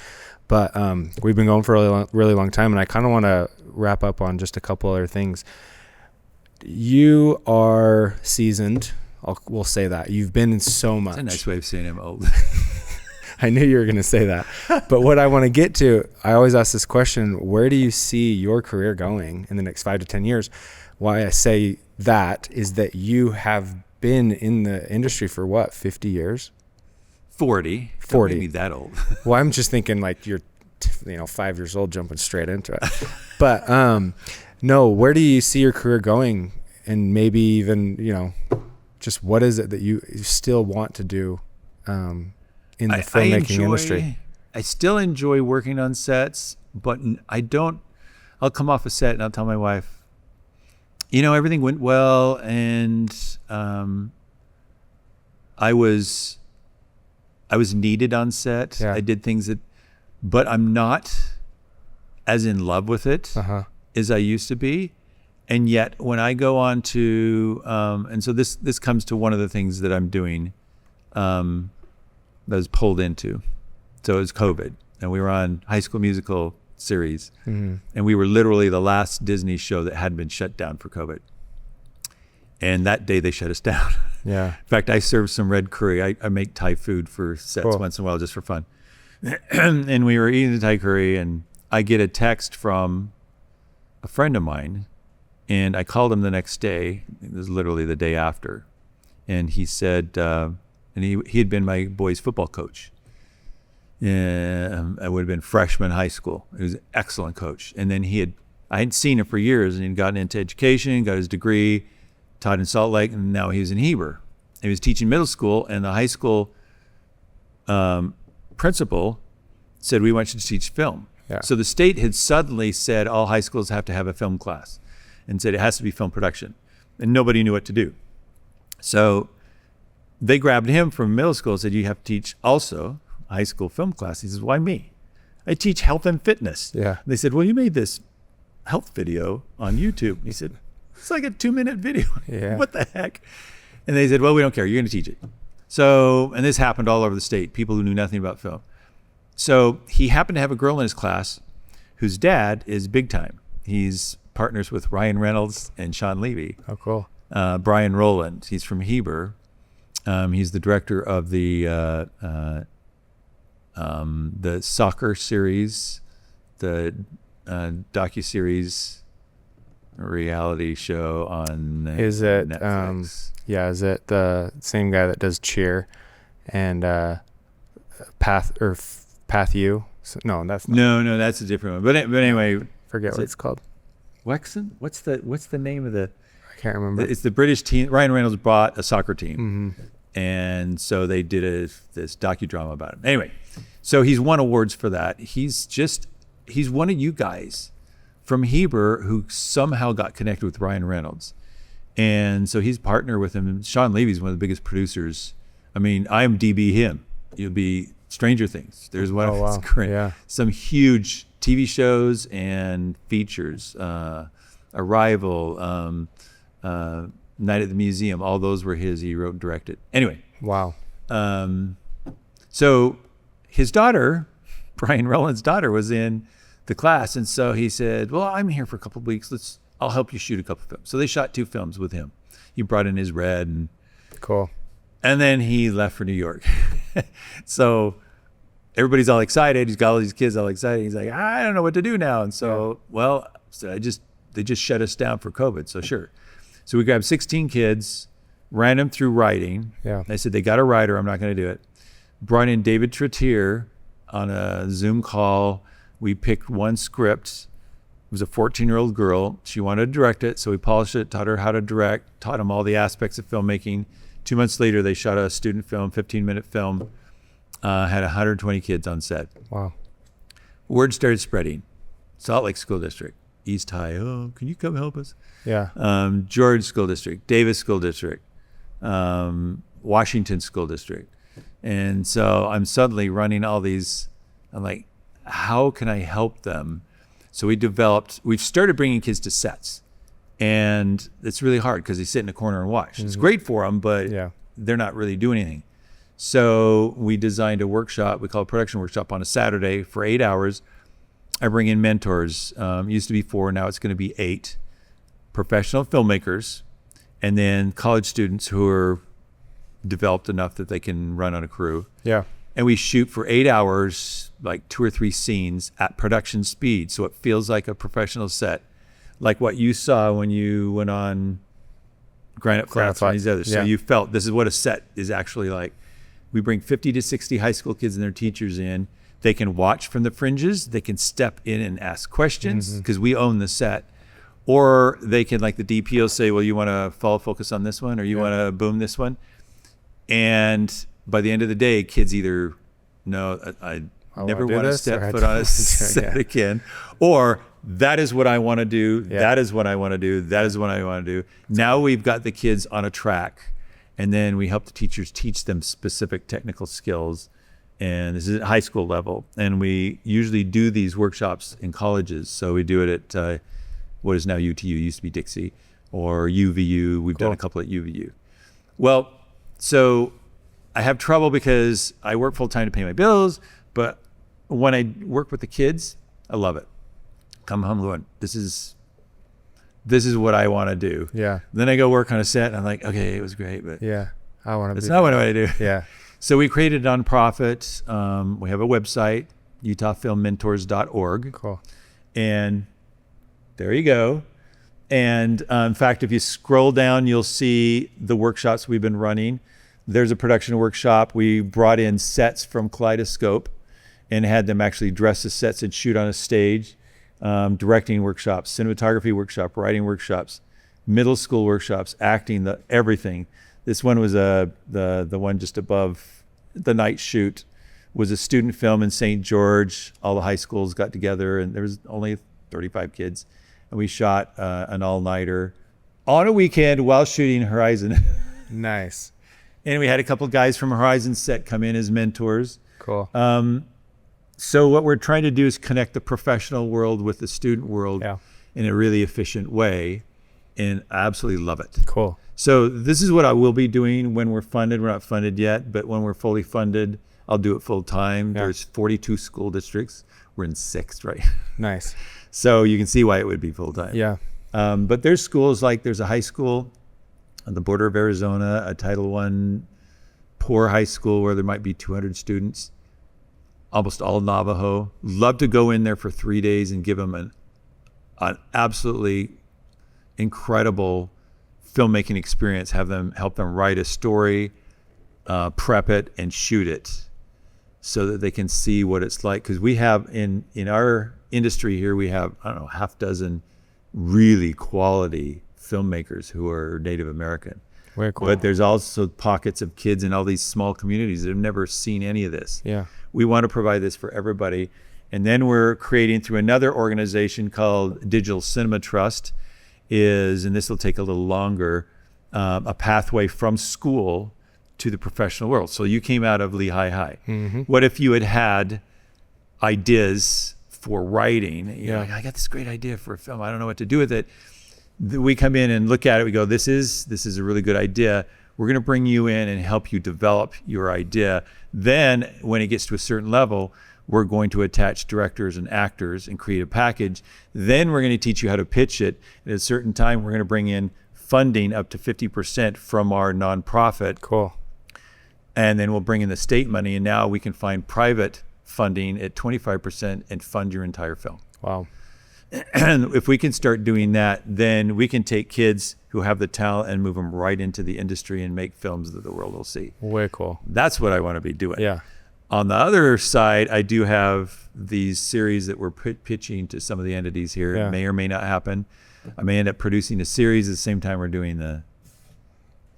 [SPEAKER 2] But we've been going for a really long time, and I kind of want to wrap up on just a couple other things. You are seasoned. We'll say that. You've been in so much.
[SPEAKER 1] That's a nice way of saying I'm old.
[SPEAKER 2] I knew you were going to say that. But what I want to get to, I always ask this question, where do you see your career going in the next 5 to 10 years? Why I say that is that you have been in the industry for what, 50 years?
[SPEAKER 1] 40. Don't make me that old.
[SPEAKER 2] Well, I'm just thinking like you're 5 years old jumping straight into it. But no, where do you see your career going? And maybe even, just what is it that you still want to do in the filmmaking industry?
[SPEAKER 1] I still enjoy working on sets, but I'll come off a set and I'll tell my wife, everything went well, and I was needed on set. I did things but I'm not as in love with it as I used to be. And yet when I go on to, and so this comes to one of the things that I'm doing, that was pulled into. So it was COVID, and we were on High School Musical series, and we were literally the last Disney show that hadn't been shut down for COVID. And that day they shut us down.
[SPEAKER 2] Yeah.
[SPEAKER 1] In fact, I served some red curry. I make Thai food for sets once in a while just for fun. And we were eating the Thai curry, and I get a text from a friend of mine, and I called him the next day. It was literally the day after. And he said, and he had been my boys' football coach. I would have been freshman high school. He was an excellent coach. And then I hadn't seen him for years, and he'd gotten into education, got his degree, taught in Salt Lake, and now he was in Heber. He was teaching middle school, and the high school principal said, we want you to teach film.
[SPEAKER 2] Yeah.
[SPEAKER 1] So the state had suddenly said all high schools have to have a film class, and said it has to be film production. And nobody knew what to do. So they grabbed him from middle school and said, you have to teach also high school film class. He says, why me? I teach health and fitness.
[SPEAKER 2] Yeah.
[SPEAKER 1] And they said, well, you made this health video on YouTube. He said, it's like a 2-minute video.
[SPEAKER 2] Yeah.
[SPEAKER 1] What the heck? And they said, well, we don't care. You're going to teach it. So, and this happened all over the state, people who knew nothing about film. So he happened to have a girl in his class whose dad is big time. He's partners with Ryan Reynolds and Sean Levy.
[SPEAKER 2] Oh, cool.
[SPEAKER 1] Brian Rowland. He's from Heber. He's the director of the soccer series, the docuseries reality show on Netflix.
[SPEAKER 2] Is it the same guy that does Cheer and Path U? No, that's not.
[SPEAKER 1] No, that's a different one. But anyway,
[SPEAKER 2] forget what it's called.
[SPEAKER 1] Wexen? What's the name of the?
[SPEAKER 2] I can't remember.
[SPEAKER 1] It's the British team. Ryan Reynolds bought a soccer team, and so they did this docudrama about him. Anyway, so he's won awards for that. He's one of you guys from Heber who somehow got connected with Ryan Reynolds, and so he's partnered with him. And Sean Levy's one of the biggest producers. I mean, IMDb him. You'll be Stranger Things. There's one of his great, some huge TV shows and features. Arrival, Night at the Museum, all those were his. He wrote and directed. Anyway.
[SPEAKER 2] Wow.
[SPEAKER 1] So his daughter, Brian Rowland's daughter, was in the class. And so he said, well, I'm here for a couple of weeks. I'll help you shoot a couple of films. So they shot 2 films with him. He brought in his red and
[SPEAKER 2] cool.
[SPEAKER 1] And then he left for New York. So everybody's all excited. He's got all these kids all excited. He's like, I don't know what to do now. And so, they just shut us down for COVID. So sure. So we grabbed 16 kids, ran them through writing.
[SPEAKER 2] Yeah.
[SPEAKER 1] They said, they got a writer. I'm not going to do it. Brought in David Trottier on a Zoom call. We picked one script. It was a 14-year-old girl. She wanted to direct it. So we polished it, taught her how to direct, taught them all the aspects of filmmaking. 2 months later, they shot a student film, 15-minute film, had 120 kids on set.
[SPEAKER 2] Wow.
[SPEAKER 1] Word started spreading. Salt Lake School District, East High, oh, can you come help us?
[SPEAKER 2] Yeah.
[SPEAKER 1] George School District, Davis School District, Washington School District. And so I'm suddenly running all these, I'm like, how can I help them? So we've started bringing kids to sets. And it's really hard because they sit in a corner and watch. It's great for them, but they're not really doing anything. So we designed a workshop. We call it a production workshop on a Saturday for 8 hours. I bring in mentors. Used to be 4, now it's going to be 8. Professional filmmakers, and then college students who are developed enough that they can run on a crew.
[SPEAKER 2] Yeah.
[SPEAKER 1] And we shoot for 8 hours, like 2 or 3 scenes at production speed. So it feels like a professional set. Like what you saw when you went on Granite Flats and these others. So you felt this is what a set is actually like. We bring 50 to 60 high school kids and their teachers in. They can watch from the fringes. They can step in and ask questions because we own the set. Or they can, like the DP will say, well, you want to follow focus on this one or you want to boom this one. And by the end of the day, kids either, no, I never want to step foot on a set again, or that is what I want to do. That is what I want to do. That is what I want to do. Now we've got the kids on a track, and then we help the teachers teach them specific technical skills. And this is at high school level. And we usually do these workshops in colleges. So we do it at what is now UTU, used to be Dixie, or UVU. We've done a couple at UVU. Well, so I have trouble because I work full time to pay my bills, but when I work with the kids, I love it. Come home going, this is what I want to do.
[SPEAKER 2] Yeah.
[SPEAKER 1] Then I go work on a set and I'm like, okay, it was great, but
[SPEAKER 2] I want to.
[SPEAKER 1] That's not what I do.
[SPEAKER 2] Yeah.
[SPEAKER 1] So we created a nonprofit. We have a website, utahfilmmentors.org.
[SPEAKER 2] Cool.
[SPEAKER 1] And there you go. And in fact, if you scroll down, you'll see the workshops we've been running. There's a production workshop. We brought in sets from Kaleidoscope and had them actually dress the sets and shoot on a stage. Directing workshops, cinematography workshop, writing workshops, middle school workshops, acting, everything. This one was the one just above the night shoot was a student film in St. George. All the high schools got together and there was only 35 kids. And we shot an all-nighter on a weekend while shooting Horizon.
[SPEAKER 2] Nice.
[SPEAKER 1] And we had a couple guys from Horizon set come in as mentors.
[SPEAKER 2] Cool.
[SPEAKER 1] So what we're trying to do is connect the professional world with the student world in a really efficient way, and I absolutely love it.
[SPEAKER 2] Cool.
[SPEAKER 1] So this is what I will be doing when we're funded. We're not funded yet, but when we're fully funded, I'll do it full time.
[SPEAKER 2] Yeah.
[SPEAKER 1] There's 42 school districts. We're in 6th right.
[SPEAKER 2] Nice.
[SPEAKER 1] So you can see why it would be full time.
[SPEAKER 2] Yeah.
[SPEAKER 1] But there's schools like there's a high school on the border of Arizona, a Title I poor high school where there might be 200 students. Almost all Navajo. Love to go in there for 3 days and give them an absolutely incredible filmmaking experience, help them write a story, prep it, and shoot it so that they can see what it's like. Because we have in our industry here, we have, I don't know, half dozen really quality filmmakers who are Native American.
[SPEAKER 2] Very cool.
[SPEAKER 1] But there's also pockets of kids in all these small communities that have never seen any of this.
[SPEAKER 2] Yeah.
[SPEAKER 1] We want to provide this for everybody. And then we're creating through another organization called Digital Cinema Trust and this will take a little longer, a pathway from school to the professional world. So you came out of Lehigh High. Mm-hmm. What if you had ideas for writing? Like, I got this great idea for a film. I don't know what to do with it. We come in and look at it. We go, this is a really good idea. We're going to bring you in and help you develop your idea. Then when it gets to a certain level, We're going to attach directors and actors and create a package. Then we're going to teach you how to pitch it. At a certain time, we're going to bring in funding up to 50% from our nonprofit.
[SPEAKER 2] Cool.
[SPEAKER 1] And then we'll bring in the state money. And now we can find private funding at 25% and fund your entire film.
[SPEAKER 2] Wow.
[SPEAKER 1] And if we can start doing that, then we can take kids who have the talent and move them right into the industry and make films that the world will see.
[SPEAKER 2] Way cool.
[SPEAKER 1] That's what I want to be doing.
[SPEAKER 2] Yeah.
[SPEAKER 1] On the other side, I do have these series that we're pitching to some of the entities here.
[SPEAKER 2] Yeah.
[SPEAKER 1] It may or may not happen. I may end up producing a series at the same time we're doing the...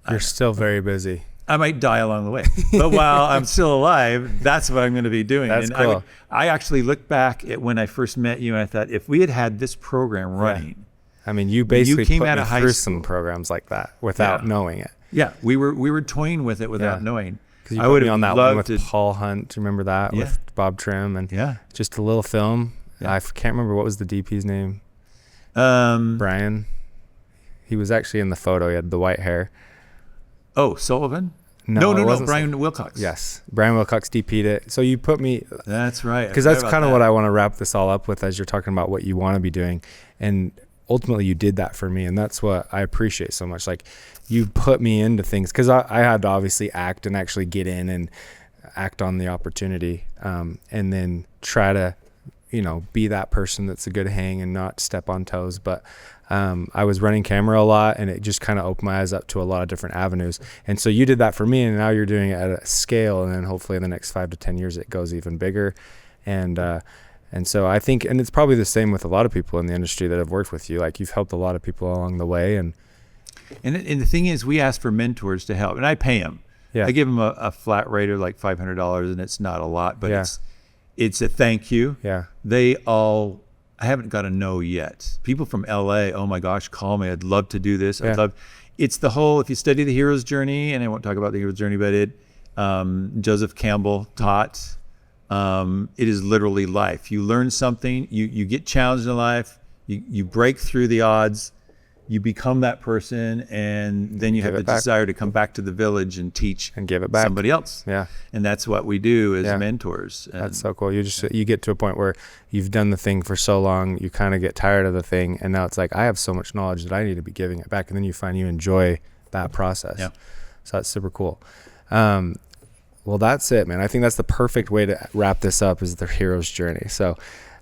[SPEAKER 2] You're still very busy.
[SPEAKER 1] I might die along the way. But while I'm still alive, that's what I'm going to be doing.
[SPEAKER 2] That's
[SPEAKER 1] and
[SPEAKER 2] cool.
[SPEAKER 1] I actually look back at when I first met you and I thought, if we had had this program running...
[SPEAKER 2] I mean, you basically
[SPEAKER 1] came
[SPEAKER 2] put
[SPEAKER 1] out
[SPEAKER 2] me
[SPEAKER 1] of high
[SPEAKER 2] through
[SPEAKER 1] school.
[SPEAKER 2] some programs like that without knowing it.
[SPEAKER 1] Yeah, we were toying with it without
[SPEAKER 2] Yeah.
[SPEAKER 1] knowing.
[SPEAKER 2] Because you
[SPEAKER 1] I
[SPEAKER 2] put
[SPEAKER 1] would
[SPEAKER 2] me
[SPEAKER 1] have
[SPEAKER 2] on that one
[SPEAKER 1] loved
[SPEAKER 2] with
[SPEAKER 1] to...
[SPEAKER 2] Paul Hunt. Do you remember that?
[SPEAKER 1] Yeah.
[SPEAKER 2] With Bob Trim and just a little film.
[SPEAKER 1] Yeah.
[SPEAKER 2] I can't remember what was the DP's name. Brian. He was actually in the photo. He had the white hair.
[SPEAKER 1] Oh, Sullivan?
[SPEAKER 2] No,
[SPEAKER 1] No. Brian Wilcox.
[SPEAKER 2] Yes. Brian Wilcox DP'd it. So you put me...
[SPEAKER 1] That's right.
[SPEAKER 2] Because that's kind of what I want to wrap this all up with as you're talking about what you want to be doing. And ultimately you did that for me. And that's what I appreciate so much. Like you put me into things because I had to obviously act and actually get in and act on the opportunity. And then try to, be that person that's a good hang and not step on toes. But I was running camera a lot and it just kind of opened my eyes up to a lot of different avenues. And so you did that for me and now you're doing it at a scale. And then hopefully in the next 5 to 10 years, it goes even bigger. And so I think, and it's probably the same with a lot of people in the industry that have worked with you. Like you've helped a lot of people along the way. And
[SPEAKER 1] the thing is, we ask for mentors to help, and I pay them.
[SPEAKER 2] Yeah.
[SPEAKER 1] I give them a flat rate of like $500, and it's not a lot, but it's a thank you.
[SPEAKER 2] Yeah.
[SPEAKER 1] I haven't got a no yet. People from LA, oh my gosh, call me. I'd love to do this. It's the whole, if you study the hero's journey, and I won't talk about the hero's journey, but Joseph Campbell taught, it is literally life. You learn something, you get challenged in life, you break through the odds, you become that person, and then you have the desire to come back to the village and teach
[SPEAKER 2] and give it back
[SPEAKER 1] somebody else.
[SPEAKER 2] Yeah.
[SPEAKER 1] And that's what we do as mentors. And
[SPEAKER 2] that's so cool. You get to a point where you've done the thing for so long, you kind of get tired of the thing, and now it's like, I have so much knowledge that I need to be giving it back. And then you find you enjoy that process. Yeah. So that's super cool. Well, that's it, man. I think that's the perfect way to wrap this up, is the hero's journey. So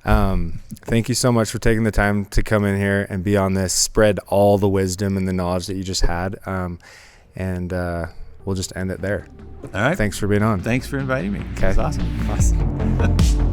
[SPEAKER 2] thank you so much for taking the time to come in here and be on this, spread all the wisdom and the knowledge that you just had. And we'll just end it there.
[SPEAKER 1] All right.
[SPEAKER 2] Thanks for being on.
[SPEAKER 1] Thanks for inviting me.
[SPEAKER 2] Okay.
[SPEAKER 1] That's awesome.
[SPEAKER 2] Awesome.